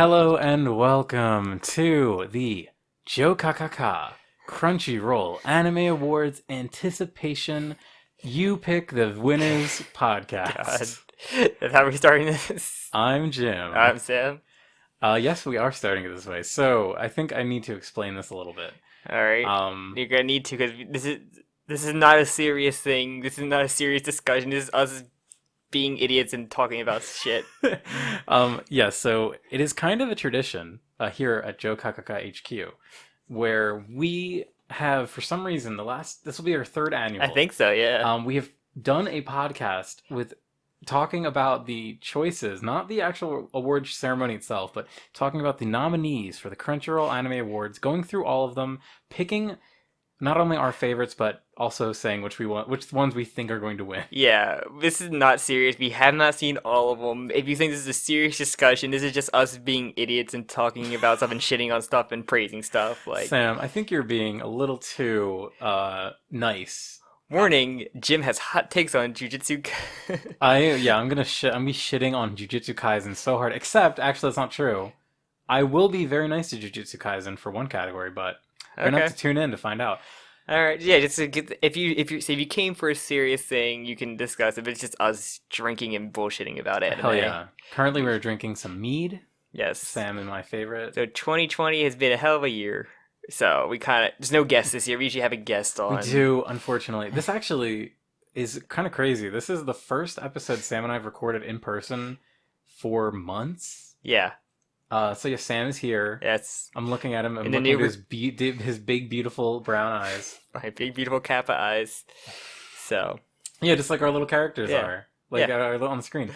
Hello and welcome to the Jokakaka Crunchyroll Anime Awards Anticipation You Pick the Winners God, podcast. that's how we're starting this. I'm Jim. I'm Sam. Yes, we are starting it this way. So I think I need to explain this a little bit. All right, Um, you're gonna need to because this is not a serious thing. This is not a serious discussion. This is us being idiots and talking about shit. yeah, so it is kind of a tradition here at Jokakaka HQ where we have, for some reason, this will be our third annual. I think so. Yeah. We have done a podcast with talking about the choices, not the actual award ceremony itself, but talking about the nominees for the Crunchyroll Anime Awards, going through all of them, picking not only our favorites, but also saying which ones we think are going to win. Yeah, this is not serious. We have not seen all of them. If you think this is a serious discussion, this is just us being idiots and talking about stuff and shitting on stuff and praising stuff. Like, Sam, I think you're being a little too nice. warning: Jim has hot takes on Jujutsu. I'm gonna I'm be shitting on Jujutsu Kaisen so hard. Except, actually, that's not true. I will be very nice to Jujutsu Kaisen for one category, but you're gonna have to tune in to find out. All right, yeah. Just to get if you came for a serious thing, you can discuss it. But it's just us drinking and bullshitting about anime. Hell yeah! Currently, we're drinking some mead. Yes. Sam is my favorite. So 2020 has been a hell of a year. So we there's no guest this year. We usually have a guest on. We do, unfortunately. This actually is kind of crazy. This is the first episode Sam and I have recorded in person for months. Yeah. So yeah, Sam is here. Yes. I'm looking at him. I'm looking at his big, beautiful brown eyes. My big, beautiful Kappa eyes. So. Yeah, just like our little characters are, like on the screen.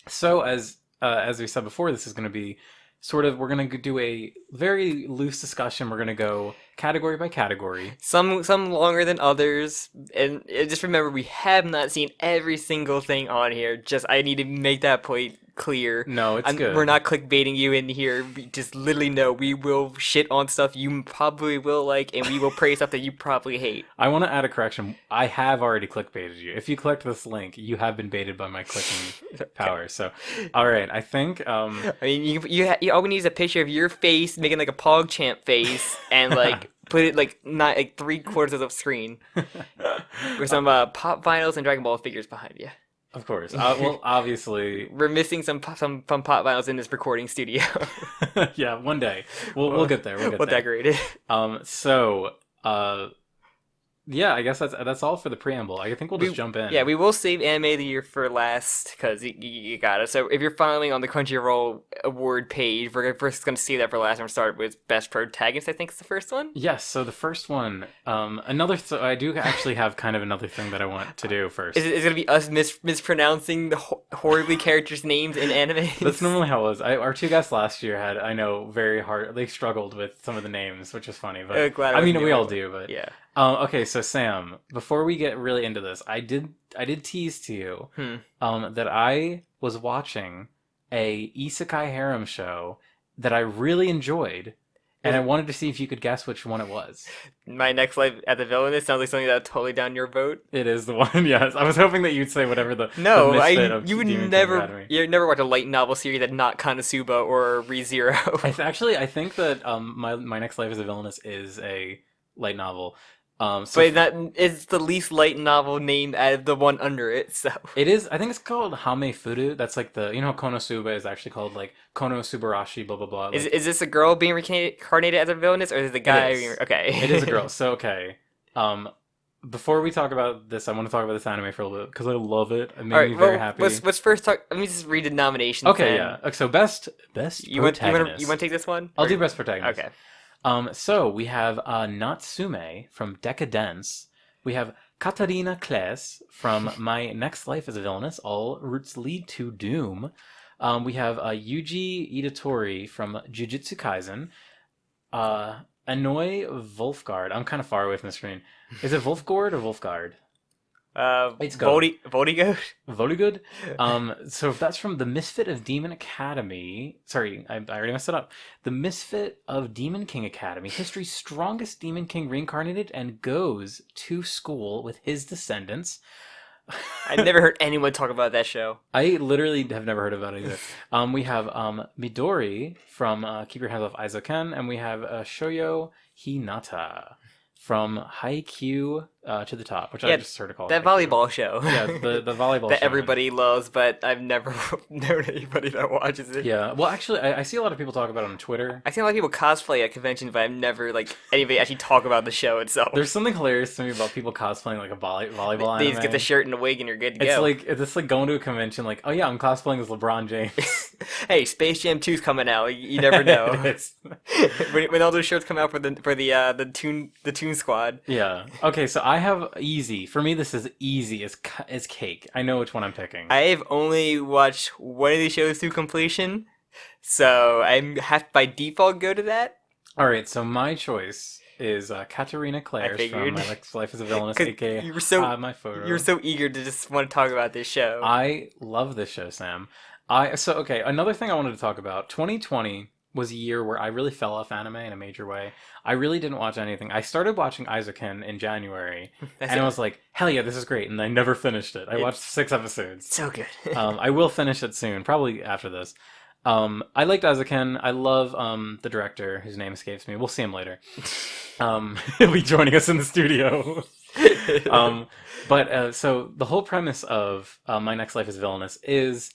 So as we said before, this is going to be we're going to do a very loose discussion. We're going to go category by category. Some longer than others, and just remember we have not seen every single thing on here. Just I need to make that point clear. No, it's good. We're not clickbaiting you in here. We just literally know we will shit on stuff you probably will like, and we will praise stuff that you probably hate. I want to add a correction. I have already clickbaited you. If you clicked this link, you have been baited by my clicking power. So, all right, I think. I mean, you all we need is a picture of your face making like a PogChamp face, and like put it like not like 3/4 of the screen with some pop vinyls and Dragon Ball figures behind you. Of course. Well, obviously, we're missing some pop vinyls in this recording studio. Yeah, one day we'll get there. We'll decorate it. Yeah, I guess that's all for the preamble. I think we'll just jump in. Yeah, we will save anime of the year for last because you got it. So if you're following on the Crunchyroll award page, we're first going to see that for last, and we'll start with Best Protagonist. I think is the first one. Yes. So the first one, I do actually have kind of another thing that I want to do first. Is it going to be us mispronouncing the horribly characters' names in anime? That's normally how it was. Our two guests last year had, I know, very hard. They struggled with some of the names, which is funny. But I mean, we all do. But yeah. Okay, so Sam, before we get really into this, I did tease to you that I was watching a isekai harem show that I really enjoyed, and I wanted to see if you could guess which one it was. My Next Life as a Villainess sounds like something that's totally down your vote. It is the one, yes. I was hoping that you'd say whatever the you would never watch a light novel series that not Konosuba or ReZero. I think that my Next Life as a Villainess is a light novel. But it's the least light novel named as the one under it, so it is. I think it's called Hame Furu. That's like Konosuba is actually called like Konosubarashi, blah blah blah. Like, is this a girl being reincarnated as a villainess, or is it the guy? Okay, it is a girl. So okay. Before we talk about this, I want to talk about this anime for a little bit because I love it. It made me very happy. Let's first talk. Let me just read the nominations. Okay, yeah. Okay, so best protagonist. You want to take this one? I'll do best protagonist. Okay. So we have Natsume from Decadence. We have Katarina Claes from My Next Life as a Villainess. All routes lead to doom. We have Yuji Itatori from Jujutsu Kaisen. Anoi Wolfgard. I'm kind of far away from the screen. Is it Wolfgard or Wolfgard? It's Voldigoad. Voldigood. So if that's from the Misfit of Demon Academy. Sorry, I already messed it up. The Misfit of Demon King Academy. History's strongest Demon King reincarnated and goes to school with his descendants. I never heard anyone talk about that show. I literally have never heard about it either. We have Midori from Keep Your Hands Off Eizouken, and we have Shoyo Hinata from Haikyuu to the Top, which I just heard it called. That volleyball show. Yeah, the volleyball that show. everybody loves, but I've never known anybody that watches it. Yeah, well, actually, I see a lot of people talk about it on Twitter. I see a lot of people cosplay at conventions, but I've never, anybody actually talk about the show itself. There's something hilarious to me about people cosplaying, like, a volleyball anime. They just get the shirt and the wig and you're good to go. go. It's like going to a convention, like, oh yeah, I'm cosplaying as LeBron James. Hey, Space Jam 2's coming out. You never know. when all those shirts come out for the Toon Squad. Yeah. Okay, so I have easy. For me, this is easy as cake. I know which one I'm picking. I've only watched one of these shows to completion, so I have to by default go to that. All right, so my choice is Katarina Clares from My Next Life as a Villainess, aka My Photo. You were so eager to just want to talk about this show. I love this show, Sam. Okay, another thing I wanted to talk about. 2020 was a year where I really fell off anime in a major way. I really didn't watch anything. I started watching Eizouken in January, and I was like, hell yeah, this is great, and I never finished it. I watched 6 episodes. So good. I will finish it soon, probably after this. I liked Eizouken. I love the director, whose name escapes me. We'll see him later. He'll be joining us in the studio. So the whole premise of My Next Life as Villainous is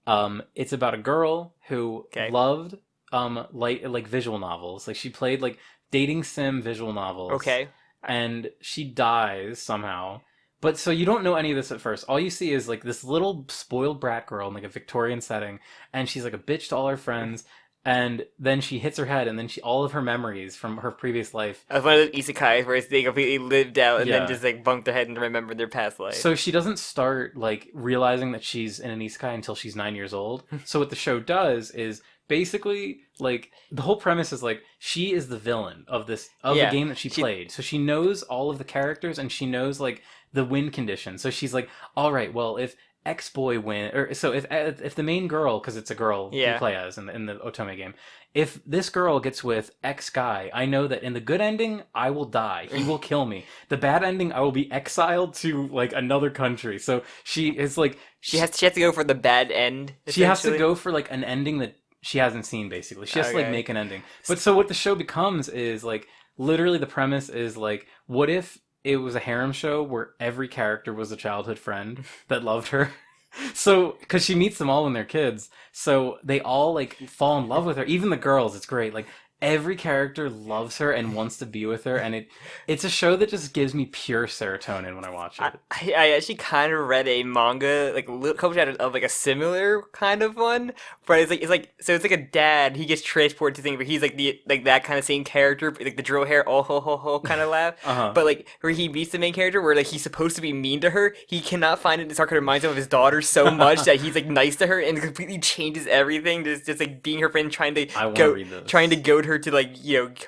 it's about a girl who loved like visual novels. Like she played like dating sim visual novels. Okay. And she dies somehow. But so you don't know any of this at first. All you see is like this little spoiled brat girl in like a Victorian setting, and she's like a bitch to all her friends. And then she hits her head, and then all of her memories from her previous life. One of those isekais where they completely lived out and then just like bunked their head and remembered their past life. So she doesn't start like realizing that she's in an isekai until she's 9 years old. So what the show does is basically like the whole premise is like she is the villain of the game that she played. So she knows all of the characters, and she knows like the win condition. So she's like, all right, well, if X boy win, or so if the main girl, because it's a girl you play as in the Otome game, if this girl gets with X guy, I know that in the good ending I will die, he will kill me. The bad ending, I will be exiled to like another country. So she is like she has to go for the bad end. She has to go for like an ending that she hasn't seen. Basically, she has to like make an ending. But so what the show becomes is like literally the premise is like, what if it was a harem show where every character was a childhood friend that loved her? So, because she meets them all when they're kids, so they all like fall in love with her. Even the girls, it's great. Like every character loves her and wants to be with her, and it's a show that just gives me pure serotonin when I watch it. I actually kind of read a manga, like a couple chapters of like a similar kind of one, but it's like a dad, he gets transported to things where he's like that kind of same character, like the drill hair, oh ho ho ho kind of laugh, but like where he meets the main character where like he's supposed to be mean to her, he cannot find it to start to remind him of his daughter so much that he's like nice to her and completely changes everything, just like being her friend, trying to goad her to like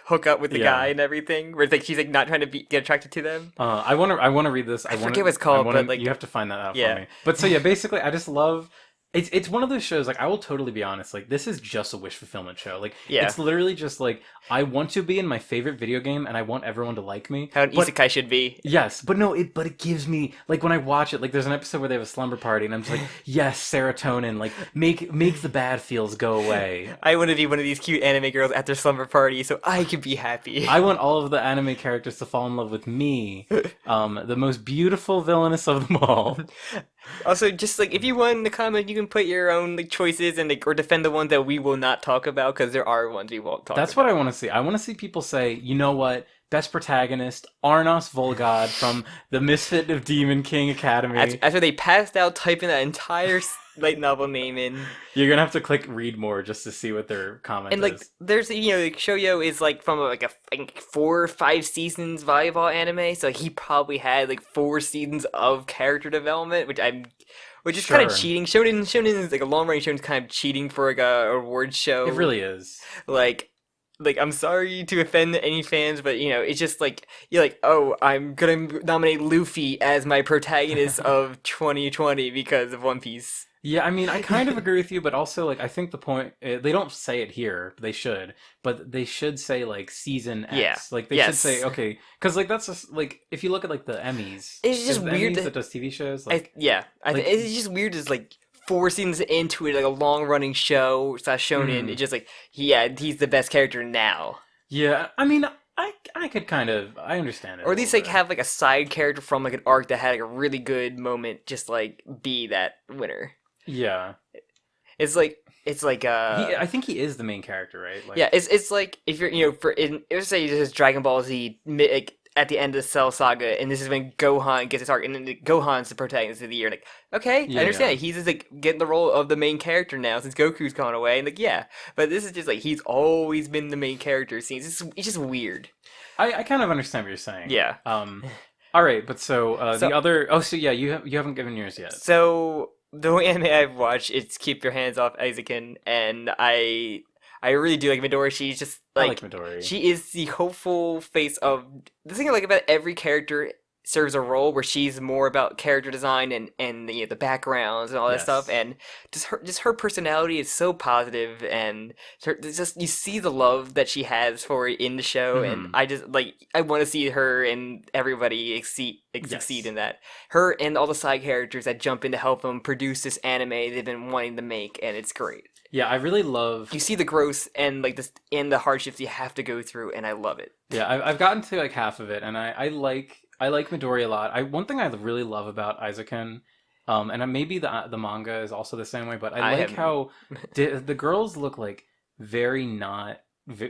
hook up with the guy and everything. Where it's like she's like not trying to get attracted to them. I want to read this. I forget what it's called, but like you have to find that out for me. But so basically, I just love. It's one of those shows, like, I will totally be honest, like, this is just a wish fulfillment show. Like, it's literally just, like, I want to be in my favorite video game, and I want everyone to like me. How an isekai should be. Yes, but no, it gives me, like, when I watch it, like, there's an episode where they have a slumber party, and I'm just like, yes, serotonin, like, make the bad feels go away. I want to be one of these cute anime girls at their slumber party, so I can be happy. I want all of the anime characters to fall in love with me, the most beautiful villainess of them all. Also, just like if you want in the comment, you can put your own like choices and like or defend the ones that we will not talk about, because there are ones we won't talk about. That's what I want to see. I want to see people say, you know what? Best protagonist, Arnos Volgod from the Misfit of Demon King Academy. After they passed out typing that entire light novel name in. You're gonna have to click read more just to see what their comment is. And like, there's like Shoyo is like from like 4 or 5 seasons volleyball anime, so he probably had like 4 seasons of character development, which is kind of cheating. Shonen is like a long running shonen is kind of cheating for like a award show. It really is. Like I'm sorry to offend any fans, but it's just like you're like, oh, I'm gonna nominate Luffy as my protagonist of 2020 because of One Piece. Yeah, I mean, I kind of agree with you, but also like I think the point they don't say it here, they should, but they should say like season Yeah. X. Like they should Yes. say okay, because like that's just like if you look at like the Emmys, It's just is the weird Emmys that does TV shows I, like yeah, like it's just weird. It's like 4 seasons into it, like a long running show slash shonen. It's just like, yeah, he's the best character now, yeah. I mean, I could kind of I understand it, or a at least little like bit. have like a side character from like an arc that had like a really good moment, just like be that winner. Yeah, It's like I think he is the main character, right? yeah, Like, it's like if you're for in let's say this is Dragon Ball Z like at the end of the Cell Saga, and this is when Gohan gets his arc, and then Gohan's the protagonist of the year. Like, okay, yeah, I understand. yeah. He's just like getting the role of the main character now since Goku's gone away, and like yeah, but this is just like he's always been the main character. It's just weird. I kind of understand what you're saying. Yeah. All right, but so So the other so yeah, you haven't given yours yet. so the only anime I've watched it's Keep Your Hands Off Eizouken, and I really do like Midori. She's just I like like Midori. she is the hopeful face of the thing I like about every character serves a role where she's more about character design and the backgrounds and all that stuff, Yes. and just her personality is so positive, and it's just you see the love that she has for it in the show, and Mhm. I just like I want to see her and everybody succeed Yes. in that. Her and all the side characters that jump in to help them produce this anime they've been wanting to make, and it's great. Yeah, I really love. You see the growth and like this and the hardships you have to go through, and I love it. Yeah, I've gotten to like half of it, and I like Midori a lot. One thing I really love about Eizouken, and maybe the manga is also the same way, but I I like haven't. how the girls look like very not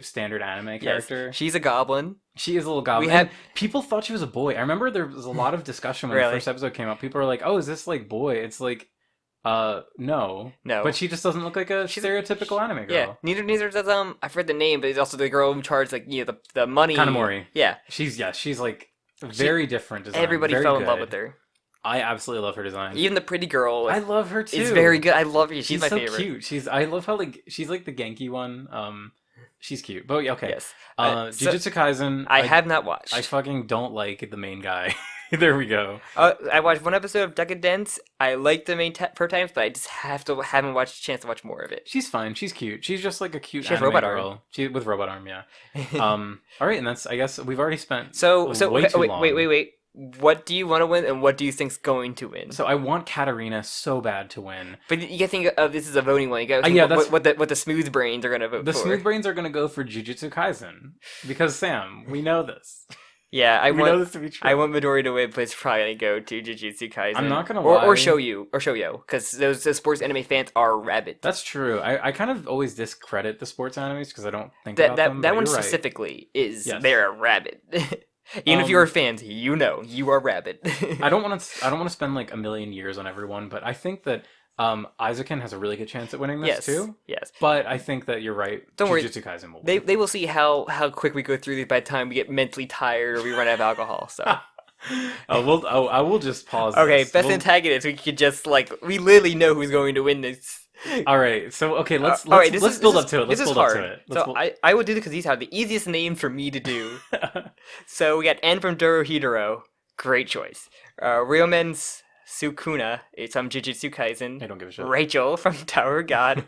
standard anime Yes, character. she's a goblin. She is a little goblin. We had- And people thought she was a boy. I remember there was a lot of discussion when the Really? first episode came out. People were like, "Oh, is this like boy?" It's like, no, No. But she just doesn't look like a She's- stereotypical anime girl. Yeah, neither does I forget the name, but it's also the girl in charge, like the money. Kanamori. Yeah, She's like very different design. everybody very fell in love good. with her. I absolutely love her design. Even the pretty girl. I love her too. Is very good. I love her. She's She's my so favorite. cute. I love how like she's like the Genki one. She's cute. But yeah, okay. Yes. So Jujutsu Kaisen. I have not watched. I fucking don't like the main guy. There we go. I watched one episode of Decadence. I like the main protagonist, but I just haven't watched a chance to watch more of it. She's fine. She's cute. She's just like a cute She has anime robot girl. arm. She with robot arm, yeah. All right, and that's I guess we've already spent So way too long. wait. What do you want to win, and what do you think's going to win? So I want Katarina so bad to win. But you gotta think of this is a voting one. You gotta think Yeah, that's- what the smooth brains are gonna vote The for. smooth brains are gonna go for Jujutsu Kaisen because Sam, we know this. Yeah, We know this to be true. I want Midori to win, but it's probably gonna go to Jujutsu Kaisen. I'm not gonna or lie. Shoyo, because those sports anime fans are rabid. That's true. I kind of always discredit the sports animes because I don't think That about them. that but one you're right. specifically is Yes. they're rabid. Even if you're fans, you know you are rabid. I don't want to spend like a million years on everyone, but I think that Eizouken has a really good chance at winning this yes, too. yes. But I think that you're right. Don't worry. Jujutsu Kaisen will They win. they will see how quick we go through these by the time we get mentally tired or we run out of alcohol. So I will just pause. okay, this. best We'll- antagonist. We could just we literally know who's going to win this. All right. So okay, let's All right, this let's is- build this up to it. Let's this is build up hard. to it. Let's So I will do this because these are the easiest names for me to do. So we got N from Dorohedoro. Great choice. Ryomen's Sukuna. It's from Jujutsu Kaisen. I don't give a shit. Rachel from Tower of God.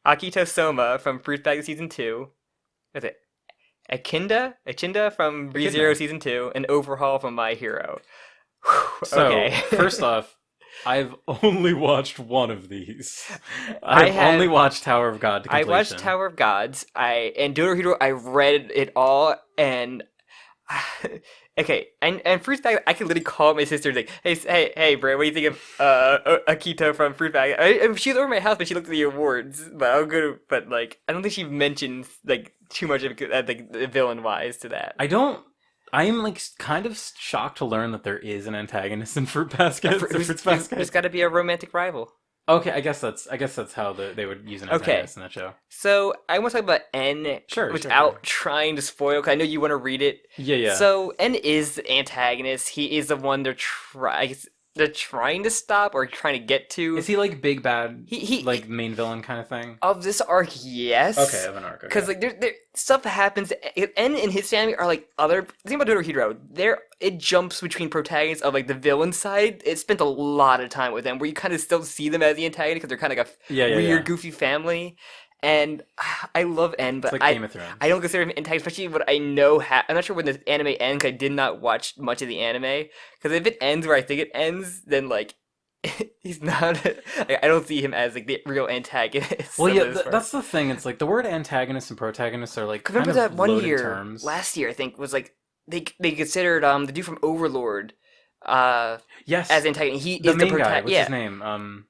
Akito Soma from Fruit Bag Season 2. What's it? Echinda from Echidna. ReZero Season 2. And Overhaul from My Hero. Whew, So okay. first off, I've only watched one of these. I I've have- only watched Tower of God to I completion. watched Tower of Gods. And Dorohedoro, I read it all, and okay, and Fruit Bag, I could literally call my sister like, hey, bro, what do you think of Akito from Fruit Bag? She's over my house, but she looked at the awards. But I'll go to, but like, I don't think she mentions like too much of like villain wise to that. I am like kind of shocked to learn that there is an antagonist in Fruit Basket. Fruits Basket. There's got to be a romantic rival. Okay, I guess that's how they would use an Okay. antagonist in that show. So I want to talk about N Sure, without sure. trying to spoil. Cause I know you want to read it. Yeah. So N is the antagonist. He is the one they're they're trying to stop or trying to get to. Is he like big bad, He like main villain kind of thing? of this arc, yes. Okay, of an arc. Because Okay. like there stuff that happens, and in his family are like other. The thing about Hero, it jumps between protagonists of like the villain side. It spent a lot of time with them, where you kind of still see them as the antagonist because they're kind of like a weird, goofy family. And I love N, but It's like Game of Thrones. I don't consider him antagonist, especially what I know. I'm not sure when the anime ends. 'Cause I did not watch much of the anime. Because if it ends where I think it ends, then like he's not. Like, I don't see him as like the real antagonist. Well, of yeah, this part. that's the thing. It's like the word antagonist and protagonist are like kind Remember of that one loaded year terms. last year? I think was like they considered the dude from Overlord Yes, as antagonist. He the is main the guy. protagonist. What's Yeah. his name?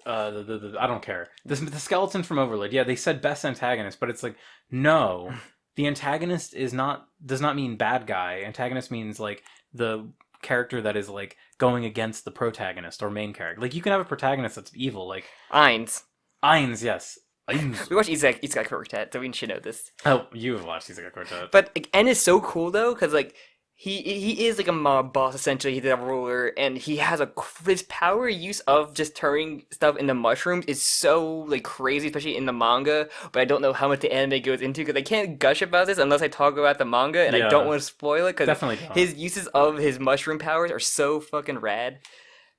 I don't care. The skeleton from Overlord. Yeah, they said best antagonist, but it's like no, the antagonist does not mean bad guy. Antagonist means like the character that is like going against the protagonist or main character. Like you can have a protagonist that's evil, like Ainz. Ainz. Yes, Ainz. We watched Isekai Quartet, so we should know this. Oh, you have watched Isekai Quartet. But like, N is so cool though, because like he is like a mob boss essentially. He's a ruler, and he has his power use of just turning stuff into mushrooms is so like crazy, especially in the manga. But I don't know how much the anime goes into because I can't gush about this unless I talk about the manga, and I Yeah. don't want to spoil it because Definitely don't. his uses of his mushroom powers are so fucking rad.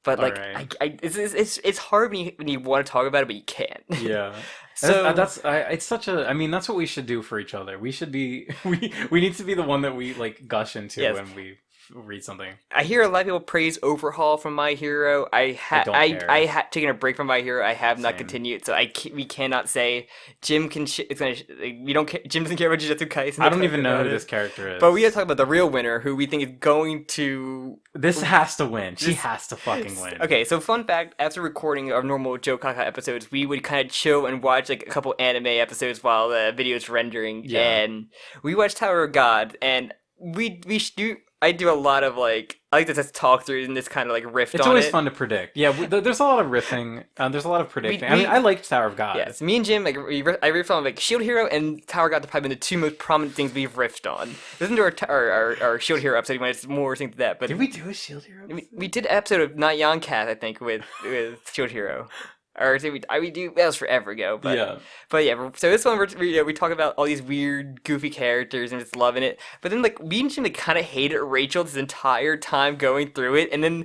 But like, Alright. it's hard when you want to talk about it, but you can't. Yeah. So It's such a, I mean, that's what we should do for each other. We should be, we need to be the one that we like gush into Yes. when we read something. I hear a lot of people praise Overhaul from My Hero. I don't care. I had taken a break from My Hero. I have not Same. continued, so we cannot say Jim can. It's gonna. We don't. Jim doesn't care about Jujutsu Kaisen. I don't even know who this character is. But we gotta talk about the real winner, who we think is going to. This has to win. She This- has to fucking win. Okay, so fun fact: after recording our normal Jokakaka episodes, we would kind of chill and watch like a couple anime episodes while the video is rendering, Yeah. and we watched Tower of God, and we do. I do a lot of like I like to just talk through and just kind of like riff It's on always it. fun to predict. Yeah, there's a lot of riffing. There's a lot of predicting. I we- mean, I liked Tower of God. Yes, me and Jim, like I riffed on like Shield Hero and Tower of God. Have probably been the two most prominent things we've riffed on. Listen to our Shield Hero episode when it's more things to that. But Did we do a Shield Hero? we did an episode of Not Young Cat, I think, with Shield Hero. Or did we do that was forever ago. But Yeah. But yeah, so this one we talk about all these weird, goofy characters and just loving it. But then like me and Jim like, kind of hated Rachel this entire time going through it, and then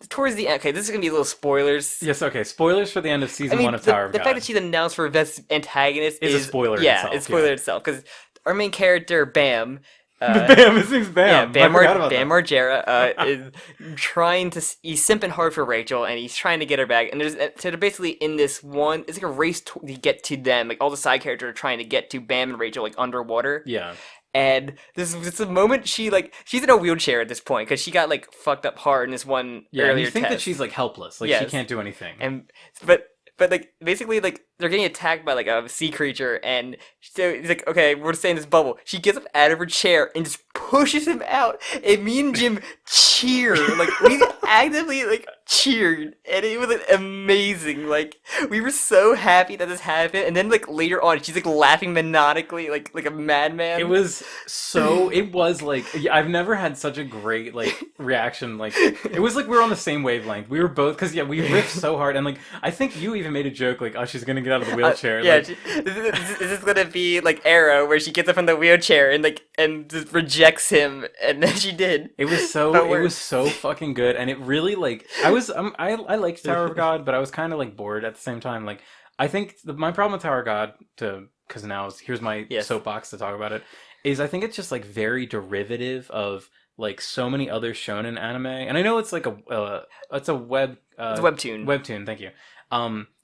towards the end. Okay, this is gonna be a little spoilers. Yes. Okay. Spoilers for the end of season I mean, 1 of Tower of the God. fact that she's announced for best antagonist Is a spoiler in Yeah, itself, it's spoiler yeah. itself because our main character Bam. Bam! His name's Bam. Yeah, Bam, I forgot about Bam that. Margera is trying to. He's simping hard for Rachel, and he's trying to get her back. And so they're basically in this one. It's like a race to get to them. Like all the side characters are trying to get to Bam and Rachel, like underwater. Yeah. And this is a moment she's in a wheelchair at this point because she got like fucked up hard in this one Yeah. And earlier you think that test. she's like helpless. Like she Yes. can't do anything. And but like basically like they're getting attacked by like a sea creature, and so it's like, okay, we're staying in this bubble. She gets up out of her chair and just pushes him out, and me and Jim cheer, like we actively like cheered, and it was like, amazing. Like we were so happy that this happened, and then like later on, she's like laughing maniacally, like a madman. It was like I've never had such a great like reaction. Like it was like we were on the same wavelength. We were both because we riffed so hard, and like I think you even made a joke like, oh, she's gonna get out of the wheelchair. Yeah, like, this is gonna be like Arrow, where she gets up from the wheelchair and just rejects him, and then she did. it was so fucking good, and it really like I liked Tower of God, but I was kind of like bored at the same time. Like I think my problem with Tower of God, because now here's my soapbox to talk about it, is I think it's just like very derivative of like so many other shonen anime, and I know it's like it's a webtoon. Webtoon, thank you.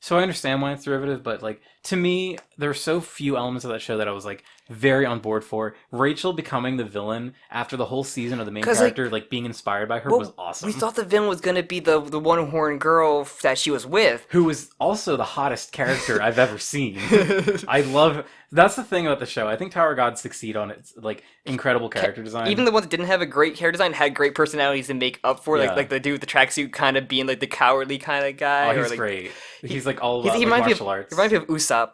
So I understand why it's derivative, but like to me, there are so few elements of that show that I was like very on board for. Rachel becoming the villain after the whole season of the main character, like being inspired by her, was awesome. We thought the villain was gonna be the one horn girl that she was with, who was also the hottest character I've ever seen. I love. That's the thing about the show. I think Tower of God succeed on its like incredible character design. Even the ones that didn't have a great character design had great personalities to make up for. Yeah. Like the dude with the tracksuit kind of being like the cowardly kind of guy. Oh, he's or, like, great. He's like all about he like, reminds me martial of, arts. He reminds me of Usopp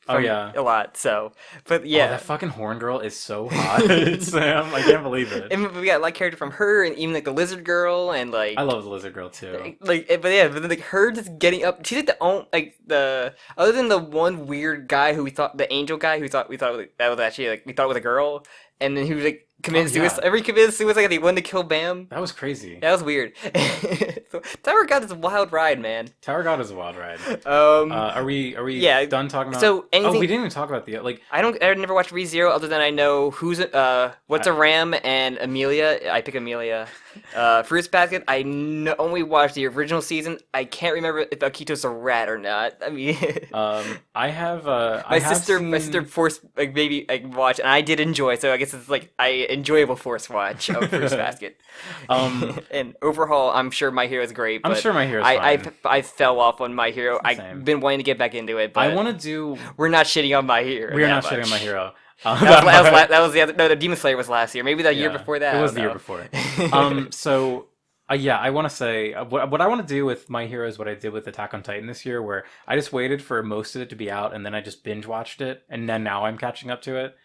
from yeah. a lot. So, but Oh, yeah. that fucking horn girl is so hot, Sam. I can't believe it. And we got like character from her, and even like the lizard girl, and like I love the lizard girl too. but yeah, but then like her just getting up. She's like the only like the other than the one weird guy who we thought the angel guy who we thought like, that was actually like we thought it was a girl, and then he was like committed suicide. Every committed suicide, like, he wanted to kill Bam. That was crazy. That was weird. So, Tower God is a wild ride, man. Tower God is a wild ride. Are we yeah, done talking about? So anything, oh, we didn't even talk about the like. I never watched ReZero other than I know who's what's a ram and Amelia. I pick Amelia. Fruits Basket. I only watched the original season. I can't remember if Akito's a rat or not. I mean, I have my sister forced like maybe like watch, and I did enjoy. So I guess it's like enjoyable forced watch of Fruits Basket. And overall, I'm sure My Hero is great. But I'm sure My Hero is fine. I fell off on My Hero. Same. I've been wanting to get back into it. But I want to do. We're not shitting on My Hero. We're not shitting on My Hero. That was the other. No, the Demon Slayer was last year. Maybe the year before that. It was the year before. So yeah, I want to say what I want to do with My Hero is what I did with Attack on Titan this year, where I just waited for most of it to be out and then I just binge watched it, and then now I'm catching up to it.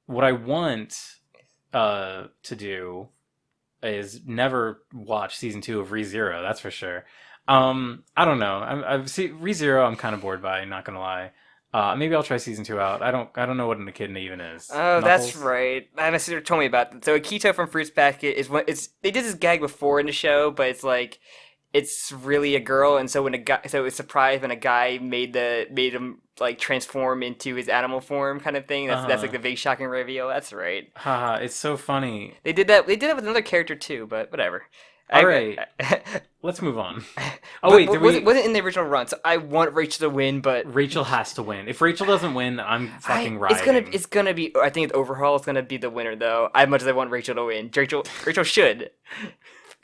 What I want to do is never watch season 2 of ReZero. That's for sure. I don't know. I've seen ReZero. I'm kind of bored by. Not gonna lie. Maybe I'll try season 2 out. I don't know what an echidna even is. Oh, that's right. My sister told me about that. So Akito from Fruits Basket is they did this gag before in the show, but it's like it's really a girl, and so when it was surprised when a guy made him like transform into his animal form kind of thing. That's like the big shocking reveal. That's right. Haha, it's so funny. They did that with another character too, but whatever. All right, let's move on. Oh wait, wasn't in the original run, so I want Rachel to win, but Rachel has to win. If Rachel doesn't win, I'm fucking riding. It's gonna be. I think it's overhaul. It's gonna be the winner though. As much as I want Rachel to win, Rachel should.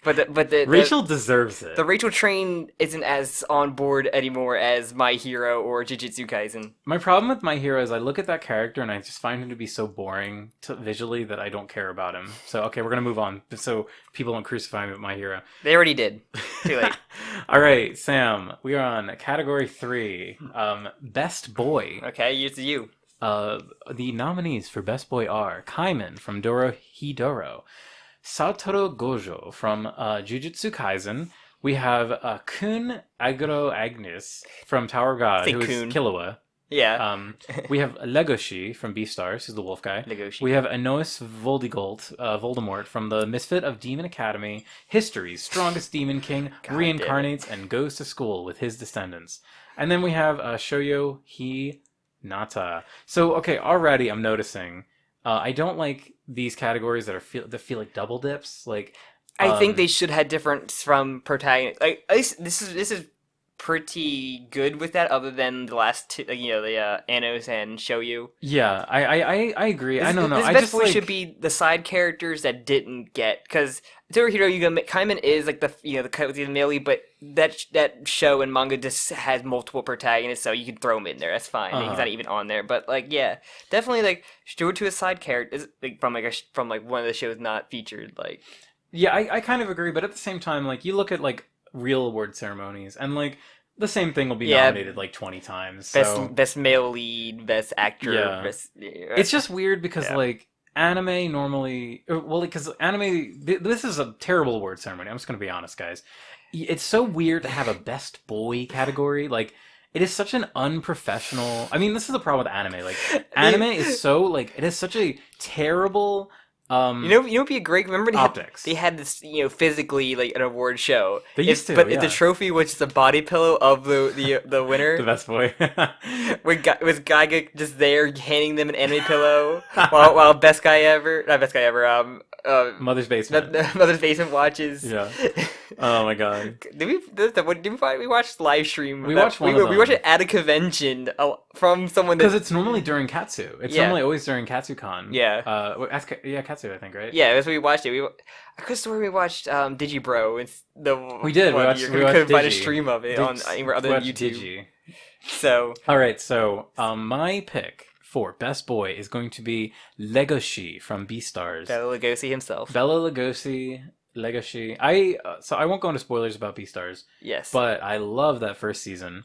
But Rachel deserves it. The Rachel train isn't as on board anymore as My Hero or Jujutsu Kaisen. My problem with My Hero is I look at that character and I just find him to be so boring visually that I don't care about him. So okay, we're gonna move on so people don't crucify me with My Hero. They already did. Too late. All right, Sam, we are on category 3, Best Boy. Okay, it's you. The nominees for Best Boy are Kaiman from Dorohedoro, Satoru Gojo from Jujutsu Kaisen. We have Kun Agro Agnes from Tower of God, who is Killua. Yeah. We have Legoshi from Beastars, who's the wolf guy. Legoshi. We have Anois Voldemort from the Misfit of Demon Academy. History's strongest demon king reincarnates and goes to school with his descendants. And then we have Shoyo Hinata. So, okay, already I'm noticing I don't like these categories that feel like double dips. Like, I think they should have different from protagonist. Like, at least this is pretty good with that. Other than the last two, like, the Anos and Shoyu. Yeah, I agree. I don't know. This I best just should be the side characters that didn't get, because Hero Kaiman is like the cut with the melee, but that show and manga just has multiple protagonists, so you can throw him in there. That's fine. He's not even on there, but like definitely like do it to a side character from one of the shows not featured. Like I kind of agree, but at the same time, like you look at like real award ceremonies and like the same thing will be nominated like 20 times. Best male lead, best actor. Yeah. It's just weird because like anime normally, because anime, this is a terrible award ceremony. I'm just going to be honest, guys. It's so weird to have a best boy category. Like, it is such an unprofessional. I mean, this is the problem with anime. Like, anime is so like it is such a terrible. It'd be a great. Remember they had this, physically like an award show. They used to, but the trophy was just a body pillow of the winner. The best boy. was Gaiga just there handing them an anime pillow while best guy ever, not best guy ever. Mother's Basement. Mother's Basement watches. Yeah. Oh my god. We watched live stream. We watched one of them. We watched it at a convention from someone because it's normally during Katsu. It's normally always during KatsuCon. Yeah. Katsu, I think, right? Yeah, that's what we watched it. I could swear we watched Digibro. We did. We couldn't find a stream of it on anywhere other than YouTube. Digi. So. All right. So my pick for Best Boy is going to be Legoshi from Beastars. Bela Lugosi himself. Bela Lugosi, Legoshi. So I won't go into spoilers about Beastars. Yes. But I love that first season.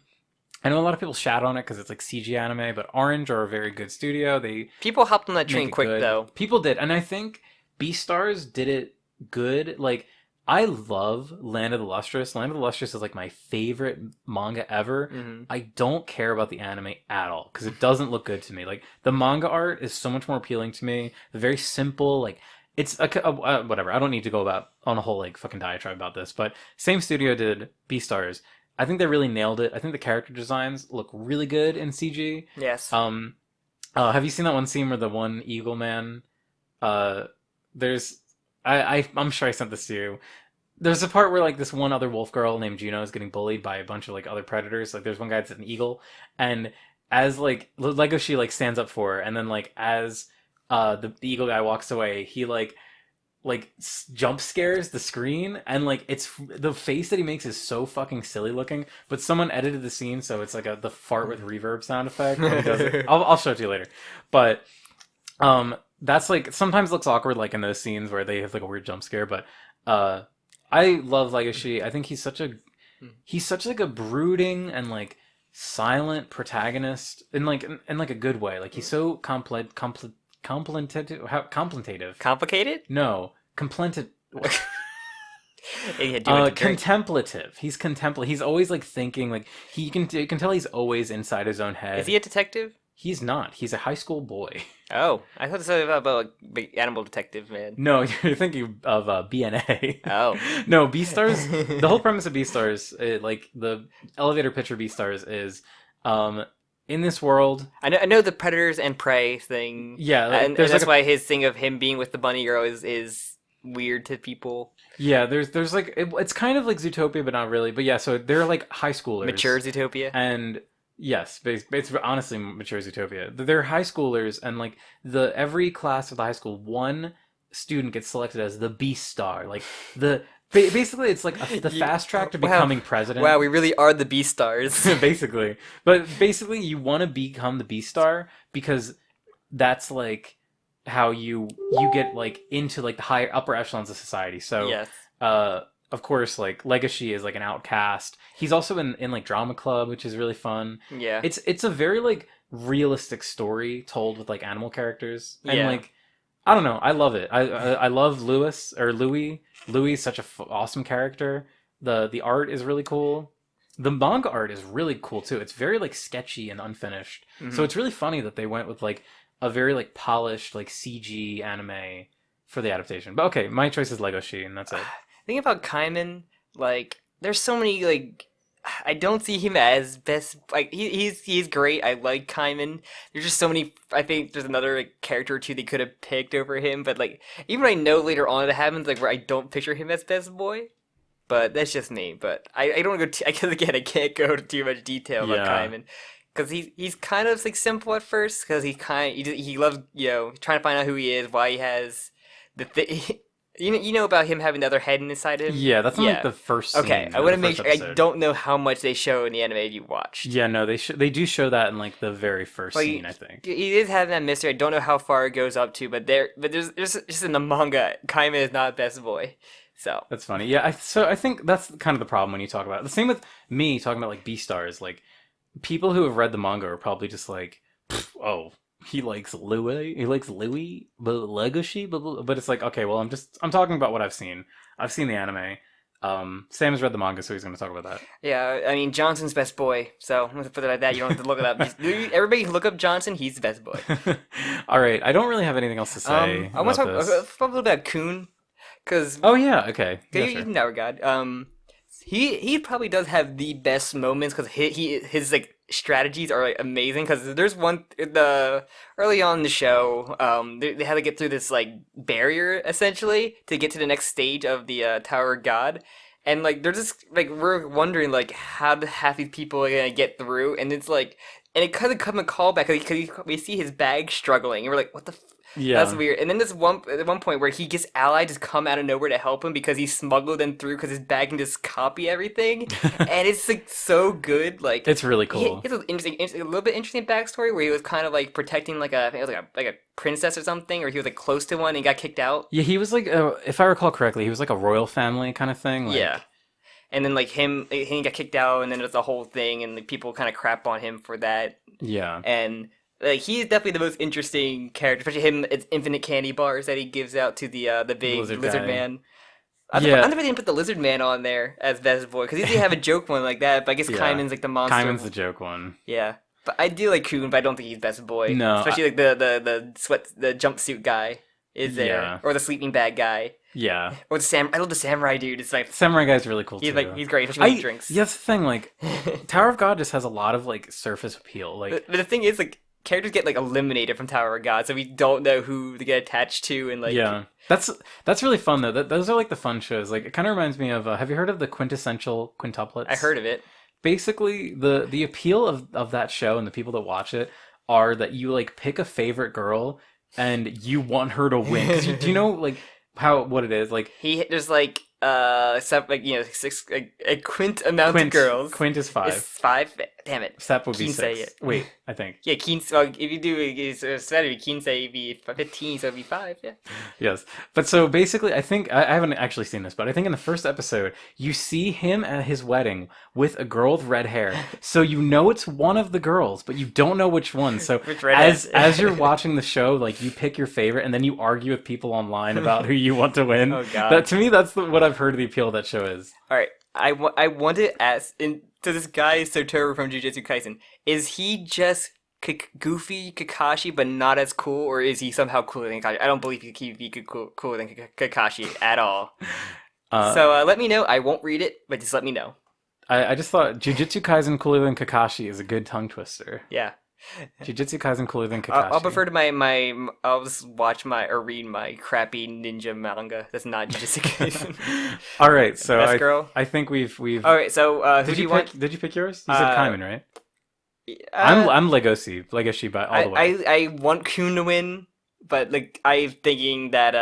I know a lot of people shat on it because it's like CG anime, but Orange are a very good studio. They People hopped on that train make it quick good. though. People did, and I think Beastars did it good. Like I love Land of the Lustrous. Land of the Lustrous is like my favorite manga ever. Hmm. I don't care about the anime at all because it doesn't look good to me. Like the manga art is so much more appealing to me. Very simple, like it's whatever. I don't need to go about on a whole like fucking diatribe about this, but same studio did Beastars. I think they really nailed it. I think the character designs look really good in CG. Yes. Have you seen that one scene where the one eagle man? There's I'm sure I sent this to you. There's a part where like this one other wolf girl named Juno is getting bullied by a bunch of like other predators. Like there's one guy that's an eagle, and as like Legoshi like stands up for her, and then like as the eagle guy walks away, he jump scares the screen, and like it's the face that he makes is so fucking silly looking, but someone edited the scene so it's like the fart with reverb sound effect when he does it. I'll show it to you later, but that's like sometimes looks awkward like in those scenes where they have like a weird jump scare, but I love Legoshi. I think he's such like a brooding and like silent protagonist in like a good way. Like he's so contemplative. Complicated? No, contemplative. Yeah, do it to drink. Contemplative. He's contemplative. He's always like thinking. Like you can tell he's always inside his own head. Is he a detective? He's not. He's a high school boy. Oh, I thought something about like big animal detective man. No, you're thinking of BNA. Oh. No, Beastars. The whole premise of Beastars, like the elevator pitch for Beastars, is in this world. I know the predators and prey thing. Yeah, like, and that's why his thing of him being with the bunny girl is weird to people. Yeah, there's like it's kind of like Zootopia, but not really. But yeah, so they're like high schoolers, Mature Zootopia. and yes, it's honestly mature Zootopia. They're high schoolers, and like every class of the high school, one student gets selected as the Beastar. Like basically, it's like the fast track to becoming president. Wow, we really are the Beastars. Basically, but basically, you want to become the Beastar because that's like how you get like into like the higher upper echelons of society. So Yes. of course, like Legacy is like an outcast. He's also in like drama club, which is really fun. Yeah. It's a very like realistic story told with like animal characters, and Yeah. like I don't know, I love it. I love Louis. Louis is such a awesome character. The art is really cool. The manga art is really cool too. It's very like sketchy and unfinished. So it's really funny that they went with like a very like polished like CG anime for the adaptation. But okay, my choice is Legoshi, and that's it. Think about Kaiman, like there's so many like I don't see him as best like he's great. I like Kaiman. There's just so many I think there's another like, character or two they could have picked over him, but like even I know later on it happens like where I don't picture him as best boy. But that's just me. But I don't go because again I can't go into too much detail about Kaiman. Because he's kind of like simple at first because he loves trying to find out who he is, why he has the thing. You know about him having the other head inside him? Yeah, that's not like the first scene. Okay, I want to make sure. I don't know how much they show in the anime you watched. Yeah, no, they do show that in like the very first scene, I think. He is having that mystery. I don't know how far it goes up to, but there's just in the manga, Kaima is not best boy. So that's funny. Yeah, I think that's kind of the problem when you talk about it. The same with me talking about like Beastars. Like people who have read the manga are probably just like, oh. He likes Louis, but Legacy, but it's like, okay, well, I'm talking about what I've seen. I've seen the anime. Sam has read the manga, so he's going to talk about that. Yeah, I mean, Johnson's best boy, so I'm going to put it like that. You don't have to look it up. Everybody can look up Johnson, he's the best boy. All right, I don't really have anything else to say I want to talk a little bit about Kun, because... Oh, yeah, okay. Yeah, he's in our god. He probably does have the best moments, because his like, strategies are like amazing because there's early on in the show they had to get through this like barrier essentially to get to the next stage of the Tower of God, and like they're just like we're wondering like how half these people are gonna get through, and it's like and it kind of come a callback because we see his bag struggling and we're like what the yeah, that's weird. And then at one point where he gets allied just come out of nowhere to help him because he smuggled them through because his bag can just copy everything, and it's like so good. Like it's really cool. It's a little bit interesting backstory where he was kind of like protecting I think it was like a princess or something, or he was like close to one and he got kicked out. Yeah, he was like if I recall correctly, he was like a royal family kind of thing. Like... Yeah. and then like he got kicked out, and then there's a whole thing, and like, people kind of crap on him for that. Yeah. And like he's definitely the most interesting character, especially him. It's infinite candy bars that he gives out to the big Lizard lizard guy. man. Yeah. I never didn't put the lizard man on there as best boy because usually have a joke one like that. But I guess Yeah. Kaiman's like the monster. Kaiman's the joke one. Yeah, but I do like Kun, but I don't think he's best boy. No, especially like the jumpsuit guy is there, Yeah. or the sleeping bag guy, Yeah. or I love the samurai dude. It's like Samurai Guy's really cool he's too. like he's great, especially when he drinks. Yeah, that's the thing. Like, Tower of God just has a lot of like surface appeal. Like, But the thing is, like characters get like eliminated from Tower of God, so we don't know who to get attached to, and like yeah, that's really fun though. Those are like the fun shows. Like, it kind of reminds me of. Have you heard of the quintessential quintuplets? I heard of it. Basically, the appeal of that show and the people that watch it are that you like pick a favorite girl and you want her to win. 'Cause do you know like what it is? Like, There's like six a quint amount of girls. Quint is 5. It's 5. Damn it. Sep would be Kinsei 6. it. Wait, I think. Yeah, Kinsei. Well, if you do it's better. Kinsei would be 15, so it'd be 5. Yeah. Yes. But so basically, I think, I haven't actually seen this, but I think in the first episode, you see him at his wedding with a girl with red hair. So you know it's one of the girls, but you don't know which one. So Which redhead? as you're watching the show, like, you pick your favorite, and then you argue with people online about who you want to win. Oh, God. That, to me, that's what I've heard the appeal of that show is. All right. I want to ask to this guy Satoru from Jujutsu Kaisen. Is he just goofy Kakashi, but not as cool, or is he somehow cooler than Kakashi? I don't believe he'd be cooler than Kakashi at all. So let me know. I won't read it, but just let me know. I just thought Jujutsu Kaisen cooler than Kakashi is a good tongue twister. Yeah. Jujutsu Kaisen cooler than Kakashi. I'll prefer to my I'll just watch or read my crappy ninja manga. That's not Jujutsu Kaisen. All right, so Best girl. I think we've. All right, so who Did do you pick, want? Did you pick yours? You said Kaiman, right? I'm I'm Legoshi by all the way. I want Kun to win, but like I'm thinking that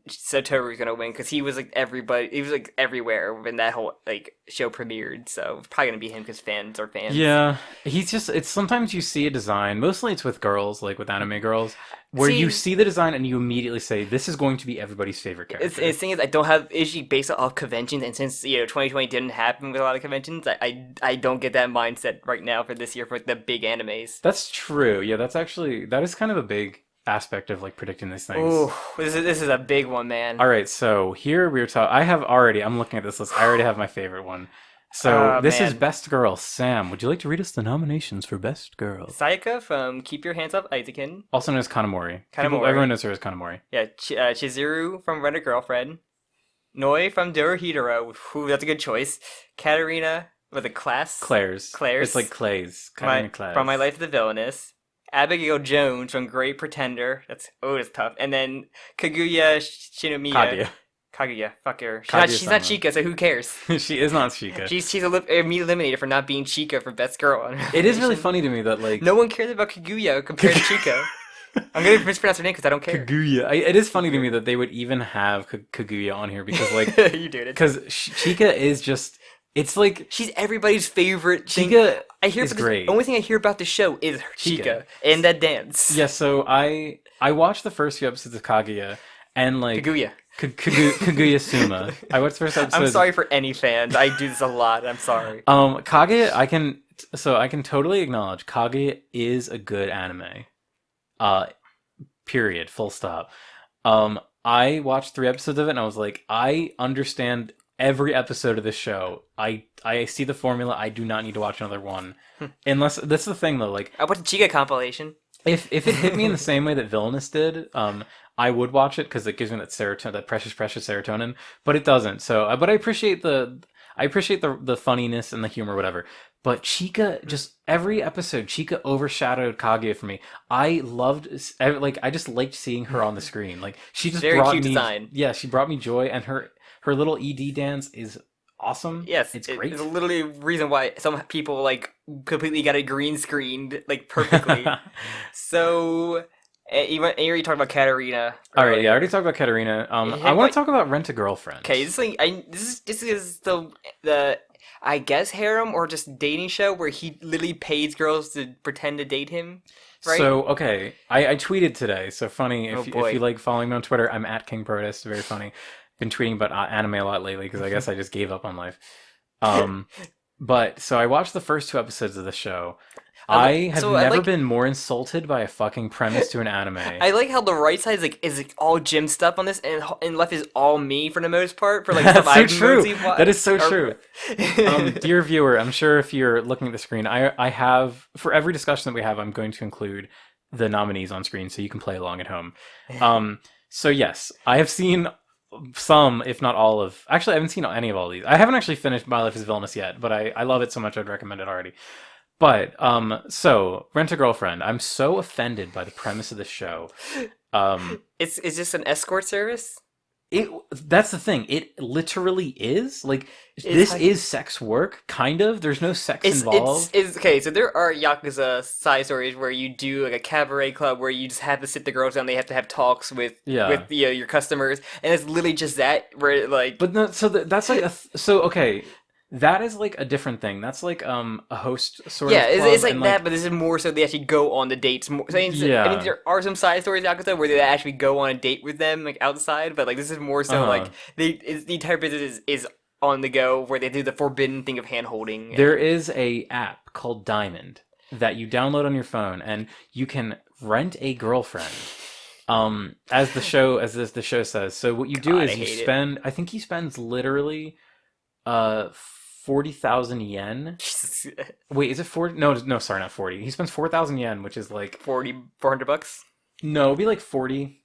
Satoru's gonna win because he was like everybody. He was like everywhere when that whole like show premiered. So it's probably gonna be him because fans are fans. Yeah, it's sometimes you see a design. Mostly it's with girls, like with anime girls, where you see the design and you immediately say, "This is going to be everybody's favorite character." The thing is, I don't have issue based off conventions, and since 2020 didn't happen with a lot of conventions, I don't get that mindset right now for this year for the big animes. That's true. Yeah, that is kind of a big aspect of like predicting these things. Ooh, this is a big one, man. All right, so here we're talking. I'm looking at this list. I already have my favorite one. So this is Best Girl. Sam, would you like to read us the nominations for Best Girl? Sayaka from Keep Your Hands Off Eizouken. Also known as Kanamori. Kanamori. Everyone knows her as Kanamori. Yeah, Chizuru from Rent a Girlfriend. Noi from Dorohedoro. Ooh, that's a good choice. Katarina with a class. Claire's. Claire's. It's like Clay's. Claire's. From My Life the Villainess. Abigail Jones from Great Pretender. That's tough. And then Kaguya Shinomiya. Kaguya. Fuck her. She's not Chika, so who cares? She is not Chika. She's immediately eliminated for not being Chika for Best Girl. It is really funny to me that like no one cares about Kaguya compared to Chika. I'm gonna mispronounce her name because I don't care. Kaguya. It is funny to me that they would even have Kaguya on here because like you did it. Because Chika is just. It's like she's everybody's favorite thing. Chika is great. The only thing I hear about the show is Chika and that dance. Yeah, so I watched the first few episodes of Kaguya and like Kaguya. Kaguya Suma. I watched the first episode. I'm sorry for any fans. I do this a lot. I'm sorry. Kaguya, I can totally acknowledge Kaguya is a good anime. Period. Full stop. I watched 3 episodes of it and I was like, I understand every episode of this show. I see the formula. I do not need to watch another one. Unless that's the thing though, like I watched the Chica compilation. If it hit me in the same way that Villainous did, I would watch it because it gives me that serotonin, that precious serotonin. But it doesn't. So, but I appreciate the funniness and the humor, whatever. But Chika, just every episode, Chika overshadowed Kaguya for me. I just liked seeing her on the screen. Like she just very brought cute me, design. Yeah, she brought me joy, and her little ED dance is awesome. Yes, it's great. It's literally a reason why some people like completely got it green screened like perfectly. So you already talked about Katarina. All right, yeah, I already talked about Katarina. I want to talk about Rent a Girlfriend. Okay, this is the I guess harem or just dating show where he literally pays girls to pretend to date him. Right? So okay, I tweeted today. So funny if you like following me on Twitter, I'm at King Protest. Very funny. been tweeting about anime a lot lately because I guess I just gave up on life. But so I watched the first 2 episodes of the show. I have never been more insulted by a fucking premise to an anime. I like how the right side is like all Jim stuff on this, and left is all me for the most part. For like That's stuff so I've true. watched. That is so true. Dear viewer, I'm sure if you're looking at the screen, I have, for every discussion that we have, I'm going to include the nominees on screen so you can play along at home. So yes, I have seen some, if not all of... Actually, I haven't seen any of all these. I haven't actually finished My Life is Villainous yet, but I love it so much I'd recommend it already. But, so, Rent-A-Girlfriend. I'm so offended by the premise of the show. It's just an escort service? That's the thing. It literally is. Like, this is sex work, kind of. There's no sex involved. Okay, so there are Yakuza side stories where you do like a cabaret club where you just have to sit the girls down. They have to have talks with your customers, and it's literally just that where like. But no, so that's like okay. That is like a different thing. That's like a host sort of club. Yeah, it's like that, but this is more so they actually go on the dates. I mean, there are some side stories in Yakuza where they actually go on a date with them like outside, but like this is more so like the entire business is on the go where they do the forbidden thing of hand holding. There is a app called Diamond that you download on your phone, and you can rent a girlfriend. As the show says. So what you do is you spend. I think he spends literally 40,000 yen. Wait, is it 40? No, sorry, not 40. He spends 4,000 yen, which is like $400. No, it'd be like 40.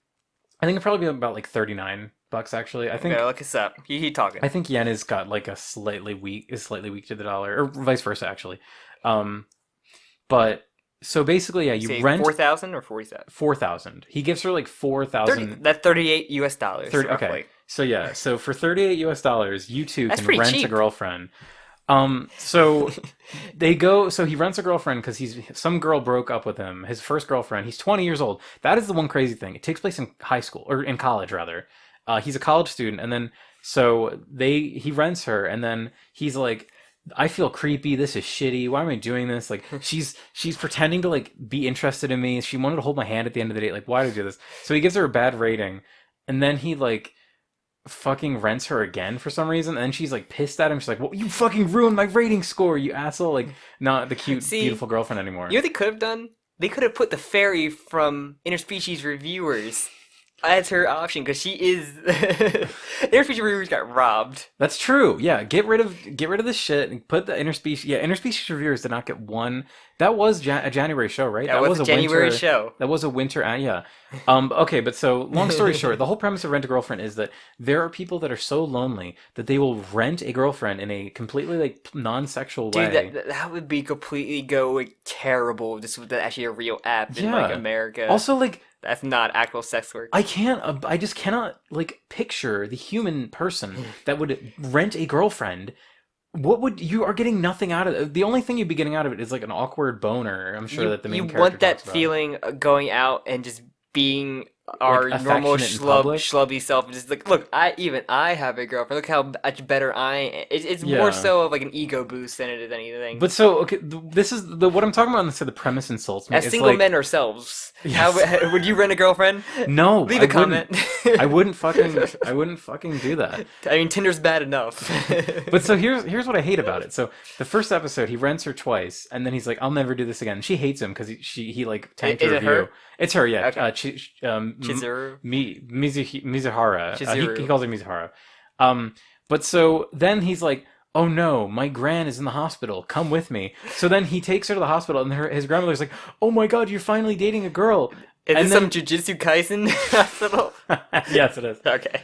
I think it'd probably be about like 39 bucks actually. I think. Okay, look this up. He talking. I think yen has got like is slightly weak to the dollar, or vice versa actually. But so basically, yeah, you rent 4,000 or 40,000. 4,000. He gives her like 4,000. That's $38 US. 30, okay. So yeah, so for $38 US, you two can rent cheap. A girlfriend. So they go. So he rents a girlfriend because some girl broke up with him. His first girlfriend. He's 20 years old. That is the one crazy thing. It takes place in high school or in college rather. He's a college student, and then so he rents her, and then he's like, I feel creepy. This is shitty. Why am I doing this? Like she's pretending to like be interested in me. She wanted to hold my hand at the end of the date. Like, why do I do this? So he gives her a bad rating, and then he like fucking rents her again for some reason, and then she's like pissed at him. She's like, well, you fucking ruined my rating score, you asshole. Like, not the cute beautiful girlfriend anymore. You know what they could have done? They could have put the fairy from Interspecies Reviewers as her option, because she is Interspecies Reviewers got robbed. That's true. Yeah, get rid of this shit and put the Interspecies. Yeah, Interspecies Reviewers did not get one. That was a January show, right? That was a January show. That was a winter. Yeah. Okay, but so long story short, the whole premise of Rent a Girlfriend is that there are people that are so lonely that they will rent a girlfriend in a completely like non-sexual way. Dude, that would be completely terrible. This was actually a real app in like America. Also, like. That's not actual sex work. I just cannot, like, picture the human person that would rent a girlfriend. You are getting nothing out of it. The only thing you'd be getting out of it is, like, an awkward boner, I'm sure that the main character want that talks about. Feeling of going out and just being our like normal schlubby self. Just like, look, I have a girlfriend. Look how much better I am. It's more so of like an ego boost than it is anything. But so, okay, this is what I'm talking about. So the premise insults me. As single men ourselves, how would you rent a girlfriend? No, leave a comment. I wouldn't fucking do that. I mean, Tinder's bad enough. But so here's what I hate about it. So the first episode, he rents her twice, and then he's like, "I'll never do this again." She hates him because he like tanked her review. Her? It's her, yeah. Okay. Chizuru? Mizuhara. Chizuru. He calls her Mizuhara. But so then he's like, oh no, my gran is in the hospital. Come with me. So then he takes her to the hospital, and his grandmother's like, oh my god, you're finally dating a girl. Is this some Jujutsu Kaisen hospital? Yes, it is. Okay.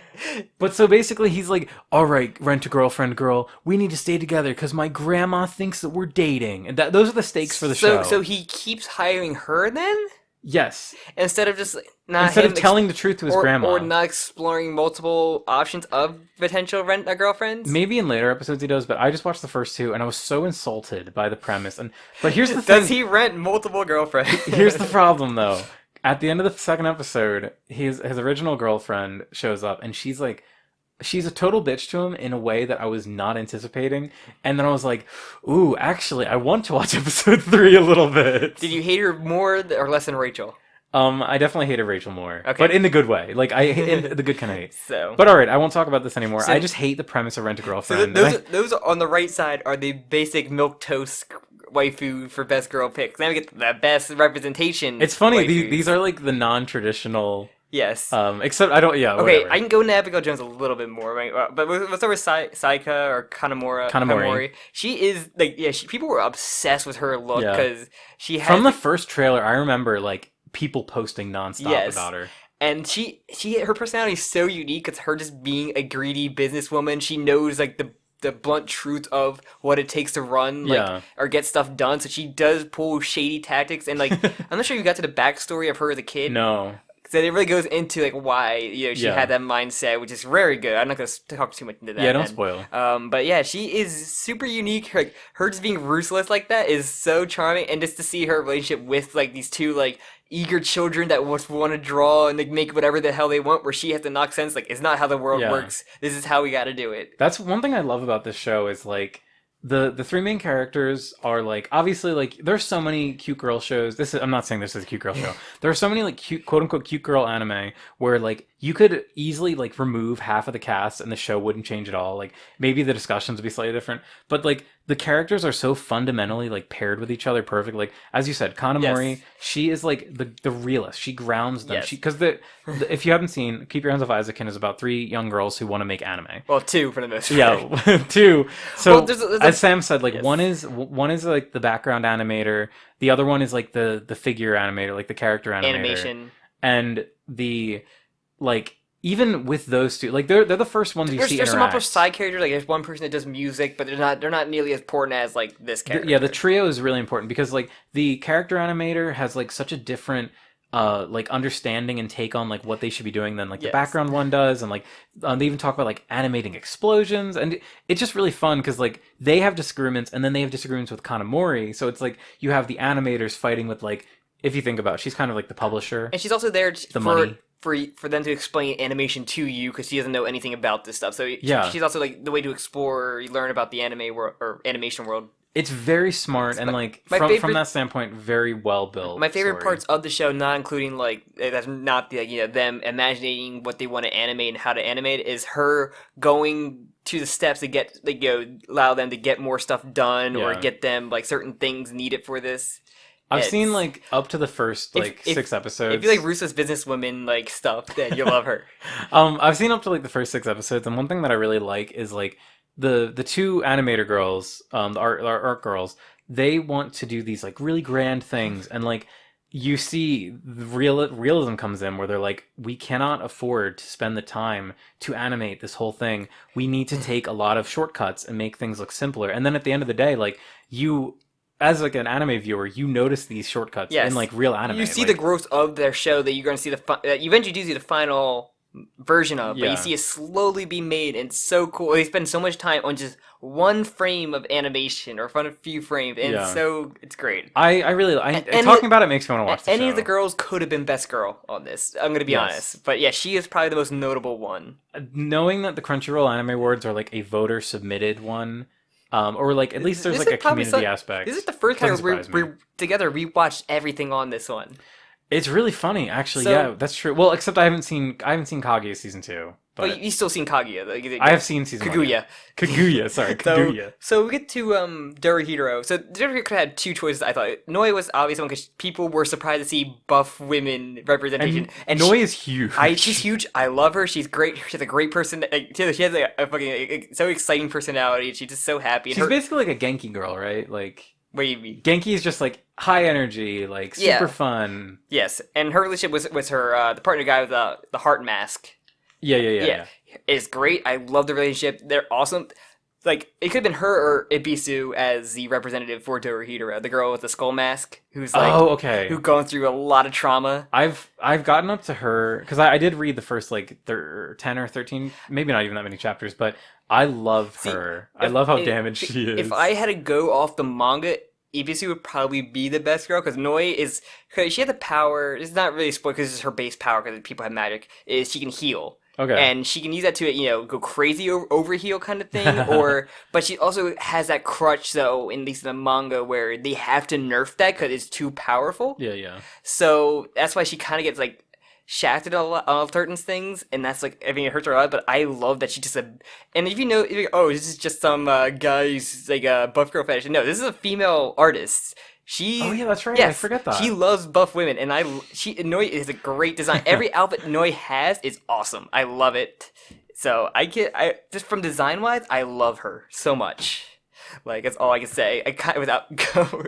But so basically he's like, all right, rent a girlfriend girl, we need to stay together because my grandma thinks that we're dating. And those are the stakes for the show. So he keeps hiring her then? Yes. Instead of just telling the truth to his grandma. Or not exploring multiple options of potential rent a girlfriends? Maybe in later episodes he does, but I just watched the first 2 and I was so insulted by the premise. But here's the thing. Does he rent multiple girlfriends? Here's the problem though. At the end of the second episode, his original girlfriend shows up, and she's a total bitch to him in a way that I was not anticipating. And then I was like, ooh, actually, I want to watch episode 3 a little bit. Did you hate her more or less than Rachel? I definitely hated Rachel more, Okay. but in the good way. Like in the good kind of hate. So, But all right, I won't talk about this anymore. So- I just hate the premise of Rent a so Girlfriend. those are on the right side are the basic milquetoast waifu for best girl picks. Then we get the best representation. It's funny. waifus. These are like the non-traditional. Yes. Except I don't. Yeah. Okay, Whatever. I can go into Abigail Jones a little bit more, right? But let's start with Saika or Kanamori. She is like, yeah. People were obsessed with her look Yeah. because she has From the first trailer, I remember like people posting nonstop Yes. about her. and her personality is so unique. It's her just being a greedy businesswoman. She knows like the blunt truth of what it takes to run, like, Yeah. or get stuff done. So she does pull shady tactics, and like I'm not sure you got to the backstory of her as a kid. No. So it really goes into like why she Yeah. had that mindset, which is very good. I'm not gonna talk too much into that. Yeah. Don't then. spoil. But yeah, she is super unique. Her just being ruthless like that is so charming, and just to see her relationship with like these two like eager children that want to draw and like make whatever the hell they want, where she has to knock sense like it's not how the world Yeah. works. This is how we got to do it. That's one thing I love about this show is like the three main characters are like obviously like there's so many cute girl shows. I'm not saying this is a cute girl show. There are so many like cute quote unquote cute girl anime where like you could easily like remove half of the cast and the show wouldn't change at all. Like maybe the discussions would be slightly different, but like the characters are so fundamentally like paired with each other perfect. Like as you said, Kanamori, Yes. she is like the realist. She grounds them. Yes. Because if you haven't seen Keep Your Hands Off Eizouken is about three young girls who want to make anime. Well, two for the most part. Yeah, two. So Well, there's a- as Sam said, like Yes. one is like the background animator, the other one is like the figure animator, like the character animator. animation. And the like even with those two, like they're the first ones you see There's some interact. upper side characters. Like there's one person that does music, but they're not nearly as important as like this character. Yeah, the trio is really important because like the character animator has like such a different like understanding and take on like what they should be doing than like the Yes. background one does, and like they even talk about like animating explosions, and it's just really fun because like they have disagreements and then they have disagreements with Kanamori, so it's like you have the animators fighting with like, if you think about it, she's kind of like the publisher. And she's also there The money. for them to explain animation to you because she doesn't know anything about this stuff. So Yeah. she's also like the way to explore, you learn about the anime world or animation world. It's very smart and like my from favorite- that standpoint, very well built. My favorite story. parts of the show, not including like that's not the them imagining what they want to animate and how to animate it, is her going to the steps to get allow them to get more stuff done or Yeah. get them like certain things needed for this. I've It's- seen like up to the first like if- 6 episodes. If you like ruthless businesswomen like stuff, then you'll love her. I've seen up to like the first 6 episodes, and one thing that I really like is like the two animator girls, the art girls. They want to do these like really grand things, and like you see the realism comes in where they're like, we cannot afford to spend the time to animate this whole thing. We need to take a lot of shortcuts and make things look simpler. And then at the end of the day, like you, as like an anime viewer, you notice these shortcuts Yes. in like real anime. You see like, the growth of their show that you're going to see that you eventually do see the final version of, but Yeah. you see it slowly be made, and it's so cool. They spend so much time on just one frame of animation or a few frames, and Yeah. it's great. I really And talking about it makes me want to watch the Any show. of the girls could have been best girl on this. I'm going to be Yes. honest, but yeah, she is probably the most notable one. Knowing that the Crunchyroll Anime Awards are like a voter submitted one, or like at least there's This like is a probably community aspect. This is the first time Doesn't we're, surprise me. we're together. We watched everything on this one. It's really funny, actually. So- Yeah, that's true. Well, except I haven't seen Kaguya season 2, but But you still seen Kaguya? I have seen season 1. Kaguya. Kaguya, sorry, Kaguya. So we get to Dorohedoro. So Dorohedoro could have had two choices, I thought. Noi was obviously one because people were surprised to see buff women representation. And Noi is huge. She's huge. I love her. She's great. She has a great person. She has like, a fucking so exciting personality. She's just so happy. And She's basically like a Genki girl, right? Like what do you mean? Genki is just like high energy, like super Yeah. fun. Yes, and her relationship was her the partner guy with the heart mask. Yeah. Is great. I love the relationship. They're awesome. Like, it could have been her or Ibisu as the representative for Dorohedoro, the girl with the skull mask, who's like, Oh, okay. who's gone through a lot of trauma. I've gotten up to her because I did read the first like 10 or 13, maybe not even that many chapters, but I love her. I love how damaged she is. If I had to go off the manga, Ibisu would probably be the best girl because Noi cause she had the power. It's not really a spoiler because it's her base power because people have magic. Is she can heal. Okay. And she can use that to, go crazy overheal kind of thing, but she also has that crutch, though, at least in the manga, where they have to nerf that because it's too powerful. Yeah. So that's why she kind of gets, like, shafted a lot on certain things, and that's, like, I mean, it hurts her a lot, but I love that she just, and if you know, this is just some guy's, like, buff girl fetish. No, this is a female artist. Oh yeah, that's right. Yes, I forget that. she loves buff women, and Noi is a great design. Every outfit Noi has is awesome. I love it. So I just from design wise, I love her so much. Like that's all I can say. I kind of without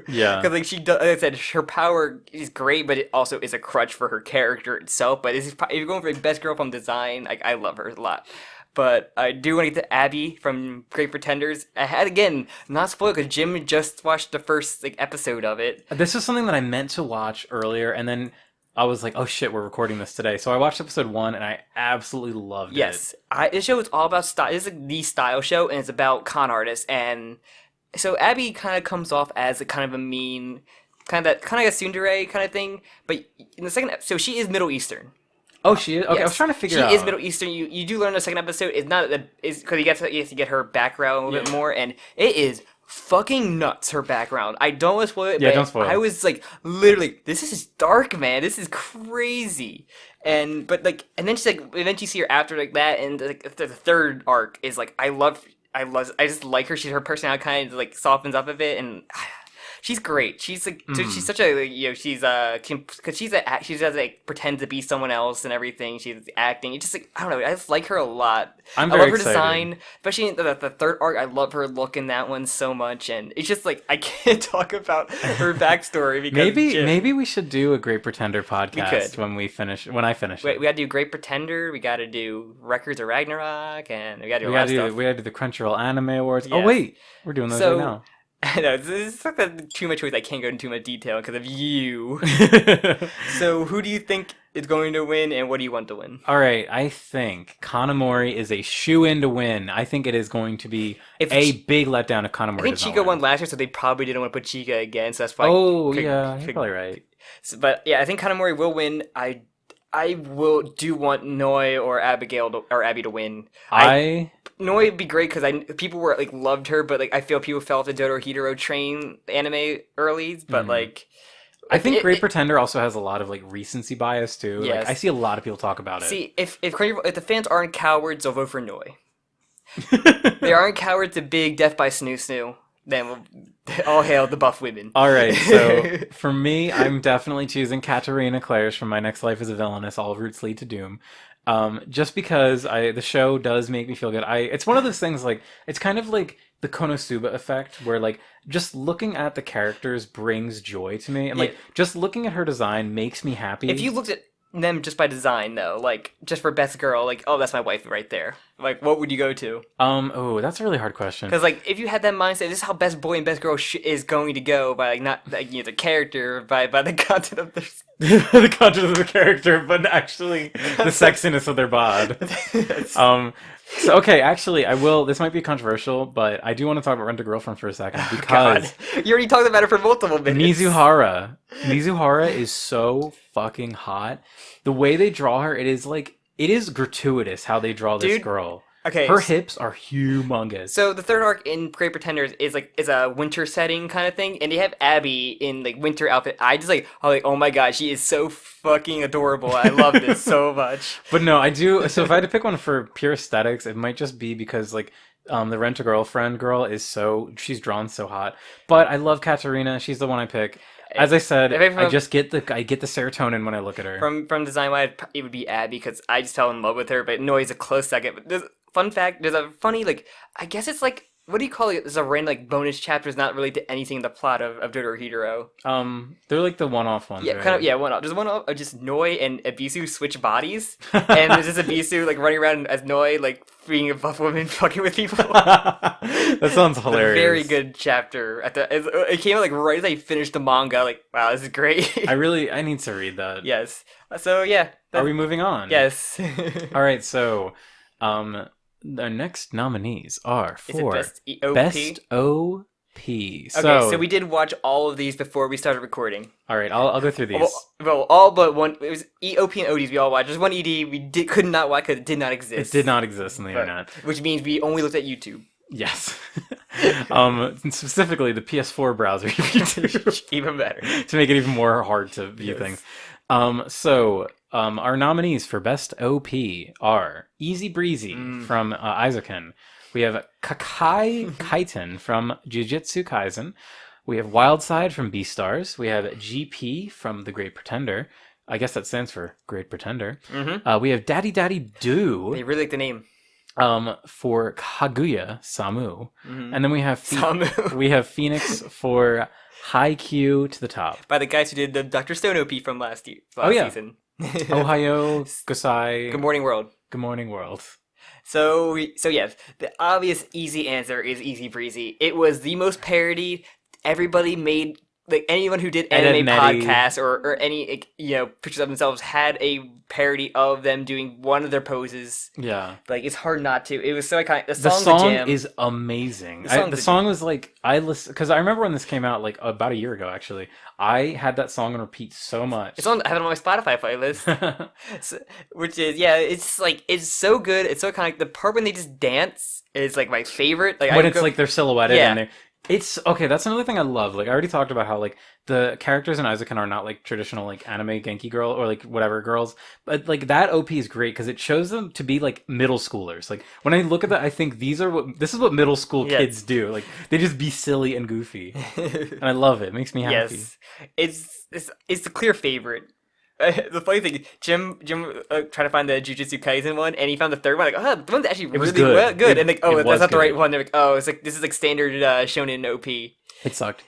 Yeah. because like she does, like I said, her power is great, but it also is a crutch for her character itself. But if you're going for the best girl from design, like I love her a lot. But I do want to get to Abby from Great Pretenders. I had, again, not spoiled because Jim just watched the first episode of it. This is something that I meant to watch earlier, and then I was like, oh shit, we're recording this today. So I watched episode 1, and I absolutely loved it. Yes. This show is all about style. This is the style show, and it's about con artists. And so Abby kind of comes off as a kind of a mean, kind of like a tsundere kind of thing. But in the second episode, so she is Middle Eastern. Oh, she is? Okay, Yes. I was trying to figure out. She is Middle Eastern. You do learn in the second episode. It's not because you have to get her background a little bit more, and it is fucking nuts. Her background. I don't want to spoil it. Yeah, but don't spoil it. I was like, literally, this is dark, man. This is crazy. And then she's like, eventually you see her after like that, and like the third arc is like, I just like her. Her personality kind of like softens up a bit, and she's great. She's like, she's such a, she's because she does like pretend to be someone else and everything. She's acting. It's just like, I don't know. I just like her a lot. I'm I very love her excited. design, especially in the third arc. I love her look in that one so much, and it's just like I can't talk about her backstory because Maybe we should do a Great Pretender podcast could. when I finish Wait, it. we gotta do Great Pretender. We gotta do Records of Ragnarok, and we gotta do We a lot gotta of do stuff. we gotta do the Crunchyroll Anime Awards. Oh Yes. wait, we're doing those So- right now. I know it's not that too much choice. I can't go into too much detail because of you. So, who do you think is going to win, and what do you want to win? All right, I think Kanamori is a shoe-in to win. I think it is going to be If a Chi- big letdown if Kanamori I think does not Chica win. won last year, so they probably didn't want to put Chica again. So that's why. Oh could- yeah, you're could- probably right. But yeah, I think Kanamori will win. I do want Noi or Abby to win. Noi would be great because people were like loved her, but like I feel people fell off the Dorohedoro train anime early. But like, I think it- Great it- Pretender also has a lot of like recency bias too. Yes. Like I see a lot of people talk about it. See, if the fans aren't cowards, they'll vote for Noi. They aren't cowards to big death by Snoo Snoo. Then all hail the buff women. All right, so for me, I'm definitely choosing Katarina Clares from My Next Life as a Villainess. All routes lead to doom. Just because the show does make me feel good. It's one of those things like it's kind of like the Konosuba effect, where like just looking at the characters brings joy to me, and like just looking at her design makes me happy. If you looked at them just by design, though, like just for best girl, like that's my wife right there. Like, what would you go to? Oh, that's a really hard question. Because like if you had that mindset, this is how best boy and best girl is going to go by like not like the character, by the content of their. The content of the character, but actually the sexiness of their bod. So okay, actually, I will. This might be controversial, but I do want to talk about Rent a Girlfriend for a second because God. You already talked about it for multiple minutes. Mizuhara is so fucking hot. The way they draw her, it is gratuitous how they draw this Dude, girl. Okay, Her hips are humongous. So the third arc in Great Pretenders is a winter setting kind of thing, and they have Abby in like winter outfit. I'm like, oh my god, she is so fucking adorable. I love this so much. But no, I do. So if I had to pick one for pure aesthetics, it might just be because like the Rent a Girlfriend girl she's drawn so hot. But I love Katarina. She's the one I pick. As I said, I get the serotonin when I look at her. From design wise, it would be Abby because I just fell in love with her. But Noi's a close second. But fun fact, there's a funny I guess it's like, what do you call it? There's a random bonus chapters not related to anything in the plot of Dorohedoro. They're like the one-off ones. Yeah, right? kind of. One off. There's one off of just Noi and Abisu switch bodies, and there's just Abisu running around as Noi being a buff woman fucking with people. That sounds It's a hilarious. very good chapter. It came out right as I finished the manga. Wow, this is great. I need to read that. Yes. So yeah. Are we moving on? Yes. All right. So, the next nominees are Is it for best OP? Best OP. Okay, So we did watch all of these before we started recording. all right, I'll go through these. Well, all but one. It was OP and ODs we all watched. There's one ED could not watch because it did not It exist. did not exist on the But- internet. Which means we only looked at YouTube. Yes. Specifically the PS4 browser Even better. to make it even more hard to view Yes. things. Our nominees for best OP are Easy Breezy from Eizouken. We have Kakai Kaiten from Jujutsu Kaisen. We have Wildside from Beastars. We have GP from The Great Pretender. I guess that stands for Great Pretender. Mm-hmm. We have Daddy Daddy Do They really like the name. for Kaguya Samu. Mm-hmm. And then we have Samu. we have Phoenix for Haikyuu to the top. By the guys who did the Dr. Stone OP from last yeah. season. Ohio Gosai. Good morning, world. Good morning, world. So yes, the obvious easy answer is Easy Breezy. It was the most parodied. Everybody made, like, anyone who did Ed, anime Ed, Nettie. podcasts or any, like, pictures of themselves had a parody of them doing one of their poses. Yeah. Like, it's hard not to. It was so iconic. The The song jam. is amazing. The The song was like, I listened, because I remember when this came out, like, about a year ago, actually. I had that song on repeat so much. I have it on my Spotify playlist. Which is, it's like, it's so good. It's so iconic. The part when they just dance is like my favorite. Like, when it's like they're silhouetted Yeah. and they're... It's okay. That's another thing I love. Like I already talked about how like the characters in Eizouken are not like traditional like anime Genki girl or like whatever girls, but like that OP is great because it shows them to be like middle schoolers. Like when I look at that, I think this is what middle school Yes. kids do. Like they just be silly and goofy, and I love it. It makes me happy. Yes, it's the clear favorite. The funny thing, Jim tried to find the Jujutsu Kaisen one, and he found the third one. Like, oh, the one's actually was really good. good. It- And like, it oh, was that's not the right good. one. They're like, oh, it's like this is like standard shonen OP. It sucked.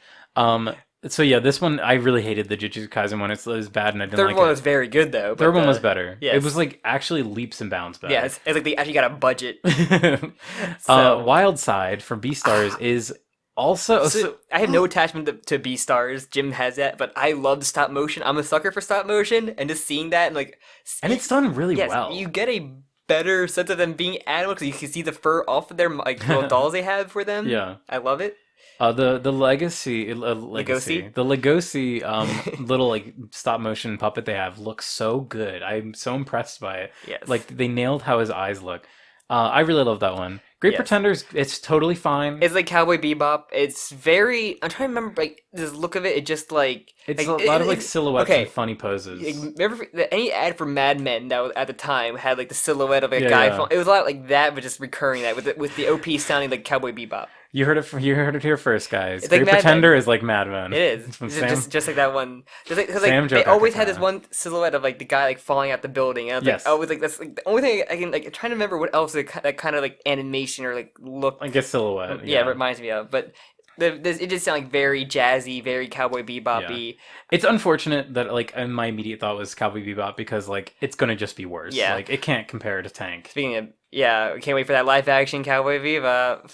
So yeah, this one I really hated the Jujutsu Kaisen one. It was bad, and I didn't Third like one it. was very good though. Third but, one was better. yes. It was like actually leaps and bounds better. Yeah, it's like they actually got a budget. Wildside from Beastars is also So, I have no attachment to Beastars. Jim has that, but I love stop motion. I'm a sucker for stop motion, and just seeing that and like, and it's done really yes, well. you get a better sense of them being animals because you can see the fur off of their like little dolls they have for them. Yeah. I love it. The legacy the Legacy little like stop motion puppet they have looks so good. I'm so impressed by it. Yes. Like they nailed how his eyes look. I really love that one. Great Yes. Pretenders, it's totally fine. It's like Cowboy Bebop. It's very. I'm trying to remember like this look of it. It just like It's like, a lot of like it's- silhouettes okay. and funny poses. Like, remember any ad for Mad Men that was, at the time had like the silhouette of a Yeah, guy. yeah. It was a lot like that, but just recurring that with the OP sounding like Cowboy Bebop. You heard it here first, guys. It's like Great Mad Men. Pretender is like Mad Men. It is It's from just, Sam. just like that one. Just like because Sam like they always had Jokakaka. this one silhouette of like the guy like falling out the building. And I was Yes. like, oh, like that's like the only thing I can like trying to remember what else that kind of like animation or like look. Like a silhouette. Yeah, it reminds me of, but. It just sounded like very jazzy, very Cowboy Bebop-y. It's unfortunate that like my immediate thought was Cowboy Bebop because like it's gonna just be worse. Yeah. Like it can't compare to Tank. Speaking of, yeah, I can't wait for that live action Cowboy Bebop.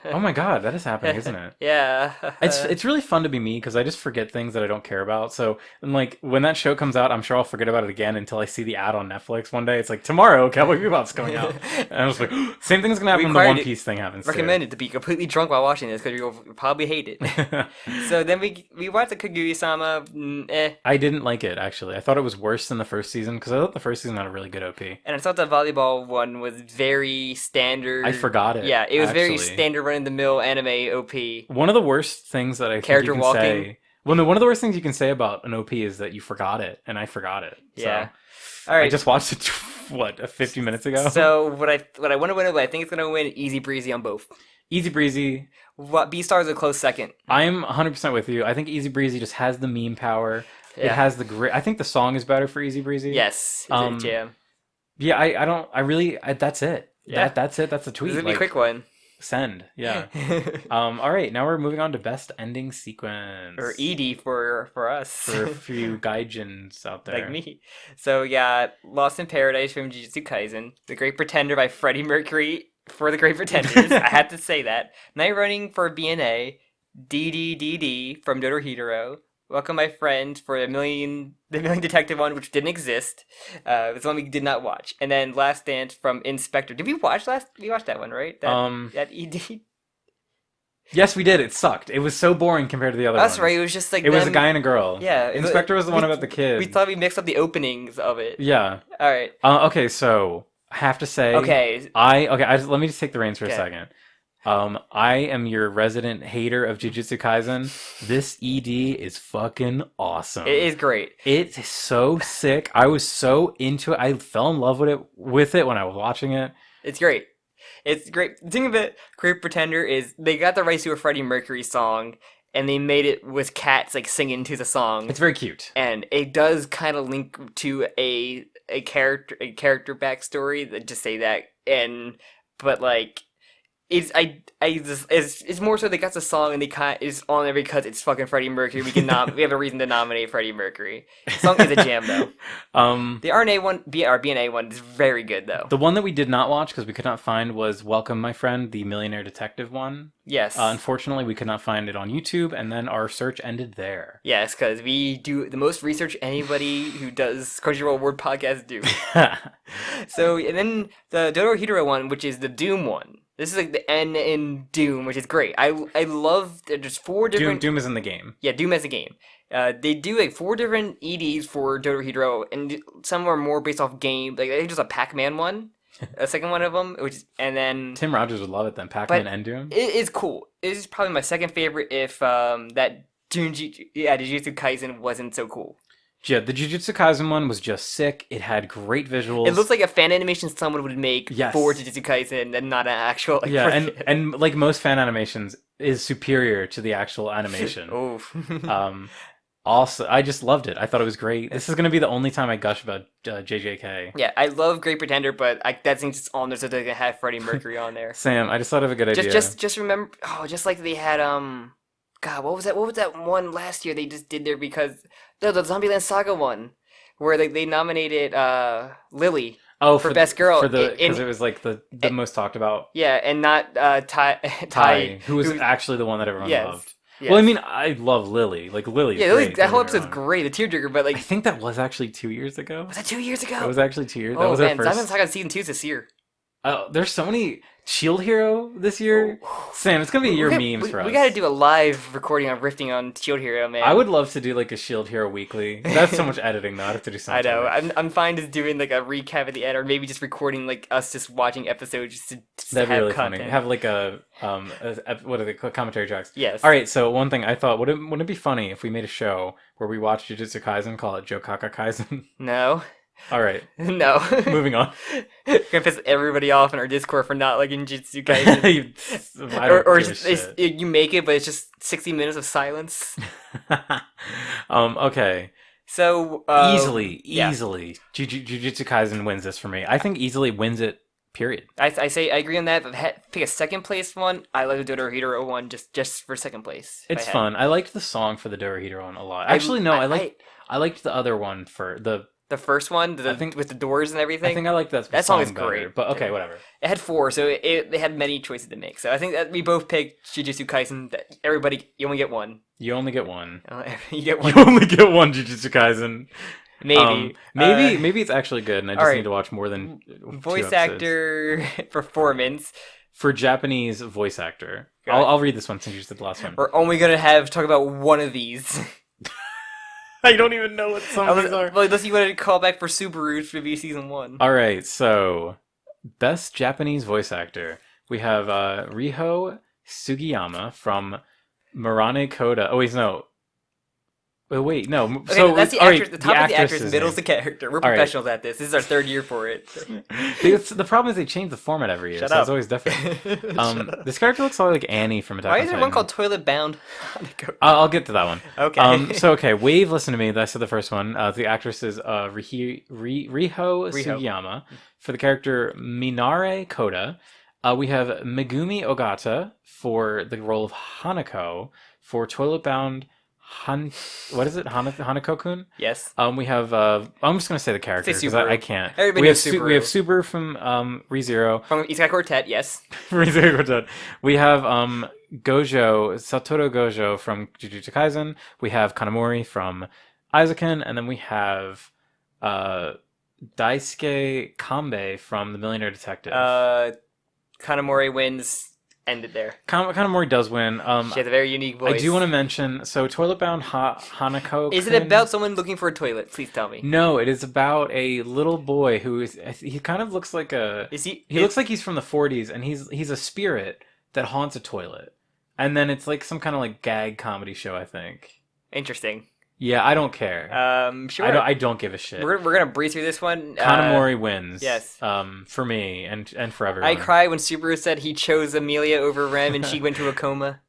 Oh my god, that is happening, isn't it? Yeah. It's really fun to be me because I just forget things that I don't care about. So and like when that show comes out, I'm sure I'll forget about it again until I see the ad on Netflix one day. It's like tomorrow Cowboy Bebop's coming out, and I'm just like, same thing's gonna happen when the Required One it- Piece thing happens. too. recommended to be completely drunk while watching this because you'll probably hate it. So then we watched the Kaguya-sama. I didn't like it actually. I thought it was worse than the first season because I thought the first season had a really good OP. And I thought the volleyball one was very standard. I forgot it. Yeah, it was very actually. standard run-of-the-mill anime OP. One of the worst things that I think Character you can walking. say. Well, no, one of the worst things you can say about an OP is that you forgot it, and I forgot it. Yeah. So, All right. I just watched it. What, 50 minutes ago? So what I want to win, but I think it's gonna win easy breezy on both. Easy Breezy. What Beastars a close second. I'm 100% with you. I think Easy Breezy just has the meme power. It Yeah. has the great. I think the song is better for Easy Breezy. Yes. It's Um, a jam. Yeah. I don't. I really. That's it. Yeah. That's it. That's a This tweet. is gonna be a Like, quick one. Send. Yeah. All right. Now we're moving on to best ending sequence. Or ED for us. For a few gaijins out there. like me. So yeah, Lost in Paradise from Jujutsu Kaisen, The Great Pretender by Freddie Mercury for The Great Pretenders. I had to say that. Night Running for BNA, DDDD from Dorohedoro. Welcome My Friend for the Million Detective one, which didn't exist. It's one we did not watch. And then Last Dance from Inspector. Did we watch We watched that one, right? That ED. Yes, we did. It sucked. It was so boring compared to the other That's ones. right. It was just like It was a them- guy and a girl. Yeah, Inspector was the one about the kid. We thought we mixed up the openings of it. Yeah. All right. Okay, so I have to say, Okay. let me just take the reins for a Okay. second. I am your resident hater of Jujutsu Kaisen. This ED is fucking awesome. It is great. It's so sick. I was so into it. I fell in love with it when I was watching it. It's great. It's great. The thing about Great Pretender is they got the rights to a Freddie Mercury song, and they made it with cats like singing to the song. It's very cute. And it does kind of link to a character backstory. Just say that, but like. It's more so they got the song and they it's on there because it's fucking Freddie Mercury. We have a reason to nominate Freddie Mercury. The song is a jam though. The RNA one, BNA one is very good though. The one that we did not watch because we could not find was Welcome My Friend, the Millionaire Detective one. Yes. Unfortunately, we could not find it on YouTube, and then our search ended there. Yes, because we do the most research anybody who does Crunchyroll Word podcast do. So, and then the Dorohedoro one, which is the Doom one. This is like the N in Doom, which is great. I love there's 4 different... Doom is in the game. Yeah, Doom as a game. They do like 4 different EDs for Dorohedoro, and some are more based off game. Like, there's just a Pac-Man one. A second one of them, and then Tim Rogers would love it then. Pac-Man and Doom. It is cool. It is probably my second favorite. If that Jujutsu Kaisen wasn't so cool. Yeah, the Jujutsu Kaisen one was just sick. It had great visuals. It looks like a fan animation someone would make Yes. for Jujutsu Kaisen, and not an actual. Like, yeah, and like most fan animations, is superior to the actual animation. Oh. Also, I just loved it. I thought it was great. This is going to be the only time I gush about JJK. Yeah, I love Great Pretender, but that thing's just on there so they can have Freddie Mercury on there. Sam, I just thought of a good idea. Just remember, just like they had God, what was that? What was that one last year they just did there because the Zombieland Saga one, where they nominated Lily. Oh, for Best Girl. Because it was like the most talked about. Yeah, and not Tai, who was actually the one that everyone loved. Yes. Well, I mean, I love Lily. Like, Lily's great. That whole episode's great, the tearjerker, but like... I think that was actually 2 years ago. Was that 2 years ago? It was actually 2 years. Oh, that was man, our first... Zombieland Saga Season 2 is this year. There's so many Shield Hero this year. Sam, it's gonna be your memes for us. We gotta do a live recording on rifting on Shield Hero, man. I would love to do like a Shield Hero weekly. That's so much editing though. I'd have to do something. I know. I'm fine just doing like a recap at the end, or maybe just recording like us just watching episodes just to That'd have be really content. funny. Have like a what are they called? Commentary tracks. Yes. All right. So one thing I thought wouldn't it be funny if we made a show where we watch Jujutsu Kaisen, call it Jokakaka Kaisen? No. All right. No. Moving on. Gonna piss everybody off in our Discord for not liking Jujutsu Kaisen. or just you make it, but it's just 60 minutes of silence. Okay. So easily, Jujutsu Kaisen wins this for me. I think easily wins it. Period. I agree on that. But pick a second place one. I like the Dorohedoro one just for second place. It's fun. I liked the song for the Dorohedoro one a lot. Actually, no, I liked the other one for the first one, I think, with the doors and everything. I think I like that. That song is better, great. But okay, whatever. It had 4, so they had many choices to make. So I think that we both picked Jujutsu Kaisen. That everybody, you only get one. You only get one. You get one. You only get one Jujutsu Kaisen. Maybe. Maybe it's actually good, and I just need to watch more than voice actor performance for Japanese voice actor. I'll read this one since you just did the last one. We're only gonna talk about one of these. I don't even know what some of these are. Well, unless you wanted to call back for Subaru to be season 1. All right, so best Japanese voice actor. We have Riho Sugiyama from Murane Koda. Oh wait, no. Wait, no. Okay, so that's the actress. The top of the actress, is middle's the character. We're professionals at this. This is our 3rd year for it. The problem is they change the format every year, so it's always different. This character looks a lot like Annie from Attack on Titan. Why is there one called Toilet Bound? I'll get to that one. Okay. Wave, listen to me. That's the first one. The actress is Riho Sugiyama for the character Minare Koda. We have Megumi Ogata for the role of Hanako for Toilet Bound. What is it? Hanako-kun? Yes. We have. I'm just gonna say the character because I can't. Everybody we have Subaru from ReZero. From Isekai Quartet. Yes. ReZero Quartet. We have Gojo, Satoru Gojo from Jujutsu Kaisen. We have Kanamori from Eizouken, and then we have Daisuke Kanbei from The Millionaire Detective. Kanamori wins end it there. Kanamori does win. She has a very unique voice. I do want to mention, so Toilet Bound Hanako. Is it about someone looking for a toilet? Please tell me. No, it is about a little boy he kind of looks like he looks like he's from the 40s, and he's a spirit that haunts a toilet. And then it's like some kind of like gag comedy show, I think. Interesting. Yeah, I don't care. Sure. I don't give a shit. We're gonna breeze through this one. Kanamori wins. Yes. For me and for everyone. I cried when Subaru said he chose Amelia over Rem, and she went to a coma.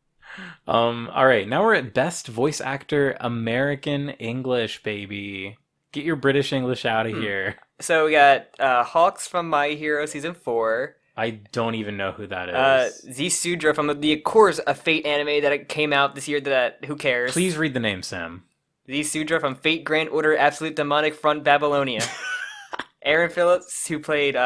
All right, now we're at Best Voice Actor American English, baby. Get your British English out of here. So we got Hawks from My Hero Season 4. I don't even know who that is. Z Sudra from the, of course, a Fate anime that came out this year that, who cares? Please read the name, Sam. Z Sudra from Fate Grand Order Absolute Demonic Front Babylonia. Aaron Phillips, who played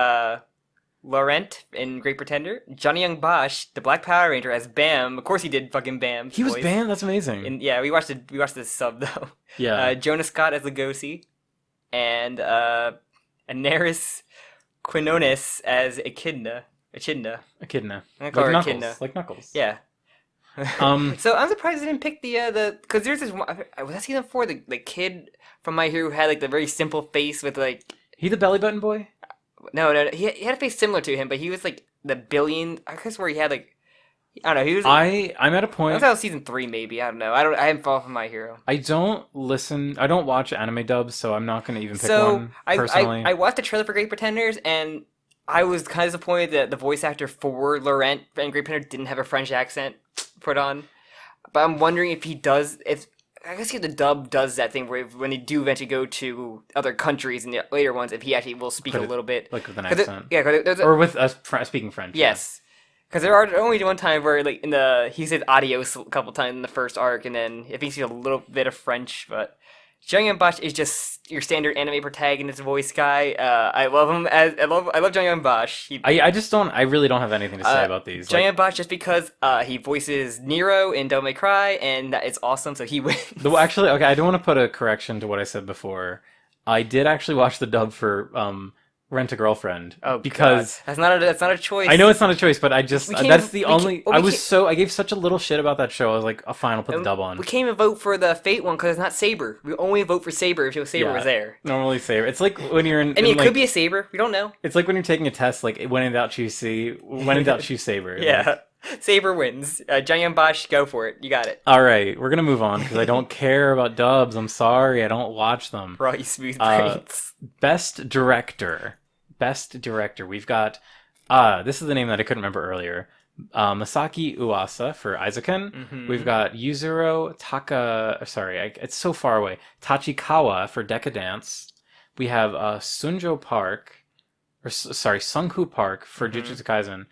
Laurent in Great Pretender. Johnny Young Bosch, the Black Power Ranger, as Bam. Of course he did fucking Bam. He was Bam? That's amazing. Yeah, we watched the sub, though. Yeah. Jonah Scott as Lugosi. And Anaris Quinones as Echidna. Echidna. I'm gonna Like call her Knuckles. Echidna. Like Knuckles. Yeah. So I'm surprised they didn't pick the because there's this one, was that season 4, the kid from My Hero who had like the very simple face with like He the belly button boy? no he had a face similar to him, but he was like the billion, I guess, where he had like, I don't know, he was I'm at a point. that was season 3 maybe, I don't know, I haven't followed from My Hero. I don't watch anime dubs, so I'm not gonna even pick one personally. I watched the trailer for Great Pretenders, and I was kind of disappointed that the voice actor for Laurent and Great Pretender didn't have a French accent put on. But I'm wondering if he does, I guess the dub does that thing where when they do eventually go to other countries in the later ones, if he actually will speak a little bit. Like with an accent. Or with us speaking French. Yes. Because there are only one time where like he said adios a couple times in the first arc, and then I think he speaks a little bit of French, but Jung Young Bosch is just your standard anime protagonist voice guy. I love him I love Jung Young Bosch. I really don't have anything to say about these. Jung Young Bosch just because he voices Nero in Devil May Cry, and that is awesome, so he wins. Actually, okay, I do want to put a correction to what I said before. I did actually watch the dub for Rent a Girlfriend. Oh, because God. That's not a choice. I know it's not a choice, but I gave such a little shit about that show. I was like, fine, I'll put the dub on. We can't even vote for the Fate one because it's not Saber. We only vote for Saber if Saber was there. Normally Saber. It's like when you're in. I mean, it could be a Saber. We don't know. It's like when you're taking a test. Like when in doubt, choose C. When in doubt, choose Saber. Yeah. Like, Saber wins. Jung Young Bosch, go for it. You got it. All right, we're gonna move on because I don't care about dubs. I'm sorry, I don't watch them. For all you smooth brains. Best director. We've got this is the name that I couldn't remember earlier. Masaki Uasa for Eizouken. Mm-hmm. We've got Yuzuru it's so far away. Tachikawa for Decadence. We have Sungho Park Sung-Hoo Park for Jujutsu Kaisen.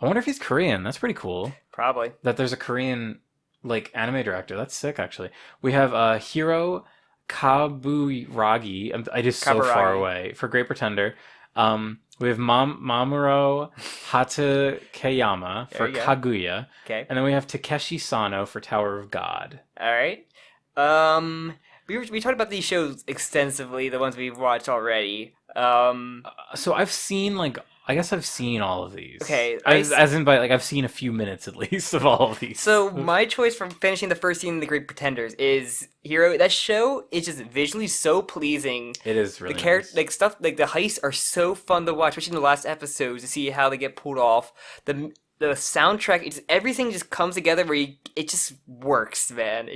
I wonder if he's Korean. That's pretty cool. Probably. That there's a Korean like anime director. That's sick, actually. We have Hiro Kaburagi. It is so far away for Great Pretender. We have Mamoru Hatakeyama for Kaguya. Okay. And then we have Takeshi Sano for Tower of God. All right. We talked about these shows extensively, the ones we've watched already. So I've seen I've seen all of these. Okay. I've seen a few minutes at least of all of these. So my choice for finishing the first season of The Great Pretenders is Hero. That show is just visually so pleasing. It is really nice. Nice. Stuff like the heists are so fun to watch, especially in the last episodes to see how they get pulled off. The soundtrack, everything just comes together where it just works, man.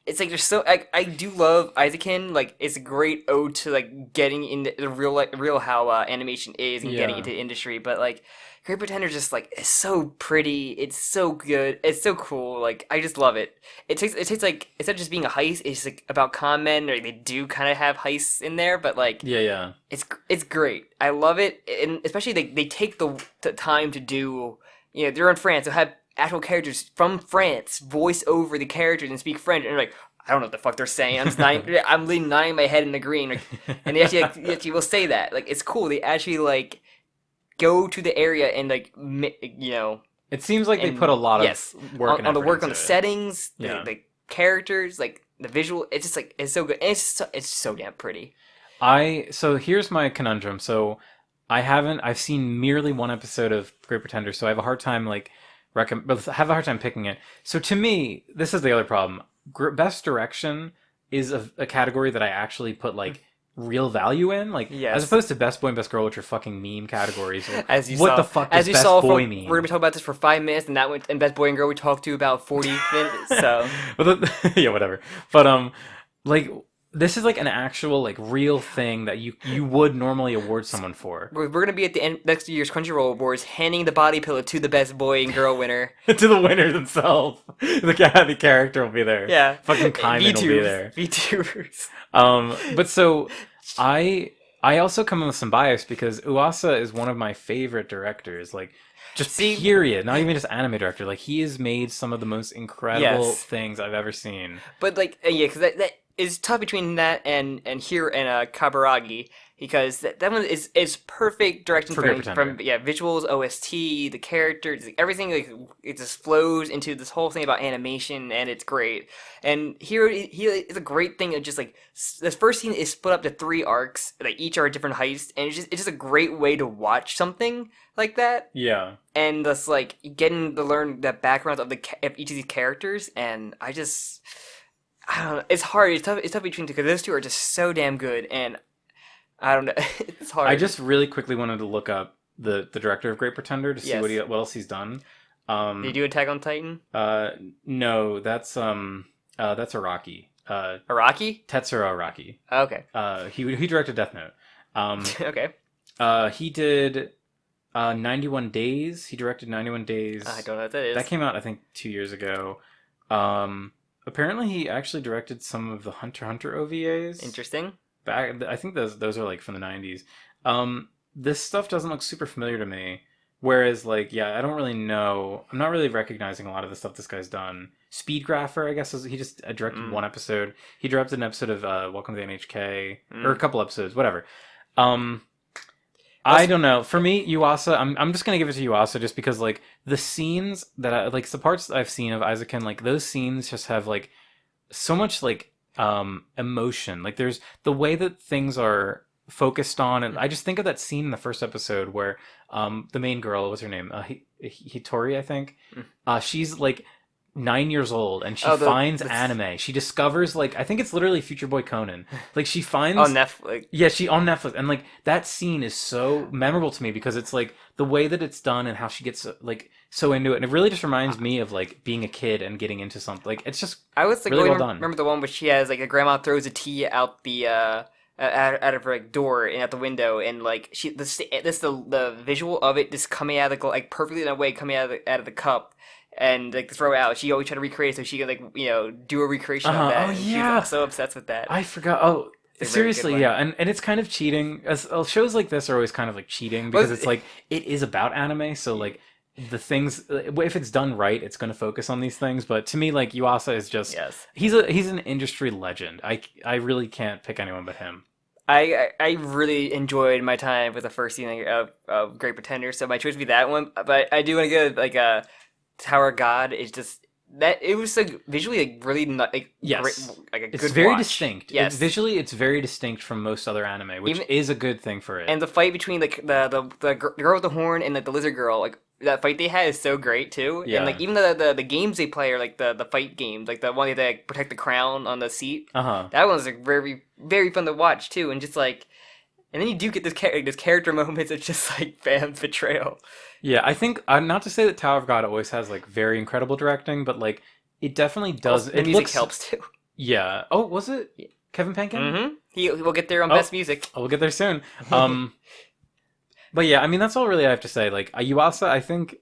It's like there's so I do love Eizouken. Like it's a great ode to like getting into the real how animation is and getting into the industry. But like Great Pretender just like is so pretty. It's so good. It's so cool. Like I just love it. It takes like instead of just being a heist, it's like about con men. Or they do kind of have heists in there, but like it's great. I love it, and especially they take the time to do. They're in France. They'll have actual characters from France voice over the characters and speak French, and you're like, I don't know what the fuck they're saying. I'm literally nodding my head and agreeing, and they actually will say that. Like it's cool. They actually like go to the area and like It seems like they put a lot of work on the work on the it. settings, the characters, like the visual. It's just like it's so good. And it's so damn pretty. So here's my conundrum. So I've seen merely one episode of Great Pretender, so I have a hard time like have a hard time picking it. So to me, this is the other problem. Best direction is a category that I actually put like real value in, like as Yes. opposed to best boy and best girl, which are fucking meme categories. Or, As you what saw, the fuck as does you best saw, boy from, mean? we're gonna be talking about this for 5 minutes, and that went and best boy and girl we talked to about 40 minutes. So Yeah, whatever. But like this is like an actual like real thing that you would normally award someone for. we're gonna be at the end next year's Crunchyroll Awards, handing the body pillow to the best boy and girl winner. To the winner themselves. The character will be there. Yeah, Fucking Kaiman will be there. VTubers. But so I also come in with some bias because Uasa is one of my favorite directors. Like, just period. Not even just anime director. Like, he has made some of the most incredible things I've ever seen. But like, yeah, because that is tough between that and here and Kaburagi, because that one is perfect directing For Great from visuals, OST, the characters, everything. Like it just flows into this whole thing about animation, and it's great. And here is a great thing of just like this first scene is split up to 3 arcs, like each are a different heist, and it's just a great way to watch something like that. Yeah. And that's like getting to learn the backgrounds of each of these characters, and I don't know. It's hard. It's tough between two because those two are just so damn good, and I don't know. It's hard. I just really quickly wanted to look up the director of Great Pretender to see what else he's done. Did you do Attack on Titan? No, that's Araki. Araki? Tetsuro Araki. Okay. He directed Death Note. Okay. He did 91 Days. He directed 91 Days. I don't know what that is. That came out I think 2 years ago. Apparently he actually directed some of the Hunter x Hunter OVAs. Interesting. I think those are like from the 90s. This stuff doesn't look super familiar to me. Whereas like I don't really know. I'm not really recognizing a lot of the stuff this guy's done. Speedgrapher, I guess, he just directed one episode. He directed an episode of Welcome to the NHK or a couple episodes, whatever. I don't know. For me, Yuasa, I'm just gonna give it to Yuasa just because like the scenes that I like, the parts that I've seen of Eizouken, like those scenes just have like so much like emotion. Like there's the way that things are focused on, and I just think of that scene in the first episode where the main girl, what's her name, Hitori, I think, she's like 9 years old and she finds anime. She discovers like I think it's literally Future Boy Conan. Like she finds on Netflix. Yeah, she on Netflix, and like that scene is so memorable to me because it's like the way that it's done and how she gets like so into it, and it really just reminds me of like being a kid and getting into something. Like it's just I was like really well done. Remember the one where she has like a grandma throws a tea out the out of her like, door and out the window, and like the visual of it just coming out of the like perfectly in a way coming out of the cup. And like throw it out. She always tried to recreate it so she could like do a recreation of that. Oh and yeah, she's so obsessed with that. I forgot. Oh, seriously, yeah, and it's kind of cheating. Shows like this are always kind of like cheating because it's like it is about anime. So like the things, if it's done right, it's going to focus on these things. But to me, like Yuasa is just he's an industry legend. I really can't pick anyone but him. I really enjoyed my time with the first season of Great Pretender, so my choice would be that one. But I do want to go like a. Tower of God is just that it was like visually like really great, like a good. It's very watch. distinct. Yes, visually it's very distinct from most other anime, which is a good thing for it. And the fight between like the girl with the horn and like the lizard girl, like that fight they had is so great too. Yeah. And like even the games they play are like the fight games, like the one they like, protect the crown on the seat. That one's like very very fun to watch too, and just like. And then you do get this character moments of just like fans betrayal. Yeah, I think not to say that Tower of God always has like very incredible directing, but like it definitely does. The music helps too. Yeah. Oh, was it Kevin Penkin? Mm-hmm. We'll get there on best music. We'll get there soon. But yeah, I mean that's all really I have to say. Like Yuasa, I think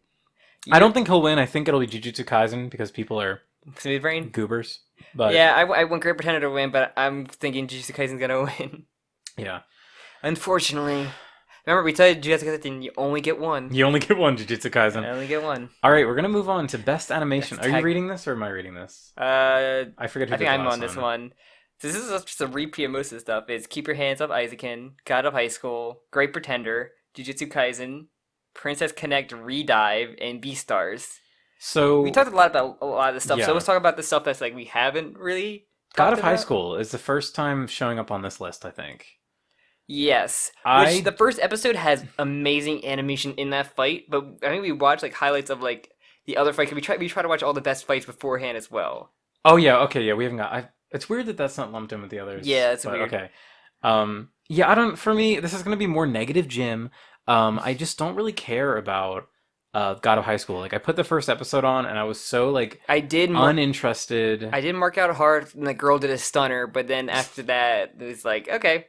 I don't think he'll win. I think it'll be Jujutsu Kaisen because people are smooth brain goobers. But yeah, I want Great Pretender to win, but I'm thinking Jujutsu Kaisen's gonna win. Yeah. Unfortunately. Remember, we told you Jujutsu Kaisen, you only get one. You only get one, Jujutsu Kaisen. You only get one. All right, we're going to move on to Best Animation. Are you reading this, or am I reading this? I forget who I think I'm on this one. So this is just a repeat of most of the stuff. It's Keep Your Hands Off Eizouken, God of High School, Great Pretender, Jujutsu Kaisen, Princess Connect Redive, and Beastars. So we talked a lot about a lot of this stuff, so let's talk about the stuff that's like we haven't really God of High School is the first time showing up on this list, I think. Yes, I which the first episode has amazing animation in that fight, but I think we watched like highlights of like the other fight. 'Cause we try to watch all the best fights beforehand as well. Oh yeah, okay, yeah, we haven't got. It's weird that that's not lumped in with the others, Yeah, it's but weird. okay. Yeah, I don't. For me, this is gonna be more negative, Jim. I just don't really care about God of High School. Like, I put the first episode on, and I was so like I did uninterested. I did mark out hard when the girl did a stunner, but then after that, it was like, okay.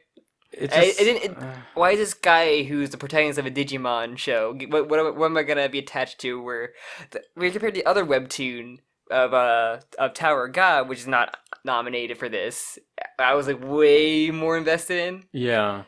It I just. didn't. Why is this guy who's the protagonist of a Digimon show? What am I gonna be attached to? Where we compared to the other webtoon of Tower of God, which is not nominated for this. I was like way more invested in. Yeah,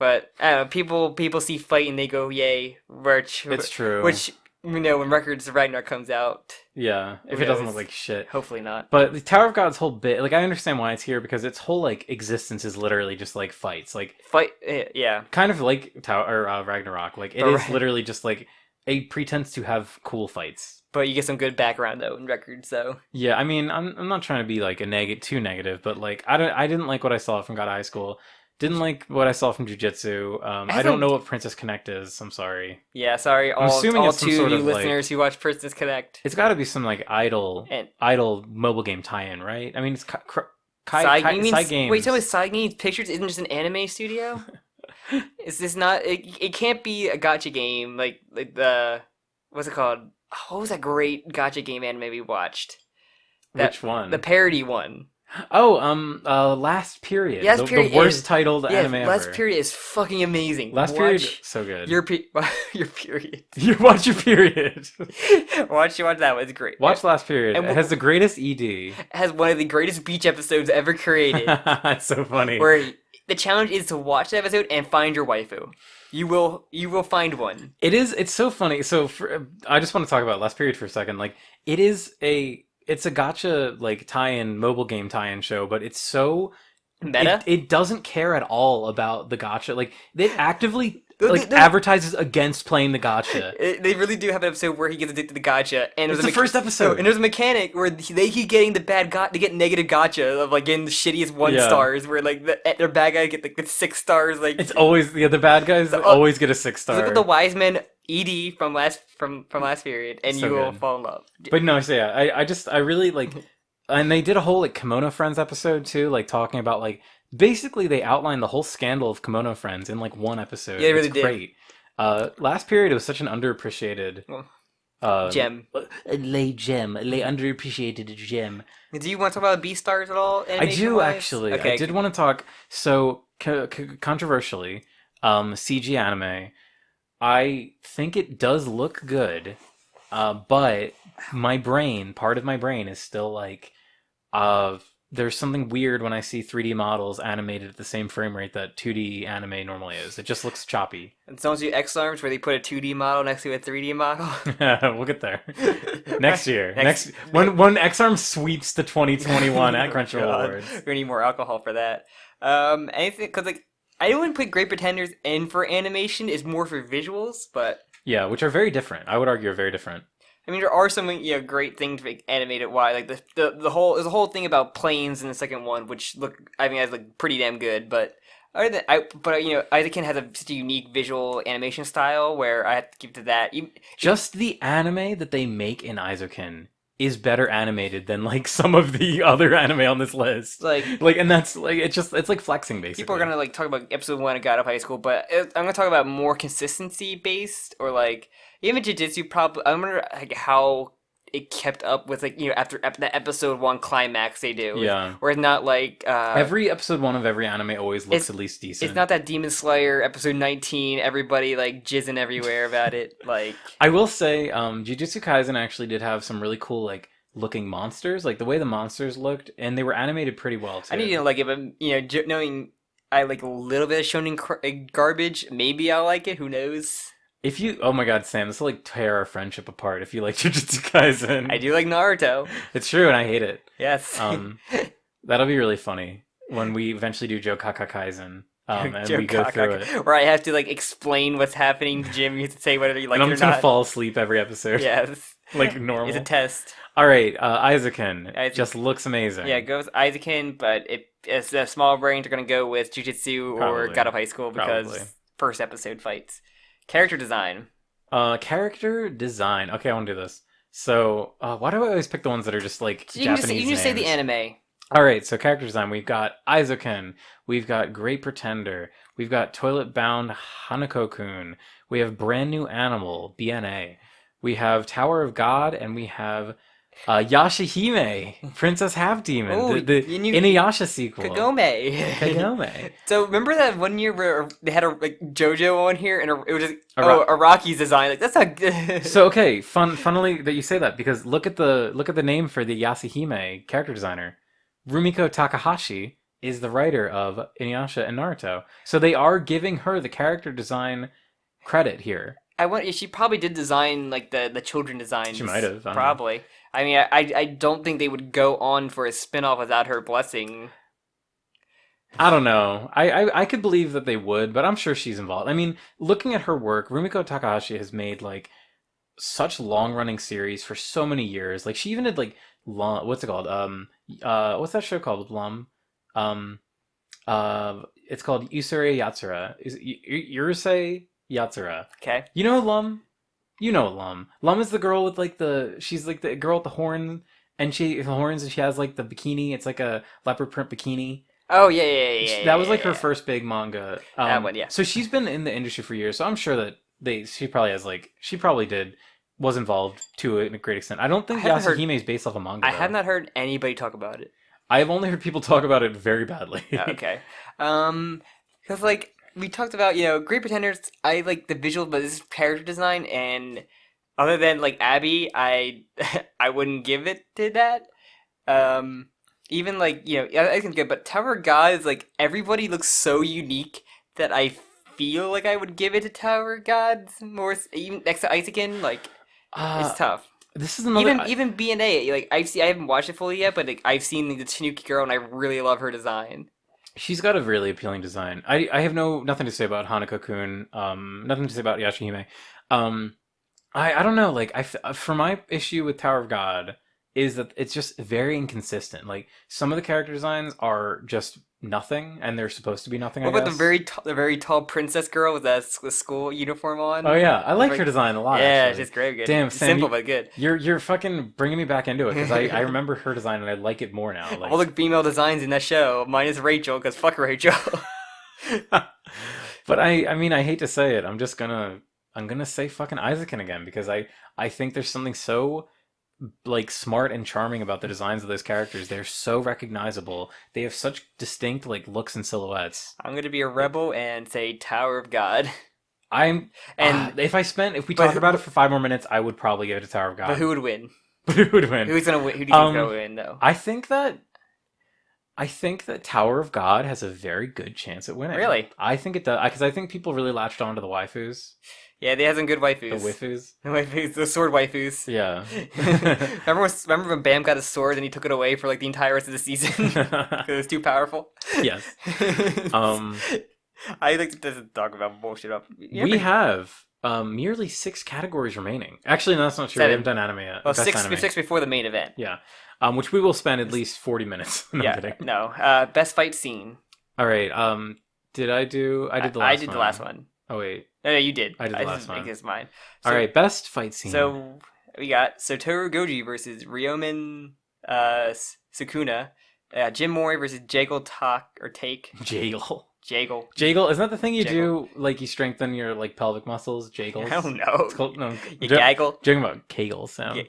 But I don't know, people see fight and they go yay, it's true. which when Records of Ragnarok comes out, Yeah, if who it doesn't knows? look like shit. Hopefully not. But the Tower of God's whole bit, like, I understand why it's here because its whole like existence is literally just like fights, like Fight, yeah. kind of like Tower or Ragnarok. Like, it But is literally just like a pretense to have cool fights. But you get some good background though in Records, so Yeah, I mean, I'm not trying to be like too negative, but like I didn't like what I saw from God of High School. Didn't like what I saw from Jujutsu. I don't know what Princess Connect is. I'm sorry. yeah. Sorry, I'm assuming all it's some two of sort you of, like- listeners who watch Princess Connect. It's got to be some like And idle mobile game tie-in, right? I mean, it's Side, you mean, Side Games. wait, tell me Side Games Pictures isn't just an anime studio? Is this not? It can't be a gotcha game like the what's it called? What was that great gotcha game anime we watched? Which one? The parody one. Oh, Last Period. Last the Period worst is- titled Yeah, anime Last ever. Period is fucking amazing. Last Period, Watch so good. your your period. You watch your period. watch that one. It's great. Watch Last Period. And It has the greatest ED. It has one of the greatest beach episodes ever created. It's so funny. where the challenge is to watch the episode and find your waifu. You will find one. It's so funny. So I just want to talk about Last Period for a second. Like, it's a gotcha like tie-in mobile game tie-in show, but it's so Meta. It doesn't care at all about the gotcha. Like, it actively They- advertises against playing the gotcha. They really do have an episode where he gets addicted to gacha, and It's there's the first episode. and there's a mechanic where they keep getting the bad they get negative gacha of like getting the shittiest one Yeah. stars, where like their bad guy get like the 6 stars. Like It's always the bad guys always get a 6-star. look at the wise man ED from last period, and So you will good. fall in love. But no, so yeah, I really like, and they did a whole like Kimono Friends episode too, like talking about like basically they outlined the whole scandal of Kimono Friends in like one episode. Yeah, they really it's did. great. Last Period was such an underappreciated Gem. lay underappreciated gem. Do you want to talk about Beastars at all? I do animation-wise? actually. Okay. I did want to talk. So controversially, CG anime. I think it does look good, but part of my brain is still like, there's something weird when I see 3D models animated at the same frame rate that 2D anime normally is. It just looks choppy. And don't do X-Arms where they put a 2D model next to a 3D model. We'll get there next year. Next- When X-Arm sweeps the 2021 at Crunchyroll God. Awards. We're gonna need more alcohol for that. Anything because like I don't want to put Great Pretenders in for animation. It's more for visuals, but Yeah, which are very different. I would argue are very different. I mean there are some great things to make animated. Why like the whole there's a whole thing about planes in the second one, which I think that's like pretty damn good, but. Other than Eizouken has such a unique visual animation style where I have to keep to that. Just the anime that they make in Eizouken is better animated than like some of the other anime on this list. Like And that's like it's like flexing basically. people are gonna like talk about episode 1 of God of High School, but I'm gonna talk about more consistency based or like even Jujutsu. Probably I wonder like how it kept up with like after the episode 1 climax they do. Yeah. Where it's not like every episode 1 of every anime always looks at least decent. it's not that Demon Slayer episode 19. Everybody like jizzing everywhere about it. Like I will say, Jujutsu Kaisen actually did have some really cool like looking monsters, like the way the monsters looked, and they were animated pretty well too. I need to like it, but knowing I like a little bit of shonen garbage, maybe I'll like it. Who knows? If you, oh my god, Sam, this will like tear our friendship apart if you like Jujutsu Kaisen. I do like Naruto. It's true, and I hate it. Yes. That'll be really funny when we eventually do Jokakaka Kaisen, and we go through it. Where I have to like explain what's happening to Jim. You have to say whether you like And I'm it or just gonna not. fall asleep every episode. Yes. Like normal. It's a test. All right, Eizouken Eizouken. just looks amazing. Yeah, it goes Eizouken, but it as the small brains are gonna go with Jujutsu or Probably. God of High School because Probably. first episode fights. Character design. Character design. Okay, I want to do this. So, why do I always pick the ones that are just like You can Japanese just say the names? anime. All right, so character design. We've got Eizouken. We've got Great Pretender. We've got Toilet Bound Hanako-kun. We have Brand New Animal, BNA. We have Tower of God, and we have Yashahime, Princess Half Demon, Oh, the you knew- Inuyasha sequel. Kagome. Kagome. So remember that one year where they had a like JoJo on here and it was just Ara- Araki's design. Like that's not good. So okay, funnily that you say that because look at the name for the Yashahime character designer. Rumiko Takahashi is the writer of Inuyasha and Naruto. So they are giving her the character design credit here. She probably did design like the children designs. She might have, I don't know. Probably. I mean, I don't think they would go on for a spin-off without her blessing. I don't know. I could believe that they would, but I'm sure she's involved. I mean, looking at her work, Rumiko Takahashi has made like such long-running series for so many years. Like she even did like what's it called? What's that show called with Lum? It's called Yusuri Yatsura. Is Yurusei Yatsura. Okay. You know Lum? You know Lum. Lum is the girl with like she's like the girl with the horn and she has like the bikini. It's like a leopard print bikini. Oh yeah. That was like her first big manga. That one, yeah. So she's been in the industry for years. So I'm sure that she probably was involved to a great extent. I don't think Yasuhime is based off a manga. I though. have not heard anybody talk about it. I've only heard people talk about it very badly. Okay. Because like we talked about, Great Pretenders. I like the visual, but this is character design, and other than like Abby, I wouldn't give it to that. Even like I think it's good, but Tower of God is like everybody looks so unique that I feel like I would give it to Tower of God more, even next to Eizouken. Like it's tough. This is another Even B&A. Like I haven't watched it fully yet, but like, I've seen the Tanuki girl, and I really love her design. She's got a really appealing design. I have nothing to say about Hanako-kun. Nothing to say about Yashihime. I don't know. Like for my issue with Tower of God is that it's just very inconsistent. Like some of the character designs are just nothing, and they're supposed to be nothing. What about the very tall princess girl with the school uniform on? Oh yeah, I like her design a lot. Yeah, actually. she's great. Good. Damn, Sam, simple but good. You're fucking bringing me back into it because I remember her design and I like it more now. Like, all the female designs in that show, minus Rachel, because fuck Rachel. But I mean, I hate to say it. I'm gonna say fucking Eizouken again because I think there's something so like smart and charming about the designs of those characters. They're so recognizable. They have such distinct like looks and silhouettes. I'm gonna be a rebel and say Tower of God. If we talk about it for 5 more minutes, I would probably give it to Tower of God. But who would win? Who would win? Who's gonna win? Who do you think's gonna win though? I think that Tower of God has a very good chance at winning. Really? I think it does because I think people really latched onto the waifus. Yeah, they have some good waifus. The waifus. The waifus, the sword waifus. Yeah. remember when Bam got his sword and he took it away for like the entire rest of the season because it was too powerful? Yes. I like to talk about bullshit up. We have merely 6 categories remaining. Actually, no, that's not true. 7. We haven't done anime yet. Well, Best 6 anime. before the main event. Yeah. Which we will spend at least 40 minutes. No, I'm kidding. No. Best fight scene. All right. Did I do? I did the last one. I did the last one. Oh wait. No, you did. I did the last one. I guess mine. All right. Best fight scene. So we got Satoru Goji versus Ryomen Sukuna. Jim Mori versus Jaggle Take. Jaggle. Jaggle. Isn't that the thing you do? Like you strengthen your like pelvic muscles. Jaggles. I don't know. It's called no. You gaggle. Joking about Kegels, Sam. Yeah,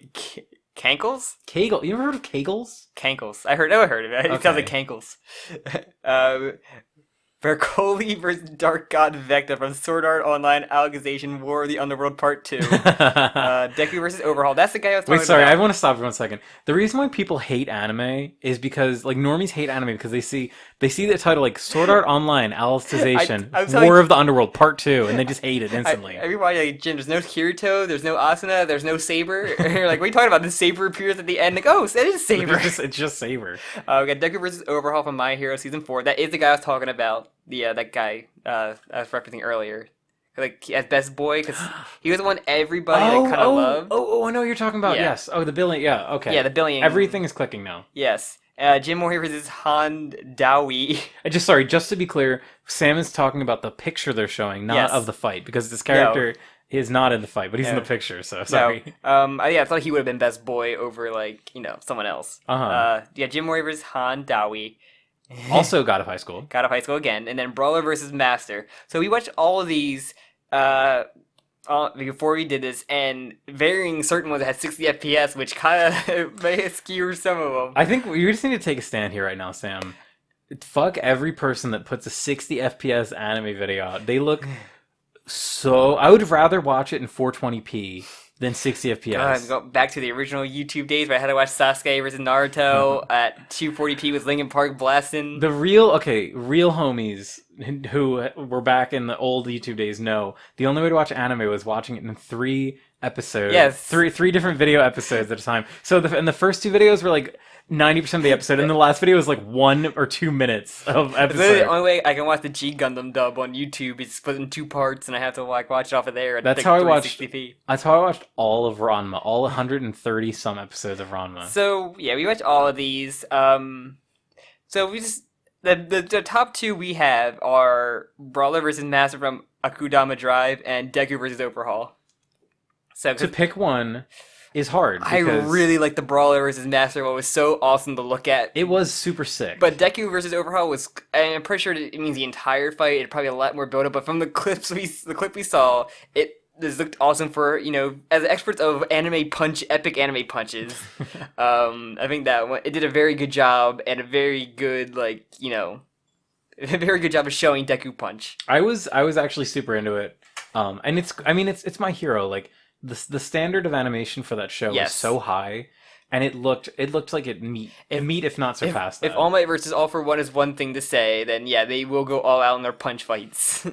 Cankles? Kegel. You ever heard of Kegels? Cankles. I heard of it. It Okay. sounds like Cankles. Berkoli versus Dark God Vecta from Sword Art Online Alicization War of the Underworld Part 2. Deku versus Overhaul. That's the guy I was talking Wait, sorry, about. I want to stop for 1 second. The reason why people hate anime is because, like, normies hate anime because they see the title, like, Sword Art Online Alicization War of the Underworld Part 2, and they just hate it instantly. Everybody, like, Jim, there's no Kirito, there's no Asuna, there's no Saber. You're like, what are you talking about? The Saber appears at the end. Like, oh, that is Saber. It's just Saber. We got Deku versus Overhaul from My Hero Season 4. That is the guy I was talking about. That guy I was referencing earlier. Like, as best boy, because he was the one everybody kind of loved. I know what you're talking about, Yeah. yes. Oh, the billion, yeah, okay. Yeah, the billion. Everything is clicking now. Yes. Jim Moore versus Han Dowie. Just to be clear, Sam is talking about the picture they're showing, not Yes. of the fight, because this character is not in the fight, but he's in No. the picture. So sorry. No. I thought he would have been best boy over someone else. Uh-huh. Jim Moore versus Han Dowie. Also, God of High School. God of High School again, and then Brawler versus Master. So we watched all of these before we did this, and varying certain ones that had 60 FPS, which kind of may skew some of them. I think we just need to take a stand here right now, Sam. Fuck every person that puts a 60 FPS anime video out. They look so... I would rather watch it in 420p than 60 FPS. Go back to the original YouTube days where I had to watch Sasuke versus Naruto at 240p with Linkin Park blasting. The real homies who were back in the old YouTube days know the only way to watch anime was watching it in 3 episodes. Yes. Three different video episodes at a time. So the first 2 videos were like 90% of the episode, and the last video was like 1 or 2 minutes of episode. Literally the only way I can watch the G Gundam dub on YouTube is split in 2 parts, and I have to watch it off of there. At That's like how I watched. 360p. That's how I watched all of Ranma, all 130 some episodes of Ranma. So yeah, we watched all of these. So we just the top 2 we have are Brawler versus Master from Akudama Drive and Deku versus Overhaul. So To pick one is hard. I because really like the Brawler versus Master one. It was so awesome to look at. it was super sick. But Deku versus Overhaul was, and I'm pretty sure it means the entire fight. It probably a lot more build up. But from the clip we saw, this looked awesome for as experts of epic anime punches. I think that one, it did a very good job and a very good a very good job of showing Deku punch. I was actually super into it. And it's my hero. Like the standard of animation for that show was so high, and it looked like it meet if not surpassed that. If All Might versus All for One is one thing to say, then yeah, they will go all out in their punch fights.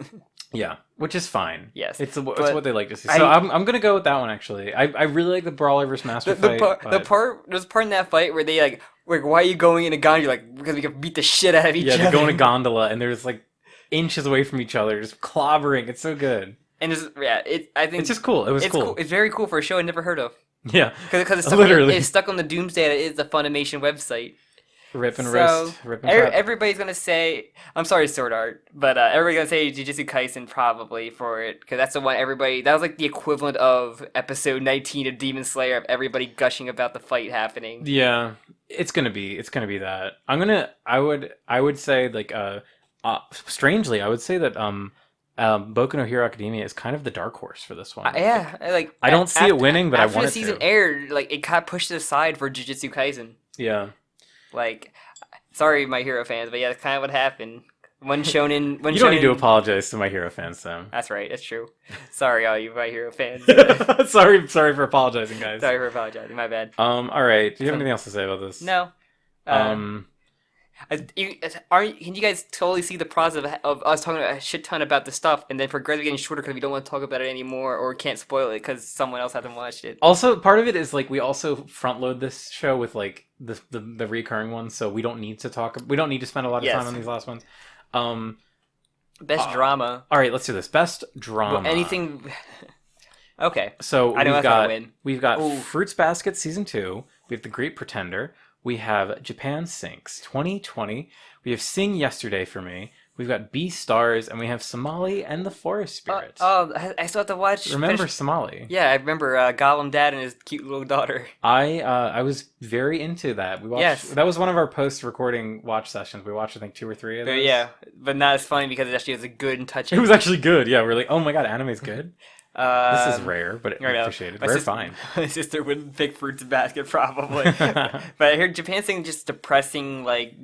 Yeah, which is fine. Yes, it's what they like to see. So I'm gonna go with that one actually. I really like the Brawler versus Master fight. There's a part in that fight where they like why are you going in a gondola? You're like, because we can beat the shit out of each other. Yeah, they go in a gondola and there's like inches away from each other, just clobbering. It's so good. And I think it's just cool. It was cool. It's very cool for a show I never heard of. Yeah, because it's stuck on the Doomsday. It is the Funimation website. Rip and wrist. Everybody's gonna say, I'm sorry, Sword Art, but everybody's gonna say Jujutsu Kaisen probably for it, because that's the one that was like the equivalent of episode 19 of Demon Slayer, of everybody gushing about the fight happening. Yeah, it's gonna be that. I would say like strangely, I would say that Boku no Hero Academia is kind of the dark horse for this one. I don't see it winning, but I want it to. After the season aired, like it got pushed aside for Jujutsu Kaisen. Yeah. Like, sorry, My Hero fans, but yeah, that's kind of what happened. One shonen. You don't need to apologize to My Hero fans, Sam. That's right. That's true. Sorry, all you My Hero fans. sorry for apologizing, guys. Sorry for apologizing. My bad. All right. Do you have anything else to say about this? No. Can you guys totally see the process of us talking a shit ton about the stuff and then progressively getting shorter because we don't want to talk about it anymore or can't spoil it because someone else hasn't watched it? Also, part of it is like we also front load this show with like the recurring ones, so we don't need to spend a lot of time on these last ones. Best drama. All right, let's do this. Best drama. Well, anything. Okay. So we've got Ooh. Fruits Basket season 2. We have The Great Pretender. We have Japan Sinks 2020. We have Sing Yesterday for Me. We've got Beastars, and we have Somali and the Forest Spirit. I still have to watch. Remember Somali? Yeah, I remember Gollum Dad and his cute little daughter. I was very into that. We watched. Yes. That was one of our post-recording watch sessions. We watched I think 2 or 3 of those. Yeah, but not as funny because it actually was a good and touching. It was actually good. Yeah, we're like, oh my god, anime's good. This is rare, but I appreciate it. Very fine. My sister wouldn't pick Fruits Basket probably, but I heard Japan Sing just depressing, like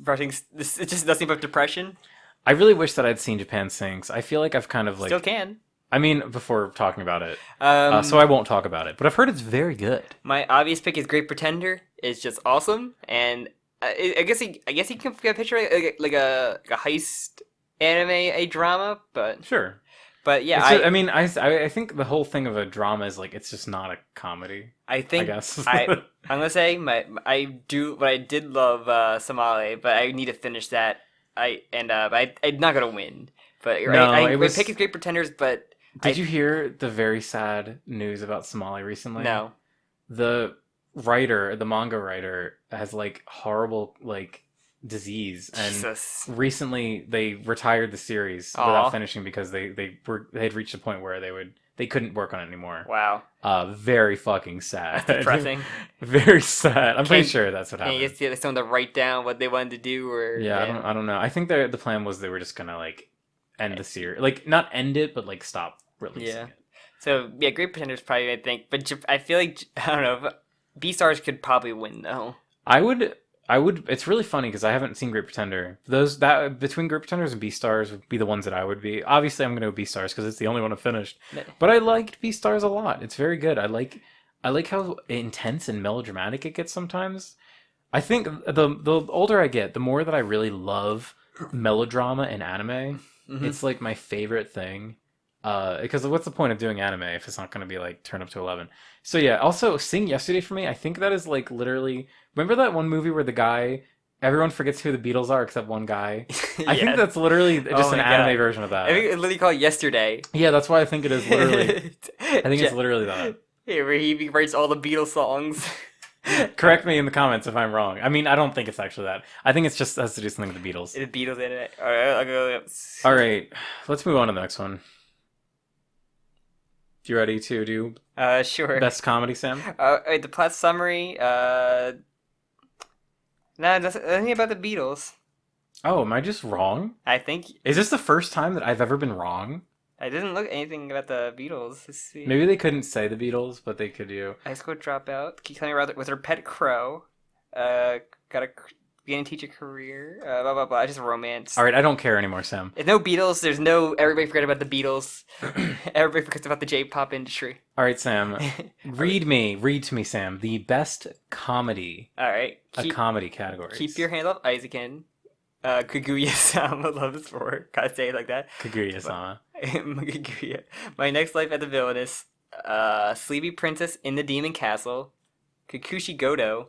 it just nothing but depression. I really wish that I'd seen Japan Sinks. I feel like I've kind of like still can. I mean, before talking about it, so I won't talk about it. But I've heard it's very good. My obvious pick is Great Pretender. It's just awesome, and I guess he can get a picture like a heist anime, a drama, but sure. But yeah, I think the whole thing of a drama is like it's just not a comedy. I guess I'm gonna say I did love Somali, but I need to finish that. I'm not gonna win. But my pick is Great Pretenders. But did you hear the very sad news about Somali recently? No. writer, the manga writer, has like horrible like disease, and Jesus. recently they retired the series without finishing because they had reached a point where they couldn't work on it anymore. Wow. Very fucking sad. That's depressing. Very sad. I'm pretty sure that's what Can you happened. get someone to write down what they wanted to do, or I don't know. I think the plan was they were just gonna like end the series, like not end it, but like stop releasing it. So yeah, Great Pretenders probably, I think, but I feel like, I don't know, but Beastars could probably win though. I would. It's really funny because I haven't seen Great Pretender. Those that between Great Pretenders and Beastars would be the ones that I would be. Obviously, I'm going to go Beastars because it's the only one I've finished. But I liked Beastars a lot. It's very good. I like how intense and melodramatic it gets sometimes. I think the older I get, the more that I really love melodrama in anime. Mm-hmm. It's like my favorite thing. Because what's the point of doing anime if it's not going to be like turned up to 11? So yeah, also Sing Yesterday for me, I think that is like literally, remember that one movie where the guy, everyone forgets who the Beatles are except one guy? I think that's literally just an anime version of that. I think it's literally called Yesterday. Yeah, that's why I think it is literally. I think it's literally that. Yeah, where he writes all the Beatles songs. Correct me in the comments if I'm wrong. I mean, I don't think it's actually that. I think it's just has to do something with the Beatles. The Beatles in it. Alright, I'll go. All right, let's move on to the next one. You ready to do sure. best comedy, Sam? Alright, the plot summary. No, nothing about the Beatles. Oh, am I just wrong? I think Is this the first time that I've ever been wrong? I didn't look anything about the Beatles. Let's see. Maybe they couldn't say the Beatles, but they could do. High school dropout. Keep coming around with her pet crow. Got a beginning teacher career. Blah blah blah. Just romance. All right, I don't care anymore, Sam. There's no Beatles. There's no. Everybody forgot about the Beatles. Everybody forgets about the J-pop industry. All right, Sam. Read to me, Sam. The best comedy. All right. A comedy category. Keep your hand off Eizouken. Kaguya-sama, love this word. Gotta say it like that. Kaguya-sama. Kaguya. My Next Life at the Villainess. Sleepy Princess in the Demon Castle. Kikushi Godo.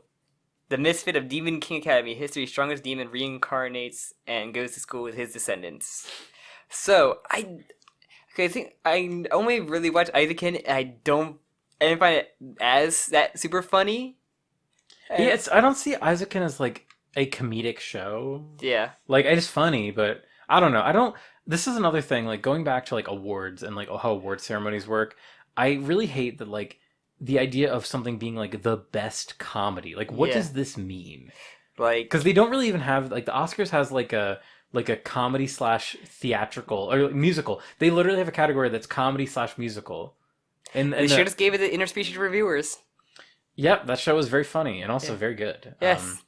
The Misfit of Demon King Academy. History's strongest demon reincarnates and goes to school with his descendants. So, I think I only really watched Eizouken, and I didn't find it as that super funny. Yeah, I don't see Eizouken as like a comedic show. Yeah. Like, it's funny, but I don't know. This is another thing, like, going back to, like, awards and, like, how award ceremonies work. I really hate that, like, the idea of something being, like, the best comedy. Like, what does this mean? Like, because they don't really even have, like, the Oscars has, like a comedy / theatrical, or musical. They literally have a category that's comedy / musical. And they should have gave it to interspecies reviewers. Yep, that show was very funny and also very good. Yes.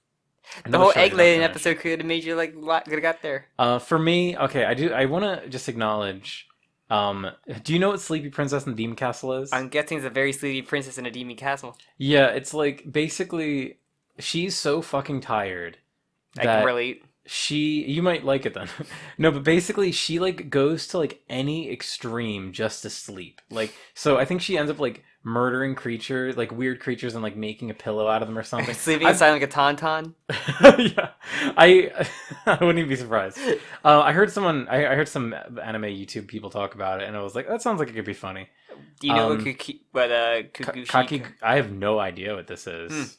The whole egg laying episode could have made you like could have got there. For me, okay, I want to just acknowledge. Do you know what Sleepy Princess in the Demon Castle is? I'm guessing it's a very sleepy princess in a demon castle. Yeah, it's like basically she's so fucking tired. I can relate. You might like it then. No, but basically she like goes to like any extreme just to sleep. Like, so I think she ends up like murdering creatures, like weird creatures, and like making a pillow out of them or something. Sleeping inside like a tauntaun. Yeah, I wouldn't even be surprised. I heard some anime YouTube people talk about it, and I was like, that sounds like it could be funny. Do you know what Kagushi? I have no idea what this is.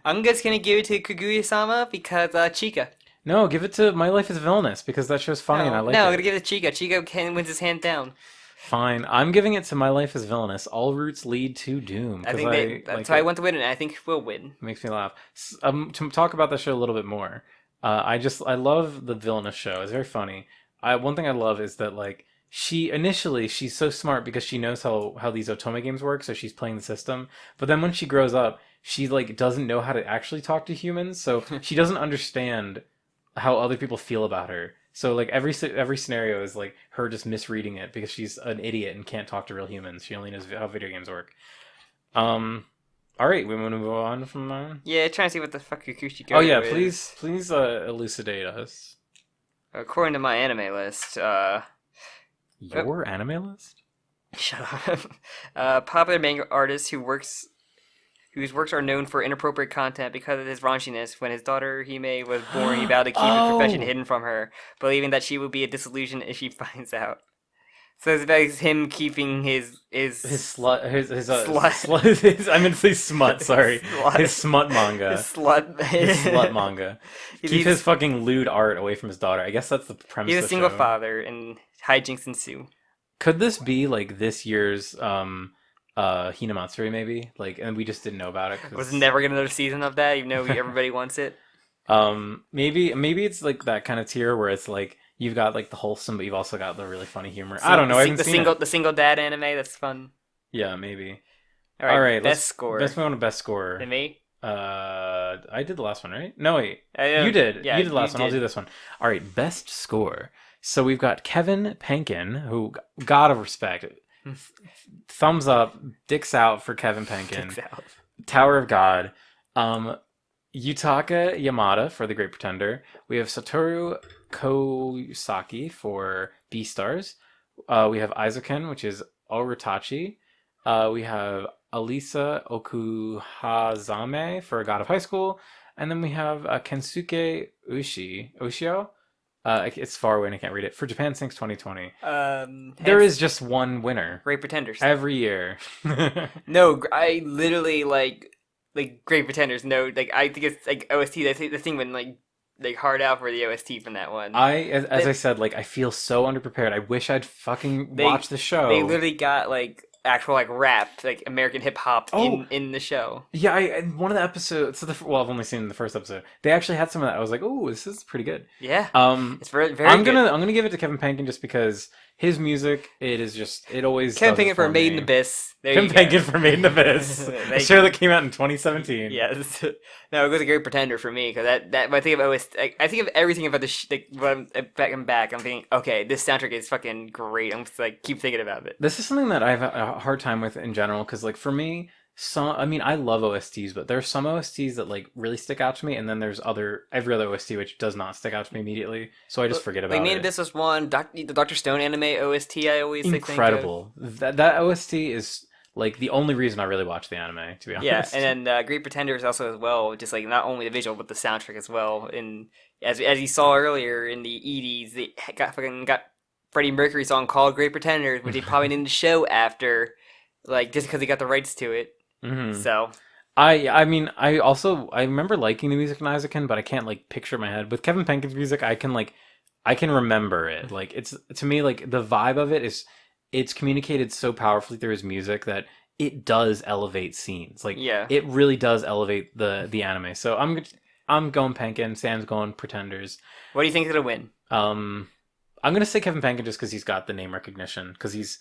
I'm just gonna give it to Kaguya-sama because Chica. No, give it to My Life is Villainous because that show's funny and I like it. No, I'm gonna give it to Chica. Chica wins his hand down. Fine, I'm giving it to My Life is Villainous. All routes lead to doom. I think that's why I want to win, and I think we'll win. It makes me laugh. To talk about the show a little bit more, I love the Villainous show. It's very funny. One thing I love is that like she's so smart because she knows how these Otome games work, so she's playing the system. But then when she grows up, she like doesn't know how to actually talk to humans, so she doesn't understand how other people feel about her. So like every scenario is like her just misreading it because she's an idiot and can't talk to real humans. She only knows how video games work. All right, we want to move on from. Yeah, trying to see what the fuck Kikuchi Godo Oh yeah, is. please elucidate us. According to my anime list, your anime list? Shut up. Popular manga artist whose works are known for inappropriate content because of his raunchiness. When his daughter Hime was born, he vowed to keep his profession hidden from her, believing that she would be a disillusion if she finds out. So it's about him keeping his His slut, Slut. I meant to say smut. Sorry, Slut. his smut manga, his slut. his slut manga. Keep He's- his fucking lewd art away from his daughter. I guess that's the premise. He's of a the single show. father, and hijinks ensue. Could this be like this year's Hinamatsuri maybe? Like, and we just didn't know about it. Was never gonna another season of that, even though everybody wants it. Maybe it's like that kind of tier where it's like you've got like the wholesome, but you've also got the really funny humor. I don't know. I haven't seen it. The single dad anime. That's fun. Yeah, maybe. All right. Best score. Let's move on to best score. And me? I did the last one, right? No, wait. You did. Yeah, you did the last one. I'll did. do this one. All right, best score. So we've got Kevin Penkin, who, God of respect, thumbs up, dicks out for Kevin Penkin. Dicks out. Tower of God. Yutaka Yamada for The Great Pretender. We have Satoru Kosaki for Beastars. We have Eizouken, which is Orutachi. We have Alisa Okuhazame for God of High School. And then we have Kensuke Ushio. It's far away and I can't read it. For Japan Sinks 2020. There is just one winner. Great Pretenders. Every year. No, I literally like Great Pretenders. No, like I think it's like OST. That's the thing when like hard out for the OST from that one. As I said, like I feel so underprepared. I wish I'd fucking watched the show. They literally got like actual like rap, like American hip hop in the show. Yeah, in one of the episodes. So I've only seen the first episode. They actually had some of that. I was like, oh, this is pretty good. Yeah. It's very good. I'm gonna give it to Kevin Penkin just because his music, it always. Kevin does it Penkin for Made in Abyss. Kevin Penkin for Made in Abyss. A show that came out in 2017. Yes. No, it was a Great Pretender for me because that when I think of OST, I think of everything about the when I'm back. I'm thinking, okay, this soundtrack is fucking great. I'm just like keep thinking about it. This is something that I have a hard time with in general because like for me. I love OSTs, but there are some OSTs that like really stick out to me, and then there's every other OST which does not stick out to me immediately, so I just forget about it. Made in Abyss was one. The Dr. Stone anime OST I always incredible. That OST is like the only reason I really watch the anime, to be honest. Yeah, and then Great Pretenders also as well, just like not only the visual but the soundtrack as well. And as you saw earlier in the EDs, they got Freddie Mercury song called Great Pretenders, which they probably didn't show after, like just because they got the rights to it. Mm-hmm. So I remember liking the music in Eizouken, but I can't like picture it in my head. With Kevin Penkin's music, I can remember it. Like it's to me like the vibe of it is it's communicated so powerfully through his music that it does elevate scenes. Like it really does elevate the anime. So I'm going Penkin. Sam's going Pretenders. What do you think is gonna win? I'm gonna say Kevin Penkin just because he's got the name recognition because he's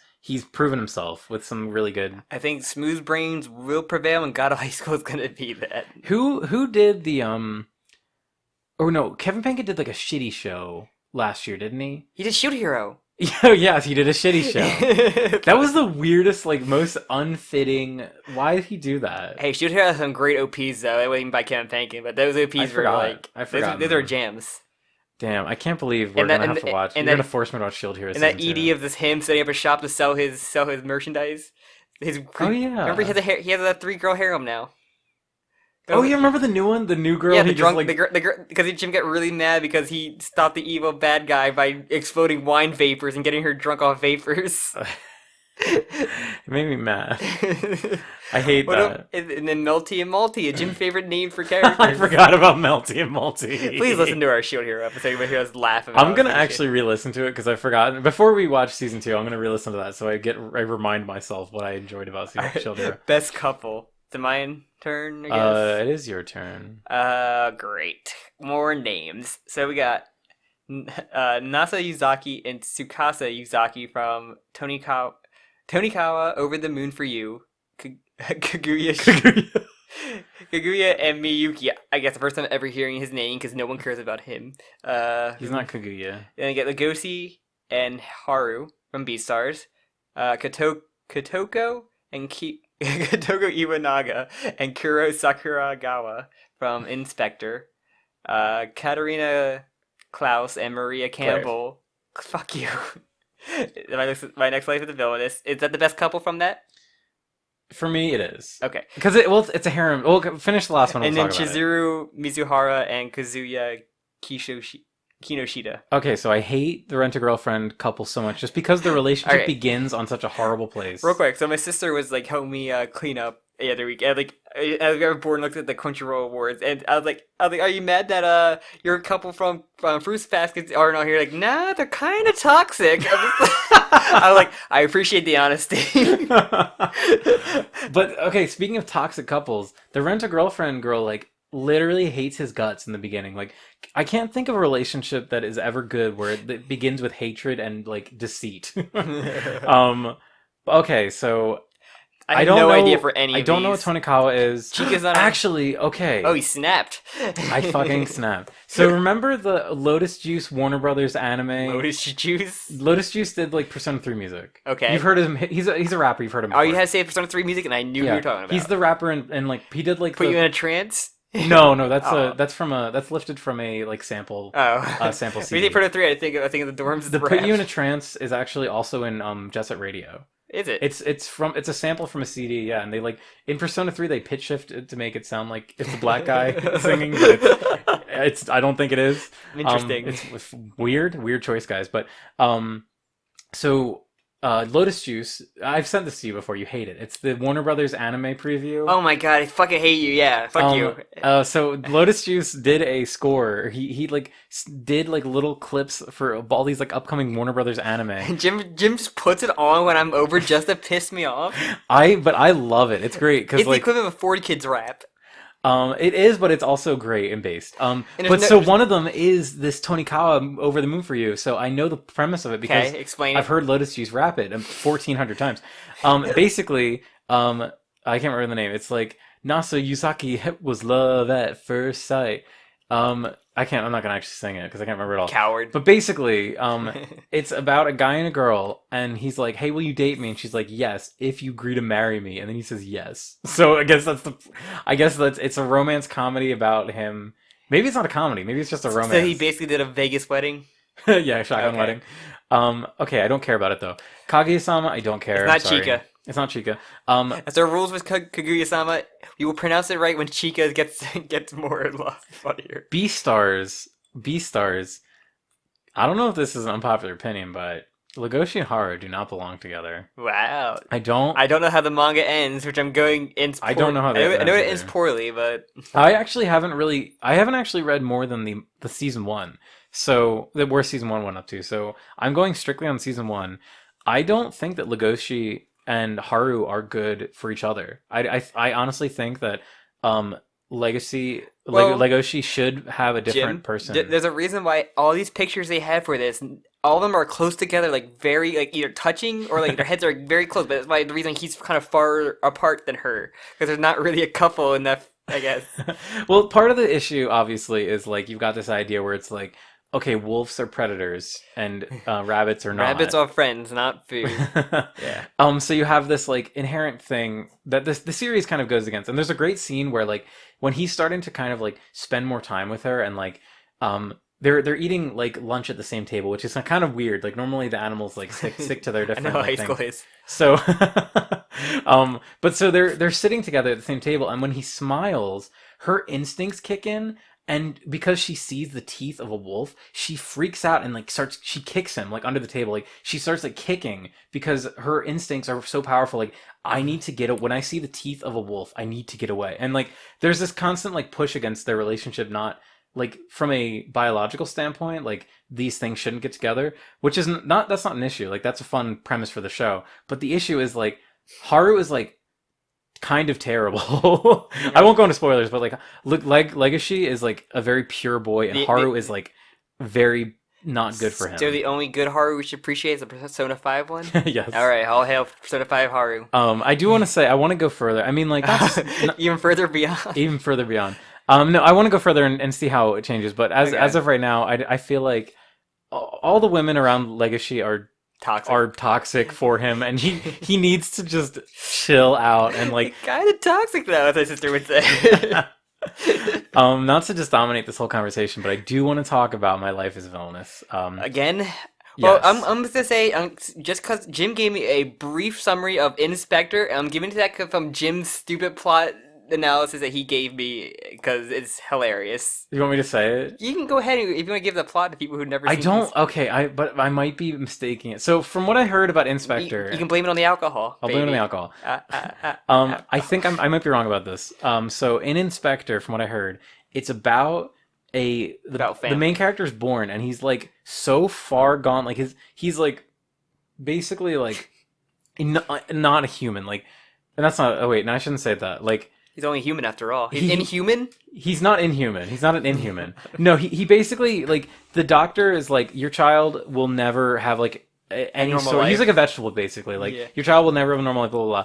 proven himself with some really good. I think Smooth Brains will prevail, and God of High School is gonna be that. Who did the Oh no, Kevin Penkin did like a shitty show last year, didn't he? He did Shield Hero. Yes, he did a shitty show. That was the weirdest, like most unfitting. Why did he do that? Hey, Shield Hero has some great OPs though. It wasn't even by Kevin Penkin, but those OPs were like I forgot. Those are jams. Damn, I can't believe we're gonna have to watch. You're gonna force me to watch Shield Hero. And that ED of this him setting up a shop to sell his merchandise. Oh yeah. Remember he has a 3-girl harem now. Oh yeah, remember the new one, the new girl. Yeah, the girl because Jim got really mad because he stopped the evil bad guy by exploding wine vapors and getting her drunk off vapors. It made me mad. I hate that. And then Melty and Malty, a Jim's favorite name for characters. I forgot about Melty and Malty. Please listen to our Shield Hero episode. You hear us laugh about I'm gonna actually re-listen to it because I've forgotten. Before we watch season 2, I'm gonna re-listen to that so I remind myself what I enjoyed about Shield Hero. Best couple. Is it my turn? I guess. It is your turn. Great. More names. So we got Nasa Yuzaki and Tsukasa Yuzaki from Tonikawa Over the Moon for You. Kaguya and Miyuki. I guess the first time ever hearing his name because no one cares about him. He's not Kaguya. Then you get Legoshi and Haru from Beastars. Kotoko and Kotoko Iwanaga and Kuro Sakuragawa from Inspector. Katarina Klaus and Maria Campbell. Claire. Fuck you. My next life is the villainess. Is that the best couple from that? For me, it is. Okay. Because it's a harem. We'll finish the last one. And then Chizuru Mizuhara and Kazuya Kinoshita. Okay, so I hate the rent-a-girlfriend couple so much just because the relationship Okay. begins on such a horrible place. Real quick, so my sister was like helping me clean up the other week. And like I got bored and looked at the Crunchyroll awards, and I was like, are you mad that you're a couple from Fruits Baskets are not here? Like, nah, they're kind of toxic. I was like, I appreciate the honesty. But okay, speaking of toxic couples, the rent-a-girlfriend girl like literally hates his guts in the beginning. Like, I can't think of a relationship that is ever good where it begins with hatred and like deceit. Okay, so I have don't no know, idea for any I of don't know what these. Tonikawa is. Chika's not Actually, okay. Oh, he snapped. I fucking snapped. So remember the Lotus Juice Warner Brothers anime? Lotus Juice. Lotus Juice did like Persona 3 music. Okay. You've heard of him. He's a rapper. You've heard him Oh, before. you had to say Persona 3 music, and I knew who you were talking about. He's the rapper and like he did like Put you in a trance? No, that's Oh. that's lifted from a like sample Oh. sample When CD. you say Persona 3, I think of the dorms. The rap. Put You in a Trance is actually also in Jet Set Radio. Is it? It's a sample from a CD, yeah, and they like in Persona 3 they pitch shift it to make it sound like it's a black guy singing, but it's I don't think it is. Interesting. It's weird choice, guys, but so Lotus Juice, I've sent this to you before. You hate it. It's the Warner Brothers anime preview. Oh my god, I fucking hate you. Yeah, fuck you. So Lotus Juice did a score. He like did like little clips for all these like upcoming Warner Brothers anime. Jim just puts it on when I'm over just to piss me off. But I love it. It's great because It's the like equivalent of a 40 Kids rap. it is, but it's also great and based. And But so one of them is this Tonikawa Over the Moon for You. So I know the premise of it because Okay, explain I've it. heard Lotus Juice rap it 1,400 times. Basically, I can't remember the name. It's like Nasa Yuzaki was love at first sight. I'm not gonna actually sing it because I can't remember it all. Coward. But basically, it's about a guy and a girl, and he's like, "Hey, will you date me?" And she's like, "Yes, if you agree to marry me." And then he says, "Yes." So I guess it's a romance comedy about him. Maybe it's not a comedy. Maybe it's just a romance. So he basically did a Vegas wedding. Yeah, shotgun Okay. wedding. Okay, I don't care about it though. Kaguya-sama, I don't care. It's not I'm sorry. Chica. It's not Chica. As there are rules with Kaguya-sama, you will pronounce it right when Chica gets more funnier. Beastars. I don't know if this is an unpopular opinion, but Legoshi and Haru do not belong together. Wow. I don't know how the manga ends, which I'm going ends. I don't know how I know, that I know it ends ends either. poorly, but I haven't actually read more than the season 1. So where season 1 went up to. So I'm going strictly on season 1. I don't think that Legoshi and Haru are good for each other. I honestly think that Legoshi should have a different Jim, person. there's a reason why all these pictures they have for this, all of them are close together, like very like either touching or like their heads are very close. But that's why the reason he's kind of far apart than her, because there's not really a couple enough, I guess. Well, part of the issue obviously is like you've got this idea where it's like, okay, wolves are predators and rabbits are not. Rabbits are friends, not food. Yeah. So you have this like inherent thing that the series kind of goes against, and there's a great scene where like when he's starting to kind of like spend more time with her, and like they're eating like lunch at the same table, which is kind of weird. Like normally the animals like stick to their I different know like, high school things. is. So, but so they're sitting together at the same table, and when he smiles, her instincts kick in. And because she sees the teeth of a wolf, she freaks out and like she kicks him like under the table. Like she starts like kicking because her instincts are so powerful. Like I need to when I see the teeth of a wolf, I need to get away. And like there's this constant like push against their relationship, not like from a biological standpoint, like these things shouldn't get together, which is that's not an issue. Like that's a fun premise for the show. But the issue is like Haru is like kind of terrible. I won't go into spoilers, but like Legacy is like a very pure boy, and Haru is like very not good for him. So the only good Haru we should appreciate is the Persona 5 one? Yes. Alright, all hail Persona 5 Haru. I do want to say I want to go further. I mean, like that's Even further beyond. even further beyond. No, I want to go further and see how it changes. But as of right now, I feel like all the women around Legacy are toxic for him, and he needs to just chill out and like kind of toxic though, as my sister would say. Not to just dominate this whole conversation, but I do want to talk about My Life as Villainous. Again? Well, Yes. I'm just gonna say, just because Jim gave me a brief summary of Inspector, I'm giving to that from Jim's stupid plot analysis that he gave me because it's hilarious. You want me to say it? You can go ahead if you want to give the plot to people who've never I seen don't. this. Okay, but I might be mistaking it. So from what I heard about You Inspector, can blame it on the alcohol. I'll blame it on the alcohol. alcohol. I think I might be wrong about this. So in Inspector, from what I heard, it's about the family. main character is born and he's like so far gone, like he's like basically like not a human, like, and that's not. Oh wait, no, I shouldn't say that. Like He's only human after all. He's inhuman? He's not inhuman. He's not an inhuman. No, he basically, like, the doctor is like, your child will never have, like, any normal sort. life. Like, he's like a vegetable, basically. Like, Yeah. your child will never have a normal life, blah, blah,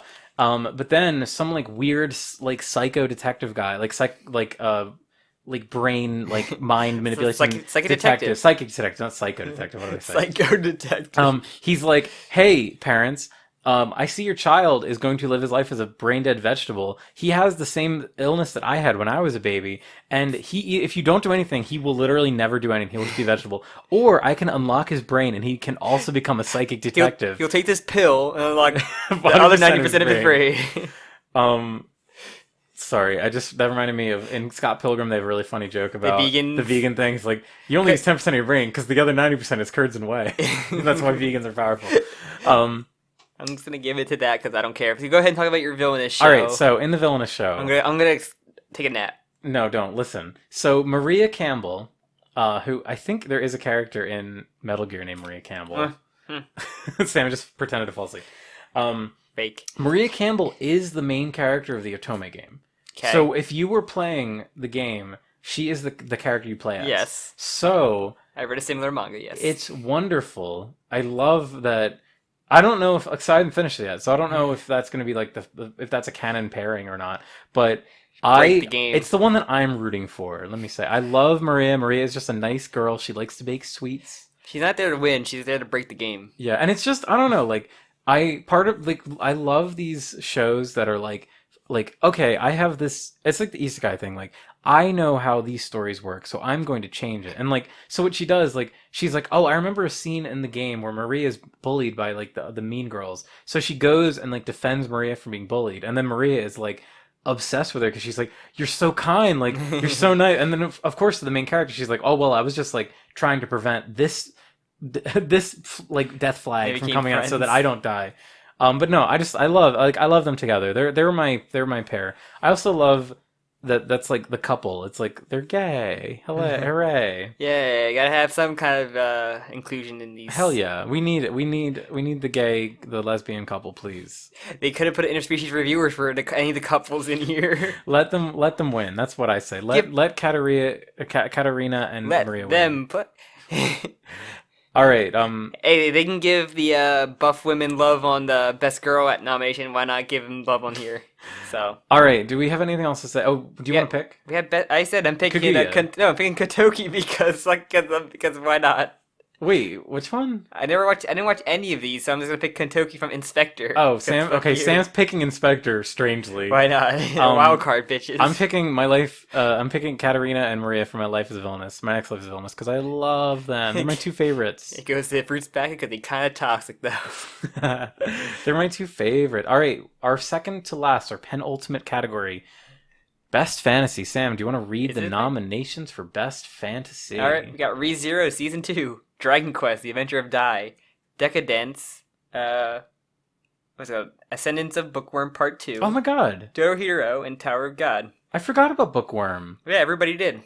blah. But then some, like, weird, like, psycho detective guy, like, brain, like, mind manipulation. Psychic detective. Psychic detective, not psycho detective. What do I say? Psycho detective. He's like, hey, parents, I see your child is going to live his life as a brain-dead vegetable. He has the same illness that I had when I was a baby, and if you don't do anything, he will literally never do anything. He'll just be a vegetable. Or I can unlock his brain, and he can also become a psychic detective. He'll take this pill and unlock the other 90% of his brain. Sorry, that reminded me of, in Scott Pilgrim, they have a really funny joke about the vegan thing. It's like, you only use 10% of your brain, because the other 90% is curds and whey. That's why vegans are powerful. I'm just gonna give it to that because I don't care. So go ahead and talk about your villainous show. All right, so in the villainous show, I'm gonna take a nap. No, don't listen. So Maria Campbell, who I think there is a character in Metal Gear named Maria Campbell. Sam just pretended to fall asleep. Fake. Maria Campbell is the main character of the Otome game. Okay. So if you were playing the game, she is the character you play as. Yes. So I read a similar manga. Yes. It's wonderful. I love that. I don't know because I haven't finished it yet, so I don't know if that's going to be like if that's a canon pairing or not. But Break the game. It's the one that I'm rooting for. Let me say, I love Maria. Maria is just a nice girl. She likes to bake sweets. She's not there to win. She's there to break the game. Yeah, and it's just, I don't know. Like I love these shows that are like okay, I have this. It's like the isekai thing. Like, I know how these stories work, so I'm going to change it. And like, so what she does, like, she's like, oh, I remember a scene in the game where Maria is bullied by like the mean girls. So she goes and like defends Maria from being bullied, and then Maria is like obsessed with her because she's like, you're so kind, like you're so nice. And then of course the main character, she's like, oh well, I was just like trying to prevent this like death flag from coming out so that I don't die. But no, I love them together. They're my pair. I also love that's like the couple. It's like they're gay. Hooray. Yeah, you gotta have some kind of inclusion in these. Hell yeah. We need the lesbian couple, please. They could have put interspecies reviewers for any of the couples in here. Let them win. That's what I say. Let Katarina and Maria win. Let them put All right. Hey, they can give the buff women love on the best girl at nomination. Why not give them love on here? So. All right. Do we have anything else to say? Oh, do you want to pick? We have. I said I'm picking. Kaguya. I'm picking Kotoki because why not? Wait, which one? I didn't watch any of these, so I'm just gonna pick Kotoki from Inspector. Oh, Sam. Okay, Sam's picking Inspector. Strangely. Why not? Wild card, bitches. I'm picking my life. I'm picking Katarina and Maria for my life as a villainess. My next life as a villainess because I love them. They're my two favorites. It goes to the fruits basket because they're kind of toxic though. They're my two favorite. All right, our second to last, our penultimate category. Best Fantasy. Sam, do you want to read the nominations for Best Fantasy? All right, we got ReZero Season 2, Dragon Quest: The Adventure of Dai, Decadence, what's it called? Ascendance of Bookworm Part 2. Oh my god. Dorohiro, and Tower of God. I forgot about Bookworm. Yeah, everybody did.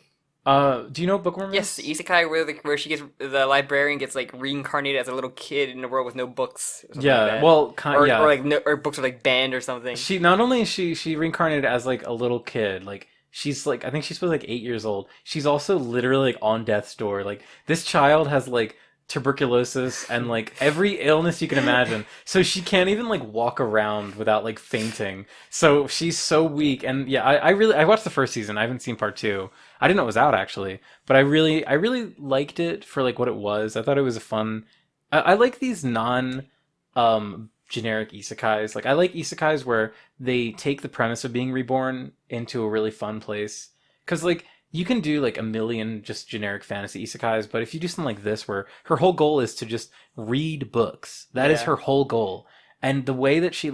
Do you know what Bookworm Yes, is? the isekai where she gets the librarian gets like reincarnated as a little kid in a world with no books. Yeah, well, or books are like banned or something. She not only is she reincarnated as like a little kid, like she's like I think she's supposed to be like 8 years old. She's also literally like on death's door. Like this child has like tuberculosis and like every illness you can imagine, so she can't even like walk around without like fainting. So she's so weak. And yeah, I watched the first season. I haven't seen part 2. I didn't know it was out actually, but I really liked it for like what it was. I thought it was a fun. I like these non generic isekais. Like I like isekais where they take the premise of being reborn into a really fun place. Because like you can do like a million just generic fantasy isekais, but if you do something like this where her whole goal is to just read books, that is her whole goal. And the way that she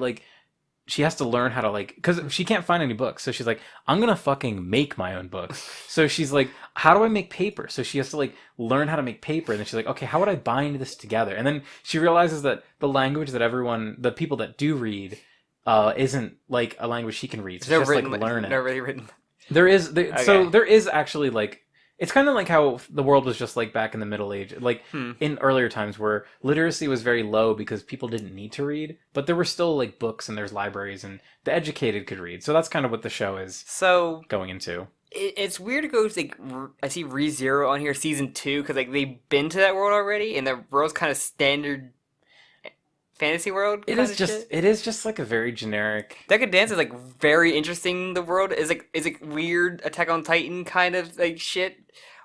she has to learn how to like, because she can't find any books, so she's like, I'm gonna fucking make my own books. So she's like, how do I make paper? So she has to like learn how to make paper, and then she's like, okay, how would I bind this together? And then she realizes that the language that the people that do read, isn't like a language she can read. So she has to like learn it. No, really written. So there is actually like, it's kind of like how the world was just like back in the Middle Age, like in earlier times where literacy was very low because people didn't need to read, but there were still like books and there's libraries and the educated could read. So that's kind of what the show is going into. It's weird to go to, like, I see ReZero on here, season 2, because like they've been to that world already, and the world's kind of standard fantasy world. It is just like a very generic. Decadence is like very interesting. The world is like weird Attack on Titan kind of like shit.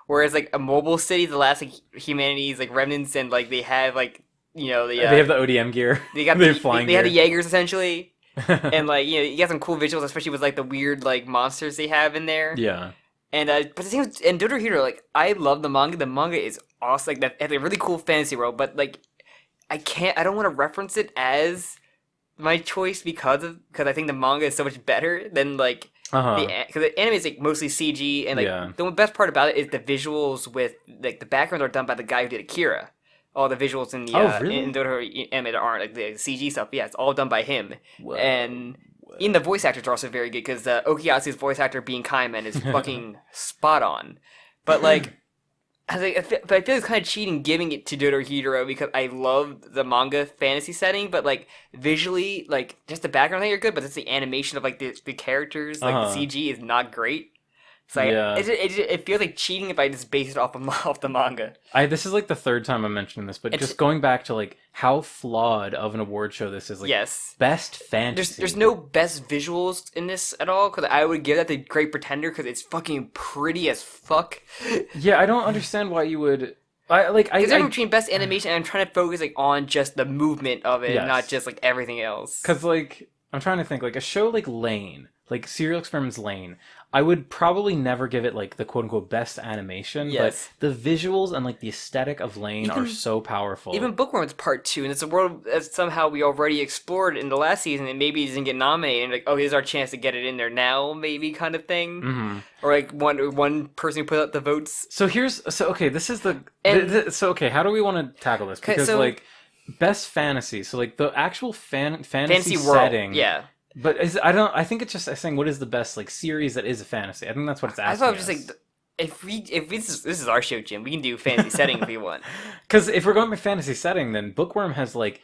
Whereas like a mobile city, the last like humanity's like remnants, and like they have like they have the ODM gear. They got they have the Jaegers essentially, and like you got some cool visuals, especially with like the weird like monsters they have in there. Yeah. And but the thing is, in Dorohedoro, like I love the manga. The manga is awesome. Like that has a really cool fantasy world, but like. I don't want to reference it as my choice because I think the manga is so much better than like because the anime is like mostly CG, and like the best part about it is the visuals with like the backgrounds are done by the guy who did Akira. All the visuals in the really? in Dorohedoro anime aren't like the CG stuff. Yeah, it's all done by him. Whoa. And even the voice actors are also very good because Okuyasu's voice actor being Kaiman is fucking spot on. But like. I feel it's kind of cheating giving it to Dorohedoro because I love the manga fantasy setting, but like visually, like just the background thing are good, but it's the animation of like the characters, like the CG is not great. So it feels like cheating if I just base it off the manga. This is like the third time I'm mentioning this, but just going back to like how flawed of an award show this is. Like, yes, best fantasy. There's no best visuals in this at all because I would give that the Great Pretender because it's fucking pretty as fuck. Yeah, I don't understand why you would. Because I'm between best animation and I'm trying to focus like on just the movement of it, and not just like everything else. Because like I'm trying to think like a show like Lane. Like Serial Experiments Lane, I would probably never give it like the quote unquote best animation, but the visuals and like the aesthetic of Lane are so powerful. Even Bookworm's Part 2, and it's a world that somehow we already explored in the last season, and maybe it doesn't get nominated, and like, oh, here's our chance to get it in there now, maybe kind of thing. Mm-hmm. Or like one person who put up the votes. So this is how do we want to tackle this? Because like best fantasy, so like the actual fantasy setting, world, yeah. But I think it's just saying what is the best like series that is a fantasy. I think that's what it's asking. I thought it was just like if this is our show, Jim, we can do fantasy setting if we want. Because if we're going by fantasy setting, then Bookworm has like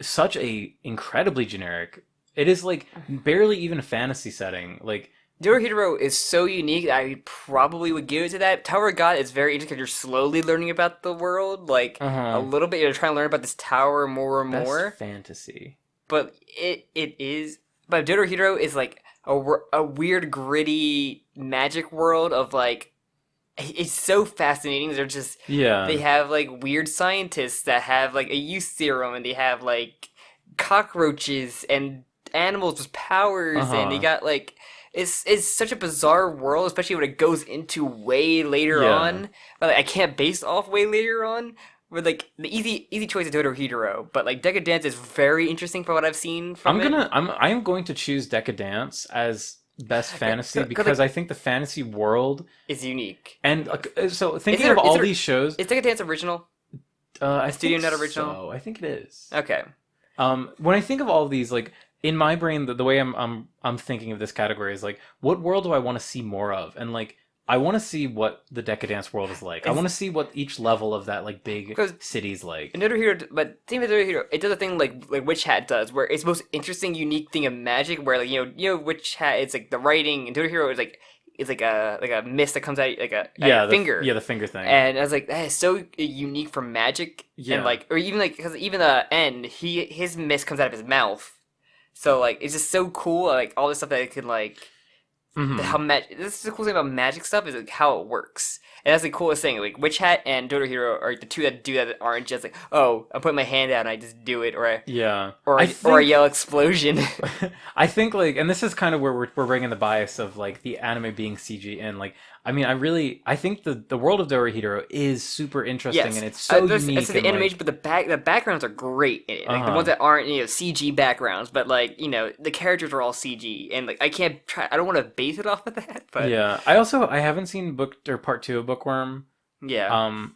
such a incredibly generic. It is like barely even a fantasy setting. Like Dorohedoro is so unique that I probably would give it to that. Tower of God is very interesting because you're slowly learning about the world, like a little bit. You're trying to learn about this tower more and more. Best fantasy, but it is. But Dorohedoro is like a weird, gritty magic world of like. It's so fascinating. They're just They have like weird scientists that have like a youth serum, and they have like cockroaches and animals with powers, and they got like. It's such a bizarre world, especially when it goes into way later on. But like, I can't base off way later on. Where like the easy choice is Dorohedoro, but like Decadence is very interesting for what I've seen from it. I'm going to choose Decadence as best fantasy because I think the fantasy world is unique. And so thinking of all these shows, is Decadence original? Studio Net original? So I think it is. Okay. When I think of all of these, like in my brain, the way I'm thinking of this category is like, what world do I want to see more of? And like, I want to see what the Decadence world is like. I want to see what each level of that like big city's like. In Dorohedoro, but Team of Dorohedoro, it does a thing like Witch Hat does, where it's the most interesting, unique thing of magic. Where like you know Witch Hat, it's like the writing, and Dorohedoro is like it's like a mist that comes out like a finger. Yeah, the finger thing. And I was like, that is so unique for magic. Yeah. And like, or even like because even the end, his mist comes out of his mouth. So like, it's just so cool. Like all this stuff that it can like. This is the cool thing about magic stuff is like how it works, and that's the coolest thing. Like Witch Hat and Hero are the two that do that aren't just like, oh, I'm putting my hand out and I just do it, or I yell explosion. I think like, and this is kind of where we're bringing the bias of like the anime being CG in. Like, I mean, I think the world of Hero is super interesting and it's so unique. It's the animation, but the backgrounds are great in it. Like the ones that aren't CG backgrounds, but like the characters are all CG, and like I don't want to base it off of that. But yeah, I haven't seen part 2 of Bookworm. Yeah.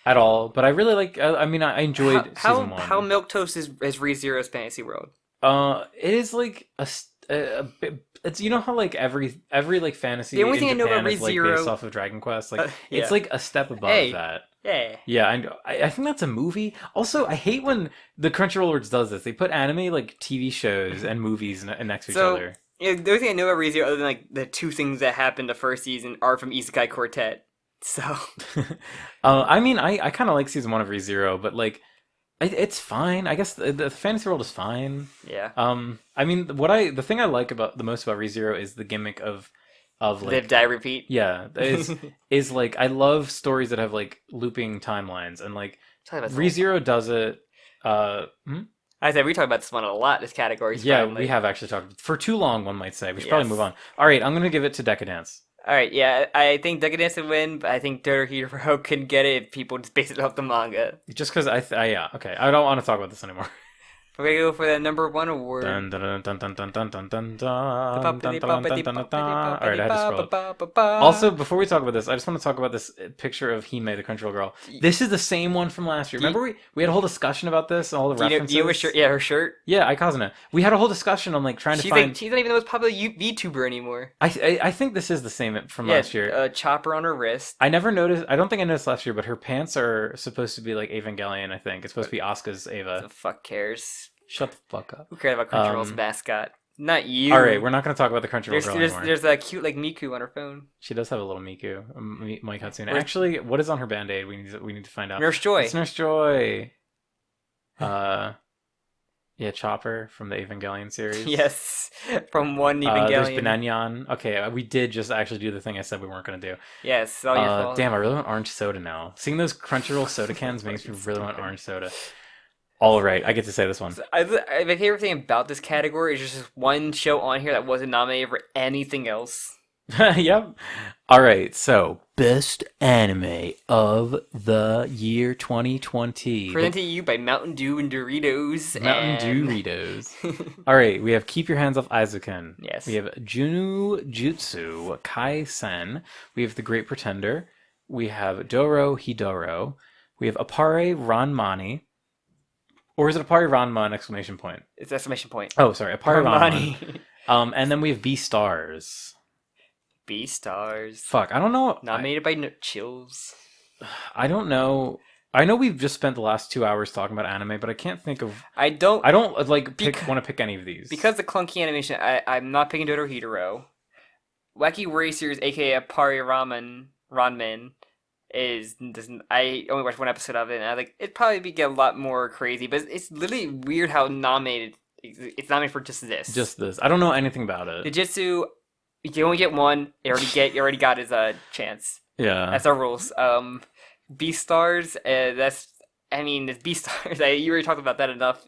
At all, but I really like. I mean, I enjoyed season 1. How milquetoast is ReZero's fantasy world? It is like a bit. It's how like every like fantasy. The only in thing Japan I know about is like ReZero based off of Dragon Quest. Like it's like a step above that. Yeah. Yeah, I think that's a movie. Also, I hate when the Crunchyroll does this. They put anime like TV shows and movies next to each other. Yeah, the only thing I know about ReZero, other than like the 2 things that happened the first season, are from Isekai Quartet. So, I mean, I kind of like season 1 of ReZero, but like, it's fine. I guess the fantasy world is fine. Yeah. I mean, the thing I like the most about ReZero is the gimmick of like live, die, repeat. Yeah, is like I love stories that have like looping timelines, and like ReZero does it. I said we talk about this one a lot. This category. Yeah, we have actually talked for too long. One might say we should probably move on. All right, I'm gonna give it to Decadence. All right, yeah, I think Decadence would win, but I think Hero can get it if people just base it off the manga. Just because yeah, okay. I don't want to talk about this anymore. We're gonna go for the number 1 award. Dun, dun, dun, dun, dun, dun, dun, dun, dun. All right, I had to scroll. Also, before we talk about this, I just want to talk about this picture of Hime, the Crunchyroll girl. This is the same one from last year. Remember we had a whole discussion about this, all the references. Do you have a shirt? Yeah, her shirt. Yeah, Aikazuna. We had a whole discussion on like trying to find. Like, she's not even the most popular VTuber anymore. I think this is the same from last year. A chopper on her wrist. I never noticed. I don't think I noticed last year, but her pants are supposed to be like Evangelion. I think it's supposed to be Asuka's Eva. The fuck cares? Shut the fuck up. Who cares about Crunchyroll's mascot? Not you. All right, we're not going to talk about the Crunchyroll girl anymore. There's a cute like Miku on her phone. She does have a little Miku. Mike Hatsune. Actually, what is on her band-aid? We need to find out. Nurse Joy. It's Nurse Joy. Yeah, Chopper from the Evangelion series. Yes, from one Evangelion. There's Bananyan. Okay, we did just actually do the thing I said we weren't going to do. Yes, all your fault. Damn, I really want orange soda now. Seeing those Crunchyroll soda cans makes me really want orange soda. All right, I get to say this one. My favorite thing about this category is just one show on here that wasn't nominated for anything else. Yep. All right, so best anime of the year 2020. Presented to you by Mountain Dew and Doritos. All right, we have Keep Your Hands Off Eizouken. Yes. We have Junujutsu Kaisen. We have The Great Pretender. We have Doro Hidoro. We have Appare Ranmani. Or is it Appare Ranma, exclamation point? It's exclamation point. Oh, sorry. Appare Ranma. And then we have Beastars. Beastars. Fuck, I don't know. Nominated by Chills. I don't know. I know we've just spent the last 2 hours talking about anime, but I can't think of... I don't like want to pick any of these. Because the clunky animation, I'm not picking Dorohedoro. Wacky Racers, aka Appare Ranman, I only watched one episode of it, and it'd probably get a lot more crazy, but it's literally weird how it's nominated for just this. Just this. I don't know anything about it. Jujutsu, you only get one. You already got his chance. Yeah. That's our rules. Beastars, it's Beastars. You already talked about that enough.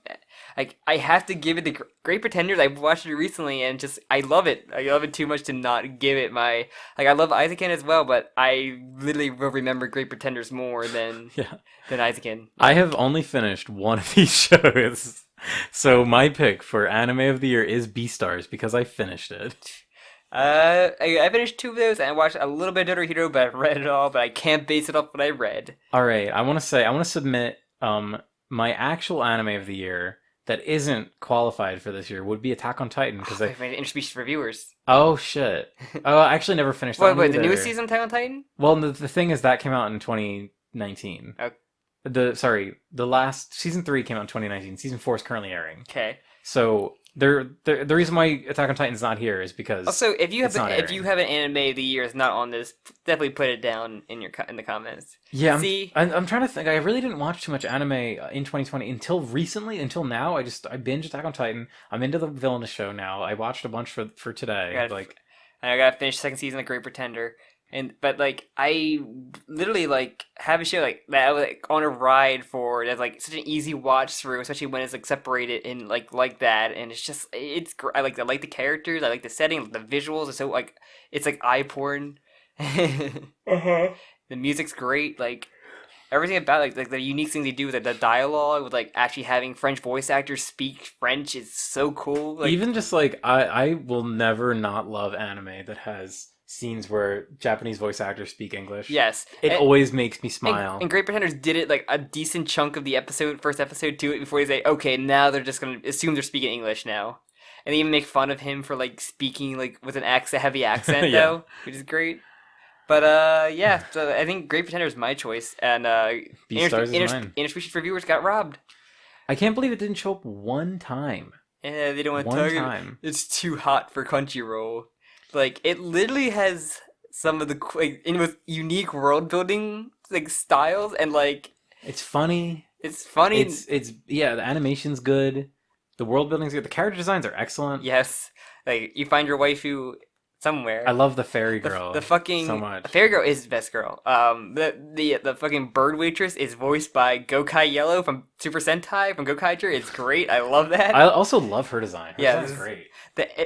I have to give it the Great Pretenders. I've watched it recently, and I love it. I love it too much to not give it my... I love Eizouken as well, but I literally will remember Great Pretenders more than Eizouken. I have only finished one of these shows. So my pick for anime of the year is Beastars, because I finished it. I finished 2 of those, and I watched a little bit of Hero, but I've read it all, but I can't base it off what I read. All right, I want to submit my actual anime of the year that isn't qualified for this year would be Attack on Titan, because I made an interspecies for viewers. Oh shit! Oh, I actually never finished that. Wait, the newest season of Attack on Titan? Well, the thing is that came out in 2019. Okay. The last season 3 came out in 2019. Season 4 is currently airing. Okay. So the reason why Attack on Titan's not here is because also if you have an anime of the year is not on this, definitely put it down in the comments. Yeah, I'm trying to think. I really didn't watch too much anime in 2020 until recently. Until now, I binged Attack on Titan. I'm into the Villainous show now. I watched a bunch for today. and I gotta finish second season of Great Pretender. But like I literally like have a show like that I was like on a ride for that's like such an easy watch through, especially when it's like separated in like that, and it's just I like the characters, I like the setting, the visuals are so like it's like eye porn. The music's great, like everything about like the unique things they do with the dialogue with like actually having French voice actors speak French is so cool. Like, even just like I will never not love anime that has scenes where Japanese voice actors speak English. yes, It always makes me smile. And Great Pretenders did it like a decent chunk of the first episode to it before they say, okay, now they're just gonna assume they're speaking English now, and they even make fun of him for like speaking like with an heavy accent Yeah. though, which is great. But yeah, so I think Great Pretender is my choice, and Beastars is mine. Interspecies Reviewers got robbed. I can't believe it didn't show up one time. Yeah, they don't want to One target. time. It's too hot for Crunchyroll. Like it literally has some of the with unique world building like styles, and like It's funny. it's funny. It's yeah, the animation's good. The world building's good. The character designs are excellent. Yes, like you find your waifu somewhere. I love the fairy girl. The fucking so much. The fairy girl is the best girl. The fucking bird waitress is voiced by Gokai Yellow from Super Sentai from Gokaiger. It's great. I love that. I also love her design. Her Yeah, design's great.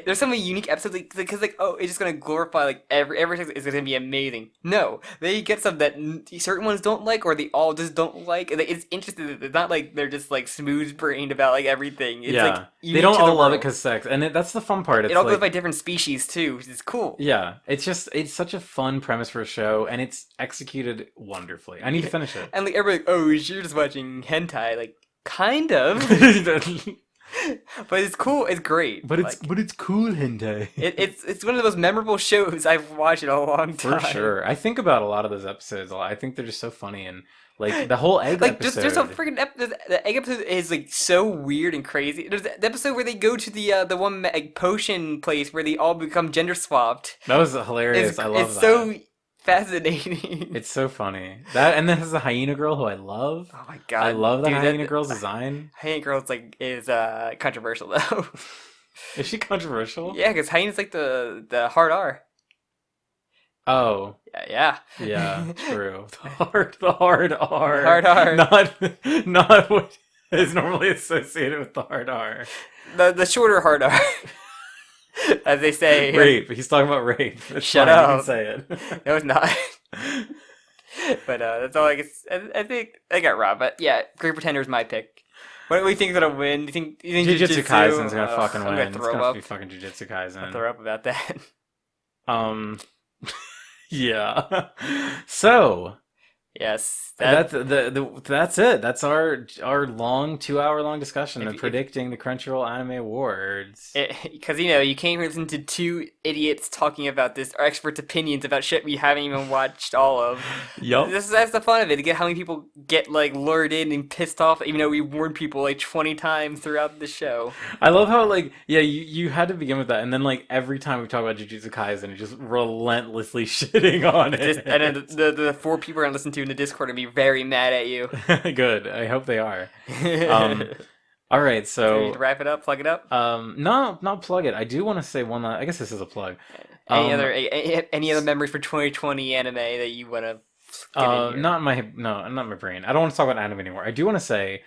There's some unique episodes because like oh it's just gonna glorify like everything is gonna be amazing. No, they get stuff that certain ones don't like or they all just don't like. And it's interesting. It's not like they're just like smooth brained about like everything. It's Yeah, like they unique don't to the all love it world. because sex, and that's the fun part. It's It all like, goes by different species too, which is cool. yeah, it's such a fun premise for a show, and it's executed wonderfully. I need to finish it. And like everybody, like, oh, you're just watching hentai, like kind of, but it's cool. It's great. but Like, it's cool hentai. it's one of the most memorable shows I've watched in a long time. For sure. I think about a lot of those episodes. I think they're just so funny, and like the whole egg Like episode. there's a freaking the egg episode is like so weird and crazy. There's the episode where they go to the one like, potion place where they all become gender swapped. That was hilarious. I love it's that. so fascinating. It's so funny. That and then there's the hyena girl who I love. Oh my god! I love the Dude, hyena girl's design. Hyena girl's like is controversial though. Is she controversial? Yeah, because hyena's like the hard R. Oh, Yeah. yeah, true. The hard R. Hard R. Not what is normally associated with the hard R. The shorter hard R. As they say. Rape. He's talking about rape. It's Shut fine, up. You can say it. No, it's not. But that's all I guess. I think I got robbed. But yeah, Great Pretender is my pick. What do we think is gonna win? Do you think Jujutsu Kaisen's gonna fucking I'm win. gonna It's throw gonna up. be fucking Jujutsu I'll Kaisen. throw up about that. Yeah. So Yes. that's that's it. That's our long 2 hour long discussion of If- predicting the Crunchyroll Anime Awards. Because you came here to listen to two idiots talking about this, or experts' opinions about shit we haven't even watched all of. Yup. That's the fun of it. To get how many people get like lured in and pissed off, even though we warned people like 20 times throughout the show. I love how you had to begin with that, and then every time we talk about Jujutsu Kaisen, you're just relentlessly shitting on it. And then the four people are gonna listen to in the Discord are gonna be very mad at you. Good. I hope they are. All right, So you so wrap it up, plug it up. no, not plug it. I do want to say one. I guess this is a plug. Any other memories for 2020 anime that you wanna? Not my brain. I don't want to talk about anime anymore. I do want to say,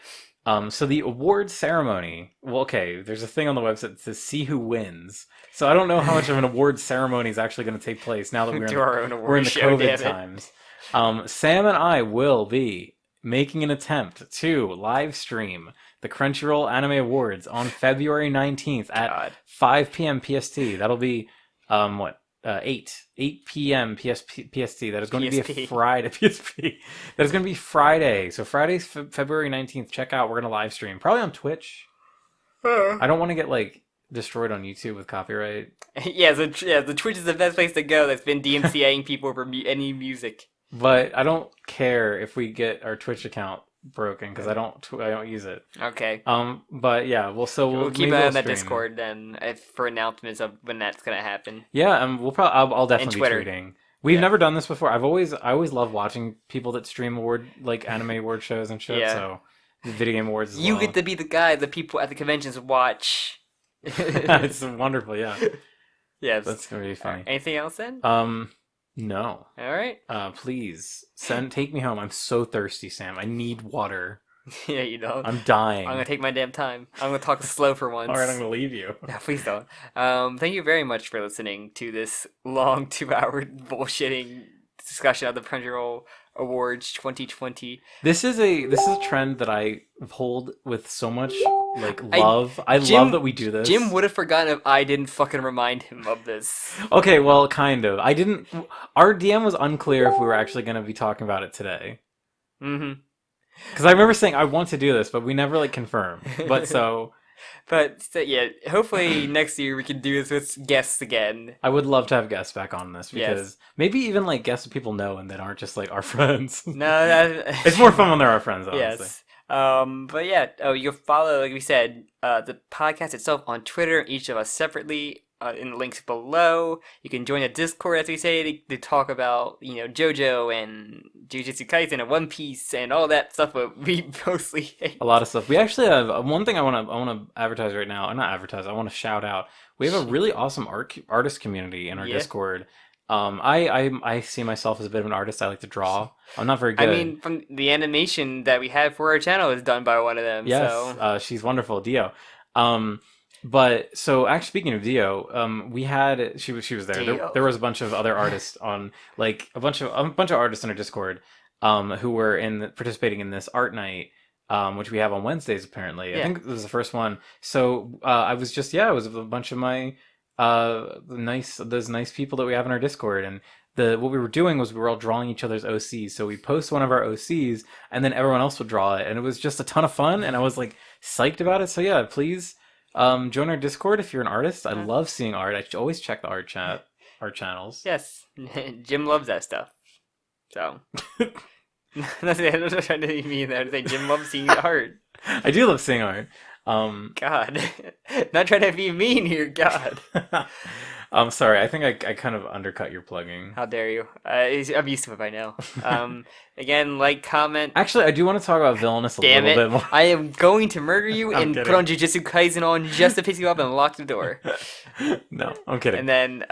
so the award ceremony. Well, okay, there's a thing on the website that says "See who wins." So I don't know how much of an award ceremony is actually going to take place now that we're Do our own we're in the award show, damn COVID it. times. Sam and I will be making an attempt to live stream the Crunchyroll Anime Awards on February 19th at God. 5 p.m. PST. That'll be 8 p.m. PST. That is going to be a PSP. Friday. PSP. That is going to be Friday. So Friday, February 19th. Check out. We're going to live stream. Probably on Twitch. I don't want to get destroyed on YouTube with copyright. The Twitch is the best place to go. That's been DMCAing people over any music. But I don't care if we get our Twitch account broken because I don't use it. Okay. But yeah, we'll Keep maybe an eye we'll on that stream. Discord then for announcements of when that's gonna happen. Yeah, we'll probably I'll definitely Twitter. be tweeting. We've Yeah. never done this before. I always love watching people that stream anime award shows and shit. Yeah. So video game awards. You get to be the guy the people at the conventions watch. It's wonderful. Yeah. Yes. That's gonna be funny. Anything else then? No. All right. Please take me home. I'm so thirsty, Sam. I need water. Yeah, you don't. I'm dying. I'm gonna take my damn time. I'm gonna talk slow for once. All right, I'm gonna leave you. No, please don't. Thank you very much for listening to this long 2-hour bullshitting discussion of the Crunchyroll Awards 2020. This is a trend that I hold with so much love. I love that we do this. Jim would have forgotten if I didn't fucking remind him of this. Okay, well, kind of. I didn't. Our DM was unclear if we were actually going to be talking about it today. Mm-hmm. Because I remember saying I want to do this, but we never confirmed. But yeah, hopefully next year we can do this with guests again. I would love to have guests back on this because maybe even guests that people know and that aren't just our friends. No, it's more fun when they're our friends. Honestly. Yes. But yeah, you can follow, like we said, the podcast itself on Twitter, each of us separately, in the links below. You can join a Discord, as we say, to talk about, JoJo and Jujutsu Kaisen and One Piece and all that stuff, but we mostly hate. A lot of stuff. We actually have one thing I want to advertise right now. Or not advertise, I want to shout out. We have a really awesome artist community in our Discord. I see myself as a bit of an artist. I like to draw. I'm not very good. I mean, from the animation that we have for our channel is done by one of them. Yes, so. She's wonderful, Dio. But so actually, speaking of Dio, we had she was there. There was a bunch of other artists on a bunch of artists in our Discord, who were participating in this art night. Which we have on Wednesdays apparently. Yeah. I think this was the first one. So I was with a bunch of my those nice people that we have in our Discord, and what we were doing was we were all drawing each other's OCs. So we post one of our OCs, and then everyone else would draw it, and it was just a ton of fun, and I was psyched about it. So yeah, please join our Discord if you're an artist. I love seeing art. I should always check the art channels. Yes, Jim loves that stuff. So. I'm not trying to be mean there. Jim loves seeing art. I do love seeing art. God, not trying to be mean here. God. I'm sorry. I think I kind of undercut your plugging. How dare you? I'm used to it by now. Again, comment. Actually, I do want to talk about villainess a little bit more. I am going to murder you and put on Jujutsu Kaisen on just to piss you off and lock the door. No, I'm kidding. And then,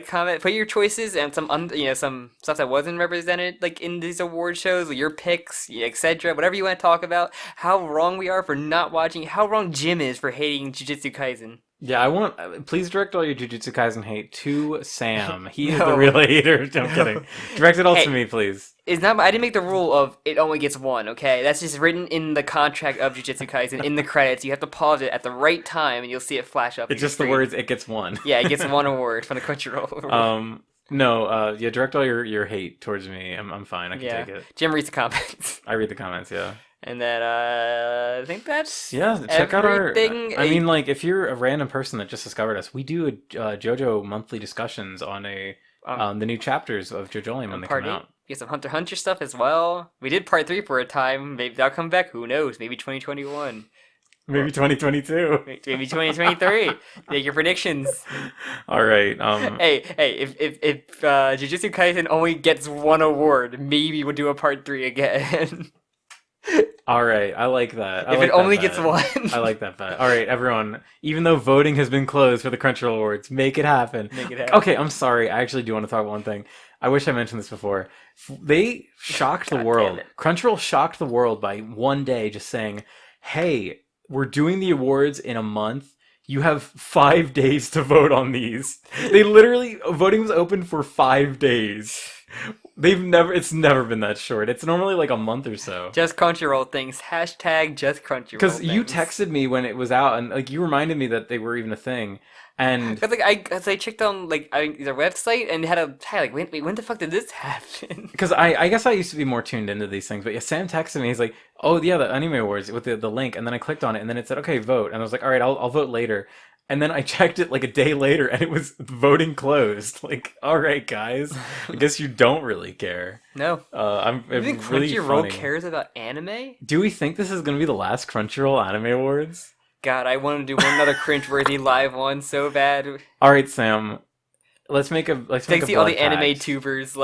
comment, put your choices and some stuff that wasn't represented in these award shows, your picks, etc. Whatever you want to talk about. How wrong we are for not watching. How wrong Jim is for hating Jujutsu Kaisen. Yeah, please direct all your Jujutsu Kaisen hate to Sam. He is the real hater. I'm kidding. Direct it all to me, please. It's not. I didn't make the rule of it only gets one. Okay, that's just written in the contract of Jujutsu Kaisen in the credits. You have to pause it at the right time, and you'll see it flash up. It's just the words. It gets one. Yeah, it gets one award from the Crunchyroll. No. Direct all your hate towards me. I'm fine. I can take it. Jim reads the comments. I read the comments. Yeah. And then I think that's check out our. I mean, if you're a random person that just discovered us, we do JoJo monthly discussions on the new chapters of JoJo when they come out. We get some Hunter x Hunter stuff as well. We did part 3 for a time. Maybe that'll come back. Who knows? Maybe 2021. Maybe 2022. Maybe 2023. Make your predictions. All right. Hey, if Jujutsu Kaisen only gets one award, maybe we'll do a part 3 again. All right, I like that. If it only gets one. I like that bet. All right, everyone. Even though voting has been closed for the Crunchyroll Awards, make it happen. Okay, I'm sorry. I actually do want to talk about one thing. I wish I mentioned this before. They shocked the world. Crunchyroll shocked the world by one day just saying, hey, we're doing the awards in a month. You have 5 days to vote on these. They literally, voting was open for 5 days. It's never been that short. It's normally a month or so. Just Crunchyroll things. Hashtag just Crunchyroll. Because you texted me when it was out, and you reminded me that they were even a thing. And because I checked on their website and had a tag wait, when the fuck did this happen? Because I guess I used to be more tuned into these things, but yeah, Sam texted me. He's like, oh yeah, the anime awards with the link, and then I clicked on it, and then it said, okay, vote, and I was like, all right, I'll vote later. And then I checked it a day later, and it was voting closed. All right, guys, I guess you don't really care. No. You think really Crunchyroll cares about anime? Do we think this is going to be the last Crunchyroll Anime Awards? God, I want to do another cringeworthy live one so bad. All right, Sam, let's make a see all the anime tubers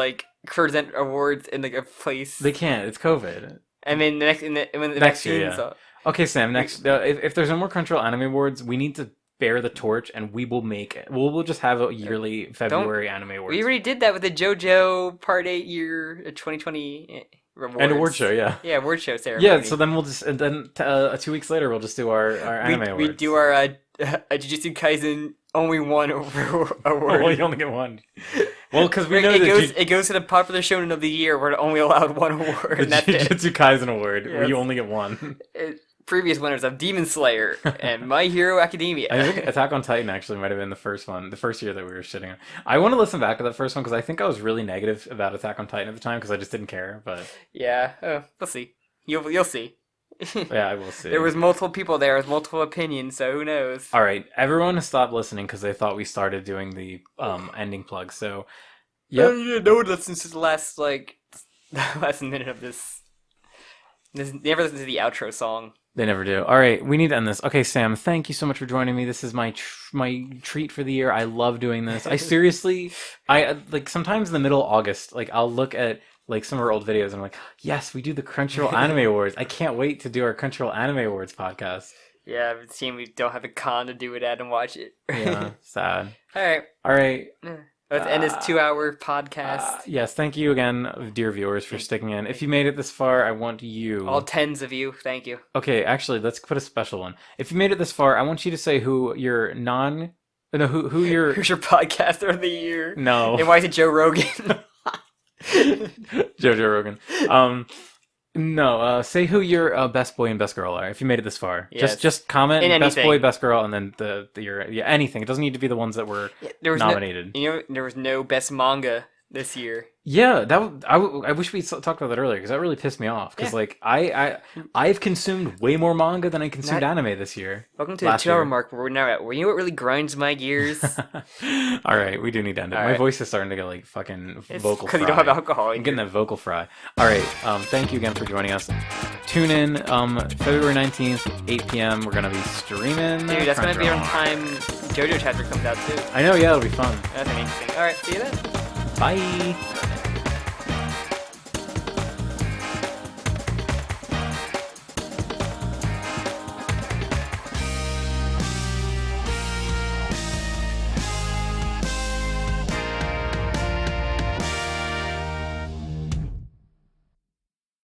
present awards in a place. They can't. It's COVID. I mean, when the next year. Yeah. Okay, Sam. Next, if there's no more Crunchyroll Anime Awards, we need to bear the torch, and we will make it. We'll just have a yearly February Anime Awards. We already did that with the JoJo Part 8 year 2020 awards. And award show, yeah. Yeah, award show ceremony. Yeah, so then we'll just, and then 2 weeks later, we'll just do our Anime Awards. We do our Jujutsu Kaisen only one award. Well, you only get one. Well, because we know it goes to the popular shonen of the year. We're only allowed one award. The and that's it. Jujutsu Kaisen Award, where Yes. you only get one. Previous winners of Demon Slayer and My Hero Academia. I think Attack on Titan actually might have been the first one, the first year that we were shitting on. I want to listen back to that first one because I think I was really negative about Attack on Titan at the time because I just didn't care. But yeah, we'll see. You'll see. yeah, I will see. There was multiple people there with multiple opinions, so who knows? All right, everyone stopped listening because they thought we started doing the ending plug. So, yeah, no one listens to the last minute of this. They never listen to the outro song. They never do. All right, we need to end this. Okay, Sam, thank you so much for joining me. This is my treat for the year. I love doing this. I seriously, like sometimes in the middle of August, like I'll look at like some of our old videos and I'm like, yes, we do the Crunchyroll Anime Awards. I can't wait to do our Crunchyroll Anime Awards podcast. Yeah, it's a shame we don't have a con to do it at and watch it. Yeah, sad. All right. Let's end this 2-hour podcast. Yes, thank you again, dear viewers, for sticking in. If you made it this far, I want you... All tens of you, thank you. Okay, actually, let's put a special one. If you made it this far, I want you to say who your who your... Who's your podcaster of the year? No. And why is it Joe Rogan? Joe Rogan. No, say who your best boy and best girl are. If you made it this far, yes. just comment in best anything. boy, best girl, and then your anything. It doesn't need to be the ones that were nominated. There was no best manga this year. Yeah, I wish we talked about that earlier because that really pissed me off. Because like I've consumed way more manga than I consumed anime this year. Welcome to the 2-hour mark where we're now at. You know what really grinds my gears? All right, we do need to end it. My voice is starting to get like fucking vocal fry. Because you don't have alcohol. I'm getting that vocal fry. All right, thank you again for joining us. Tune in February 19th, 8 p.m. We're gonna be streaming. Dude, that's gonna be on time JoJo chapter comes out too. I know. Yeah, it'll be fun. That's amazing. All right, see you then. Bye.